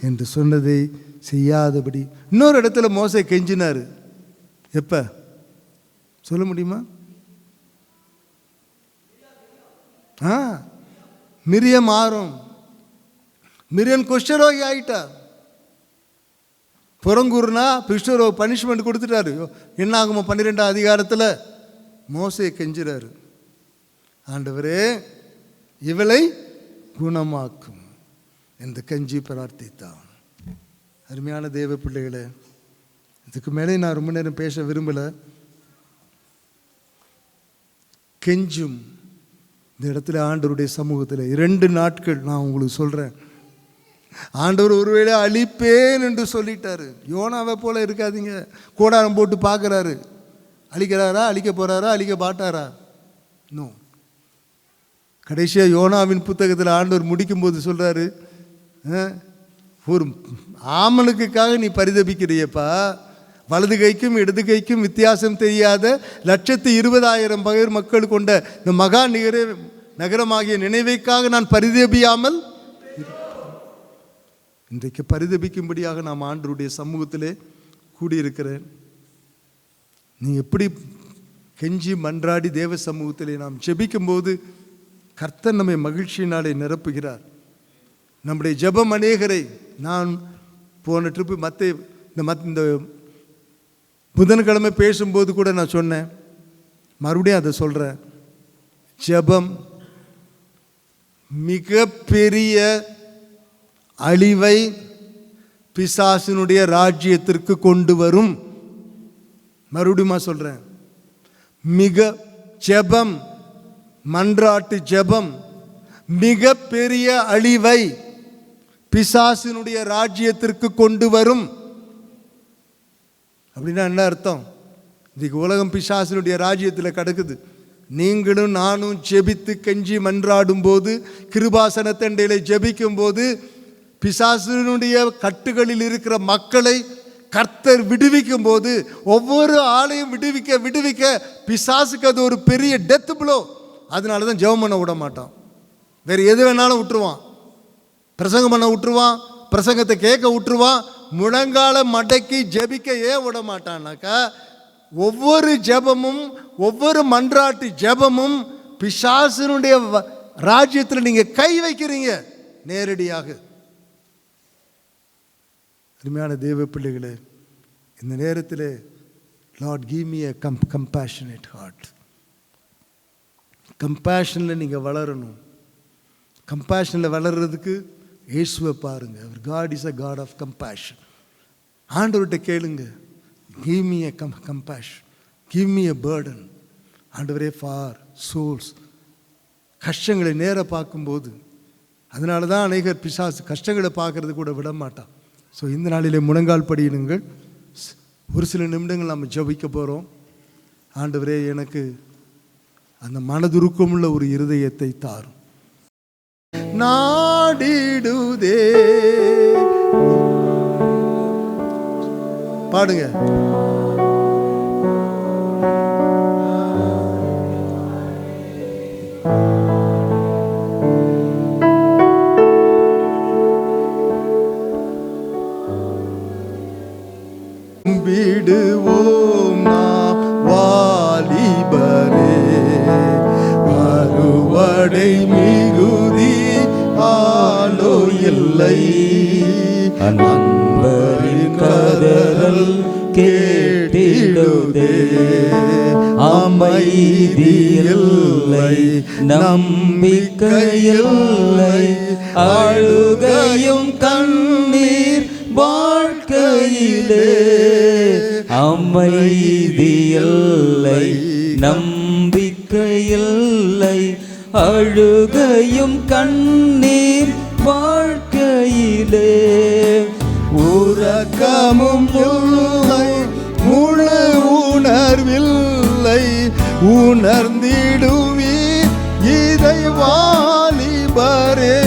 Speaker 1: என்று சொன்னதை செய்யாதபடி. இன்னொரு இடத்துல மோசே கெஞ்சினார். எப்ப சொல்ல முடியுமா? மிரியம் ஆரோன். மிரியன் குஷ்டரோகி ஆயிட்டா. புறங்கூறுனா குஷ்டரோக பனிஷ்மெண்ட் கொடுத்துட்டாரு. என்ன ஆகுமோ 12ஆம் அதிகாரத்தில் மோசே கெஞ்சுறாரு. ஆண்டவரே இவளை குணமாக்கும் என்று கெஞ்சி பிரார்த்தித்தான். அருமையான தேவ பிள்ளைகளே, இதுக்கு மேலே நான் ரொம்ப நேரம் பேச விரும்பல. கெஞ்சும் இந்த இடத்துல ஆண்டவருடைய சமூகத்தில் 2 நாட்கள் நான் உங்களுக்கு சொல்கிறேன். ஆண்டவர் ஒருவேளை அழிப்பேன் என்று சொல்லிட்டாரு. யோனாவை போல இருக்காதீங்க. கூடாரம் போட்டு பார்க்குறாரு. அழிக்கிறாரா, அழிக்க போகிறாரா, அழிக்க மாட்டாரா? நோ. கடைசியாக யோனாவின் புத்தகத்தில் ஆண்டவர் முடிக்கும்போது சொல்கிறாரு, ஒரு ஆமனுக்காக நீ பரிதபிக்கிறியப்பா, வலது கைக்கும் இடது கைக்கும் வித்தியாசம் தெரியாத 120,000 பேர் மக்கள் கொண்ட இந்த மகா நகரமாகிய நினைவைக்காக நான் பரிதபியாமல் இன்றைக்கு பரிதபிக்கும்படியாக நாம் ஆண்டவருடைய சமூகத்திலே கூடியிருக்கிறேன். நீ எப்படி கெஞ்சி மன்றாடி தேவ சமூகத்திலே நாம் ஜெபிக்கும்போது கர்த்தர் நம்மை மகிழ்ச்சியினாலே நிரப்புகிறார். நம்முடைய ஜெபம் அநேகரை, நான் போன ட்ரிப்பு இந்த புதன்கிழமை பேசும்போது கூட நான் சொன்னேன், மறுபடியும் அதை சொல்கிறேன். ஜெபம் மிகப்பெரிய அழிவை பிசாசினுடைய ராஜ்யத்திற்கு கொண்டு வரும். மறுபடியும் சொல்கிறேன், ஜெபம், மன்றாட்டு ஜெபம் மிகப்பெரிய அழிவை பிசாசினுடைய ராஜ்யத்திற்கு கொண்டு வரும். அப்படின்னா என்ன அர்த்தம்? இதுக்கு உலகம் பிசாசினுடைய ராஜ்யத்தில் கிடக்குது. நீங்களும் நானும் ஜெபித்து கெஞ்சி மன்றாடும் போது, கிருபாசனத்தண்டையில ஜெபிக்கும் போது, பிசாசினுடைய கட்டுகளில் இருக்கிற மக்களை கர்த்தர் விடுவிக்கும் போது, ஒவ்வொரு ஆளையும் விடுவிக்க பிசாசுக்கு அது ஒரு பெரிய டெத் ப்ளோ. அதனால தான் ஜெபம் பண்ண விட மாட்டான். வேறு எது வேணாலும் விட்டுருவான். பிரசங்கம் பண்ண விட்டுருவான், பிரசங்கத்தை கேட்க விட்டுருவான். முழங்கால மடக்கி ஜெபிக்க ஏன் விட மாட்டான்னாக்கா, ஒவ்வொரு ஜெபமும், ஒவ்வொரு மன்றாட்டு ஜெபமும் பிசாசினுடைய ராஜ்யத்தில் நீங்க கை வைக்கிறீங்க நேரடியாக. அருமையான தேவ பிள்ளைகளே, இந்த நேரத்தில் Lord, give me a compassionate heart. கம்பேஷனில் நீங்கள் வளரணும். கம்பேஷனில் வளர்கிறதுக்கு இயேசுவை பாருங்க. அவர் God is a God of compassion. ஆண்டவர்கிட்ட கேளுங்க, give me a compassion, give me a burden. ஆண்டவரே, ஃபார் சோல்ஸ். கஷ்டங்களை நேராக பார்க்கும்போது, அதனால தான் அநேகர் பிசாசு கஷ்டங்களை பார்க்கறது கூட விட மாட்டான். ஸோ இந்த நாளிலே முழங்கால் படியிடுங்கள். ஒரு சில நிமிடங்கள் நம்ம ஜெபிக்க போகிறோம். ஆண்டவரே, எனக்கு அந்த மனதுருக்கமுள்ள ஒரு இருதயத்தை தாரும். நாடிடுதே பாடுங்க. விடுவோம் நாம் வாலிபரே, அறுவடை மிகுதி ஆலோ இல்லை.
Speaker 2: அன்பரின் கதறல் கேட்டிடுதே, அமைதியில்லை, நம்பிக்கையில்லை, அழுகையும் கண்ணீர் வாழ்க்கையிலே. அமைதியில்லை, நம்பிக்கையில்லை, அழுகையும் கண்ணீர் வாழ்க்கையிலே.
Speaker 1: உறக்கமும் இல்லை, முழு உணர்வில்லை, உணர்ந்திடுவீர் இதை வாலிபரே.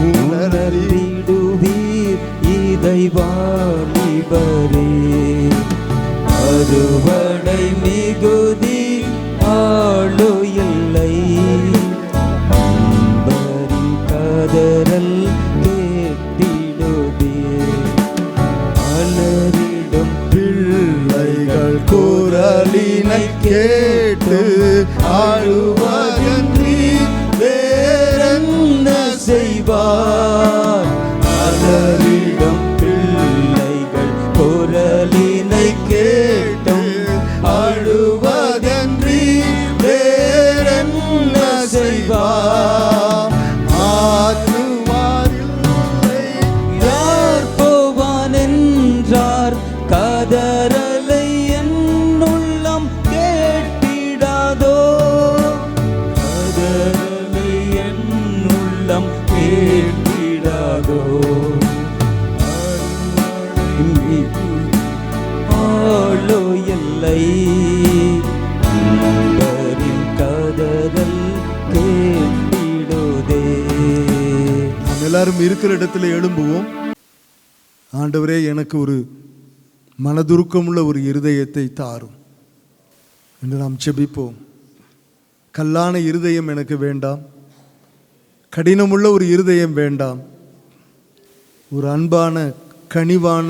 Speaker 2: உணர்ந்திடுவீர் இதை வாலிபரே. அறுவடை மிகுதி ஆளோ இல்லை, அன்பரின் கதறல் கேட்டிடுதே. அலறிடும்
Speaker 1: பிள்ளைகள் குரலினை கேட்டு அழுவதன்றி
Speaker 2: வேறென்ன செய்வார்? அலறிடும் பிள்ளைகள் குரலினை கேட்டும் அழுவதன்றி வேறென்ன செய்வார்?
Speaker 1: ஆற்றுவாரில்லை,
Speaker 2: யார் போவான் என்றார் கதறலை என் உள்ளம் கேட்டிடாதோ? கதறலை என் உள்ளம் கேட்டிடாதோ? ஆளோ இல்லை, அன்பரின் கதறல் கேட்டிடுதே.
Speaker 1: நாம் எல்லாரும் இருக்கிற இடத்துல எழும்புவோம். ஆண்டவரே, எனக்கு ஒரு மனதுருக்கமுள்ள ஒரு இருதயத்தை தாரும் என்று நாம் ஜெபிப்போம். கல்லான இருதயம் எனக்கு வேண்டாம், கடினமுள்ள ஒரு இருதயம் வேண்டாம். ஒரு அன்பான கனிவான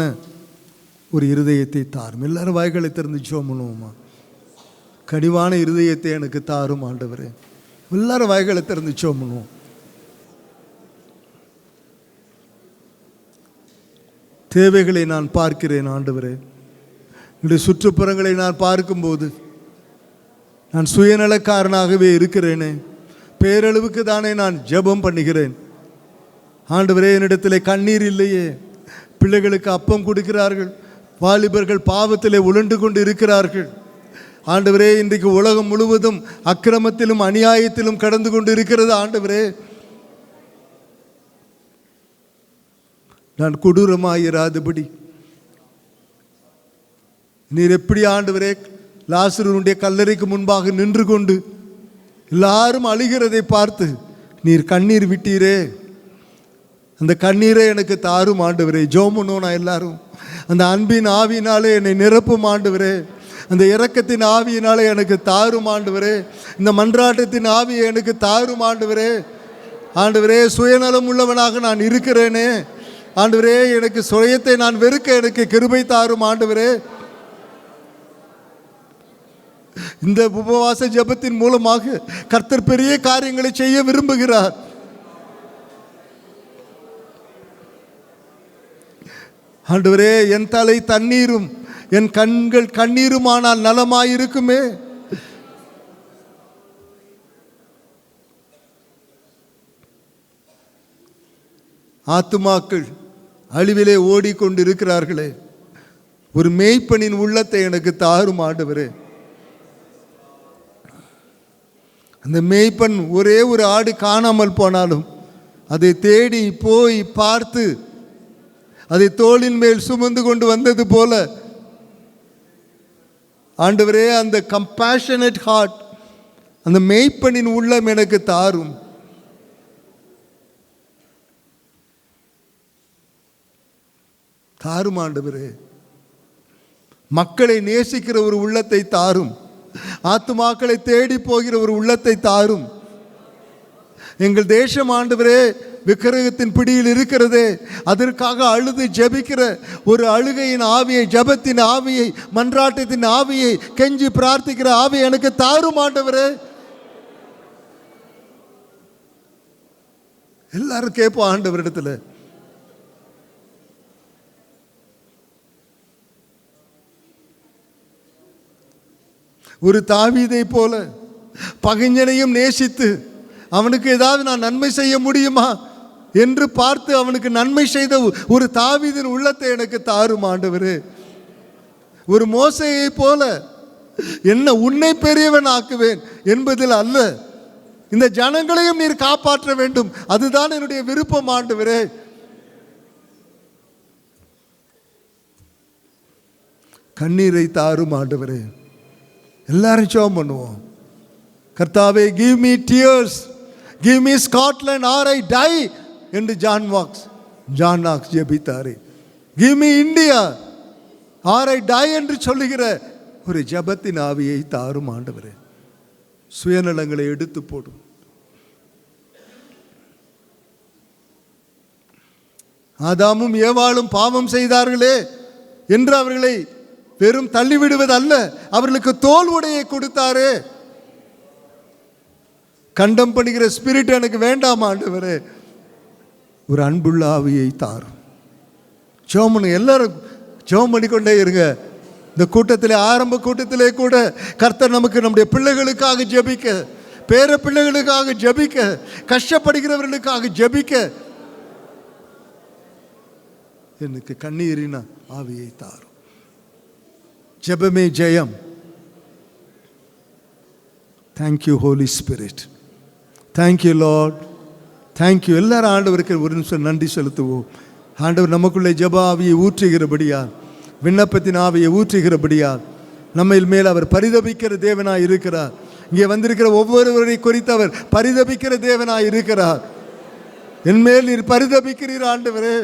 Speaker 1: ஒரு இருதயத்தை தாரும். எல்லாரும் வாய்களை திறந்து ஜெபம் பண்ணுவோமா? கனிவான இருதயத்தை எனக்கு தாரும் ஆண்டவரே. எல்லாரும் வாய்களை திறந்து ஜெபம் பண்ணுவோம். தேவைகளை நான் பார்க்கிறேன் ஆண்டவரே. என்னுடைய சுற்றுப்புறங்களை நான் பார்க்கும்போது நான் சுயநலக்காரனாகவே இருக்கிறேனே. பேரளவுக்கு தானே நான் ஜெபம் பண்ணுகிறேன். ஆண்டவரே, என்னிடத்திலே கண்ணீர் இல்லையே. பிள்ளைகளுக்கு அப்பம் கொடுக்கிறார்கள், வாலிபர்கள் பாவத்திலே உழண்டு கொண்டு இருக்கிறார்கள். ஆண்டவரே, இன்றைக்கு உலகம் முழுவதும் அக்கிரமத்திலும் அநியாயத்திலும் கடந்து கொண்டு இருக்கிறது. ஆண்டவரே, நான் கொடூரமாயிராதபடி நீர் எப்படி ஆண்டவரே லாசருடைய கல்லறைக்கு முன்பாக நின்று கொண்டு எல்லாரும் அழுகிறதை பார்த்து நீர் கண்ணீர் விட்டீரே, அந்த கண்ணீரை எனக்கு தாரும் ஆண்டவரே. ஜோமனோனா எல்லாரும் அந்த அன்பின் ஆவியினாலே என்னை நிரப்பும் ஆண்டவரே. அந்த இரக்கத்தின் ஆவியினாலே எனக்கு தாரும் ஆண்டவரே. இந்த மன்றாட்டத்தின் ஆவியை எனக்கு தாரும் ஆண்டவரே. ஆண்டவரே, சுயநலம் உள்ளவனாக நான் இருக்கிறேனே ஆண்டவரே. எனக்கு சுயத்தை நான் வெறுக்க எனக்கு கிருபை தாரும் ஆண்டவரே. இந்த உபவாச ஜெபத்தின் மூலமாக கர்த்தர் பெரிய காரியங்களை செய்ய விரும்புகிறார். ஆண்டவரே, என் தலை தண்ணீரும் என் கண்கள் கண்ணீருமானால் நலமாயிருக்குமே. ஆத்துமாக்கள் அழிவிலே ஓடிக்கொண்டிருக்கிறார்களே, ஒரு மேய்ப்பனின் உள்ளத்தை எனக்கு தாரும் ஆண்டவரே. அந்த மேய்ப்பன் ஒரே ஒரு ஆடு காணாமல் போனாலும் அதை தேடி போய் பார்த்து அதை தோளின் மேல் சுமந்து கொண்டு வந்தது போல ஆண்டவரே, அந்த கம்பேஷனேட் ஹார்ட், அந்த மேய்ப்பனின் உள்ளம் எனக்கு தாரும். தாரும் ஆண்டவரே. மக்களை நேசிக்கிற ஒரு உள்ளத்தை தாரும். ஆத்துமாக்களை தேடி போகிற ஒரு உள்ளத்தை தாரும். எங்கள் தேசம் ஆண்டவரே விக்கிரகத்தின் பிடியில் இருக்கிறதே, அதற்காக அழுது ஜெபிக்கிற ஒரு அழுகையின் ஆவியை, ஜெபத்தின் ஆவியை, மன்றாட்டத்தின் ஆவியை, கெஞ்சி பிரார்த்திக்கிற ஆவியை எனக்கு தாரும் ஆண்டவரே. எல்லாரும் கேட்போம் ஆண்டவரிடத்துல. ஒரு தாவீதை போல பகைஞனையும் நேசித்து அவனுக்கு ஏதாவது நான் நன்மை செய்ய முடியுமா என்று பார்த்து அவனுக்கு நன்மை செய்த ஒரு தாவீதின் உள்ளத்தை எனக்கு தாரும் ஆண்டவரே. ஒரு மோசேயை போல என்ன உன்னை பெரியவன் ஆக்குவேன் என்பதில் அல்ல, இந்த ஜனங்களையும் நீர் காப்பாற்ற வேண்டும், அதுதான் என்னுடைய விருப்பம் ஆண்டவரே. கண்ணீரை தாரும் ஆண்டவரே. எல்லாரும் ஜெபம் பண்ணுவோம். கர்த்தாவே, give me tears, give me Scotland or I die என்று ஜான் நாக்ஸ் ஜெபித்தாரே. give me India or I die என்று சொல்லுகிற ஒரு ஜெபத்தின் ஆவியை தாரும் ஆண்டவரே. சுயநலங்களை எடுத்து போடும். ஆதாமும் ஏவாளும் பாவம் செய்தார்களே என்று அவர்களை வெறும் தள்ளிவிடுவதல்ல, அவர்களுக்கு தோல் உடையை கொடுத்தாரே. கண்டம் பண்ணுகிற ஸ்பிரிட் எனக்கு வேண்டாம் ஆண்டவரே. ஒரு அன்புள்ள ஆவியை தாரும். ஜெபம் எல்லாரும் ஜெபம் பண்ணிக்கொண்டே இருங்க. இந்த கூட்டத்திலே, ஆரம்ப கூட்டத்திலே கூட கர்த்தர் நமக்கு நம்முடைய பிள்ளைகளுக்காக ஜெபிக்க, பேர பிள்ளைகளுக்காக ஜெபிக்க, கஷ்டப்படுகிறவர்களுக்காக ஜெபிக்க எனக்கு கண்ணீரின ஆவியை தாரும். ஜெபமே ஜெயம். Thank you holy spirit. Thank you lord. Thank you. எல்லாரும் ஆண்டவருக்கு ஒரு நிமிஷம் நன்றி செலுத்துவோம். ஆண்டவர் நமக்குள்ளே ஜெப ஆவியை ஊற்றுகிறபடியால், விண்ணப்பத்தின் ஆவியை ஊற்றுகிறபடியால் நம்ம மேல் அவர் பரிதபிக்கிற தேவனாய் இருக்கிறார். இங்கே வந்திருக்கிற ஒவ்வொருவரை குறித்து அவர் பரிதபிக்கிற தேவனாய் இருக்கிறார். என் மேல் நீர் பரிதபிக்கிறீர் ஆண்டவரே.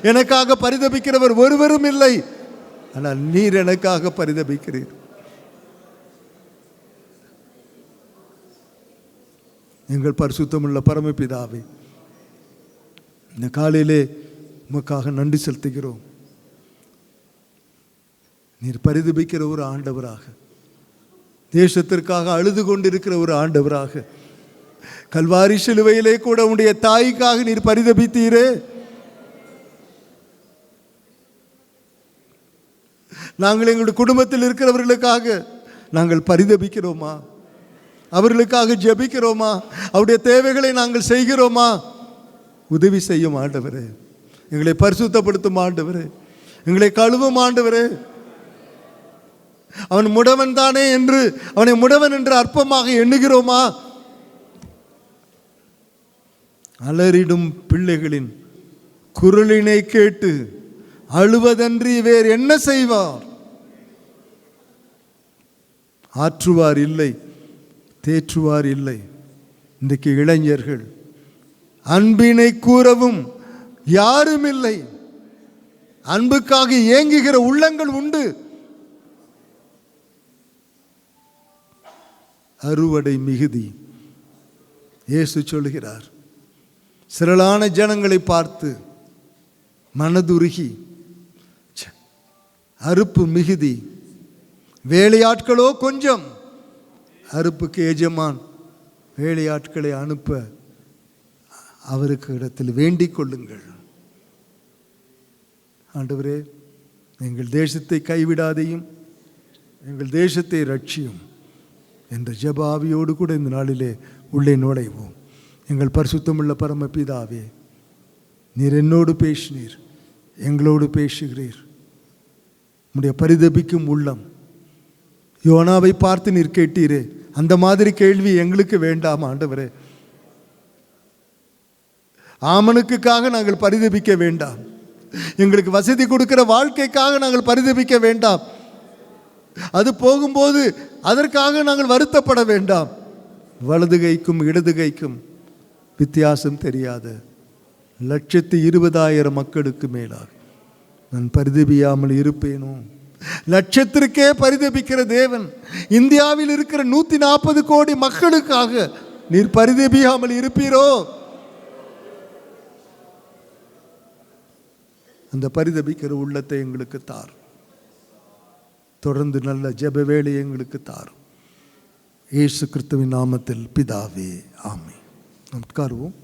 Speaker 1: எனக்காக பரிதபிக்கிறவர் ஒருவரும் இல்லை, ஆனால் நீர் எனக்காக பரிதபிக்கிறீர். எங்கள் பரிசுத்தமுள்ள பரமபிதாவே, இந்த காலையிலே உமக்காக நன்றி செலுத்துகிறோம். நீர் பரிதபிக்கிற ஒரு ஆண்டவராக, தேசத்திற்காக அழுது கொண்டிருக்கிற ஒரு ஆண்டவராக, கல்வாரி சிலுவையிலே கூட உன்னுடைய தாய்க்காக நீர் பரிதபித்தீரே. நாங்கள் எங்களுடைய குடும்பத்தில் இருக்கிறவர்களுக்காக நாங்கள் பரிதபிக்கிறோமா? அவர்களுக்காக ஜெபிக்கிறோமா? அவருடைய தேவைகளை நாங்கள் செய்கிறோமா? உதவி செய்யும் ஆண்டவரே. எங்களை பரிசுத்தப்படுத்தும் ஆண்டவரே. எங்களை கழுவும் ஆண்டவரே. அவன் முடவன் தானே என்று அவனை முடவன் என்று அற்பமாக எண்ணுகிறோமா? அலறிடும் பிள்ளைகளின் குரலினை கேட்டு அழுவதன்றி வேறு என்ன செய்வார்? ஆற்றுவார் இல்லை, தேற்றுவார் இல்லை. இன்றைக்கு இளைஞர்கள் அன்பினை கூறவும் யாரும் இல்லை. அன்புக்காக ஏங்குகிற உள்ளங்கள் உண்டு. அறுவடை மிகுதி. இயேசு சொல்கிறார், சிறலான ஜனங்களை பார்த்து மனதுருகி, அறுப்பு மிகுதி, வேலையாட்களோ கொஞ்சம், அறுப்புக்கு எஜமான் வேலையாட்களை அனுப்ப அவருக்கு இடத்தில் வேண்டிக் கொள்ளுங்கள். ஆண்டவரே, எங்கள் தேசத்தை கைவிடாதையும் எங்கள் தேசத்தை ரட்சியும் என்ற ஜெப ஆவியோடு கூட இந்த நாளிலே உள்ளே நுழைவோம். எங்கள் பரிசுத்தமுள்ள பரமபிதாவே, நீர் என்னோடு பேசினீர், எங்களோடு பேசுகிறீர். உம்முடைய பரிதபிக்கும் உள்ளம், யோனாவை பார்த்து நீர் கேட்டீரே, அந்த மாதிரி கேள்வி எங்களுக்கு வேண்டாம் ஆண்டவரே. ஆமனுக்காக நாங்கள் பரிதபிக்க வேண்டாம். எங்களுக்கு வசதி கொடுக்கிற வாழ்க்கைக்காக நாங்கள் பரிதபிக்க வேண்டாம். அது போகும்போது அதற்காக நாங்கள் வருத்தப்பட வேண்டாம். வலது கைக்கும் இடது கைக்கும் வித்தியாசம் தெரியாத 120,000 மக்களுக்கு மேலாக நான் பரிதபியாமல் இருப்பேனோ? லட்சத்திற்கே பரிதபிக்கிற தேவன் இந்தியாவில் இருக்கிற 140 கோடி மக்களுக்காக நீர் பரிதபியாமல் இருப்பீரோ? அந்த பரிதபிக்கிற உள்ளத்தை எங்களுக்கு தார். தொடர்ந்து நல்ல ஜெப வேளையை எங்களுக்கு தாரும். இயேசு கிறிஸ்துவின் நாமத்தில் பிதாவே, ஆமென். உட்காருவோம்.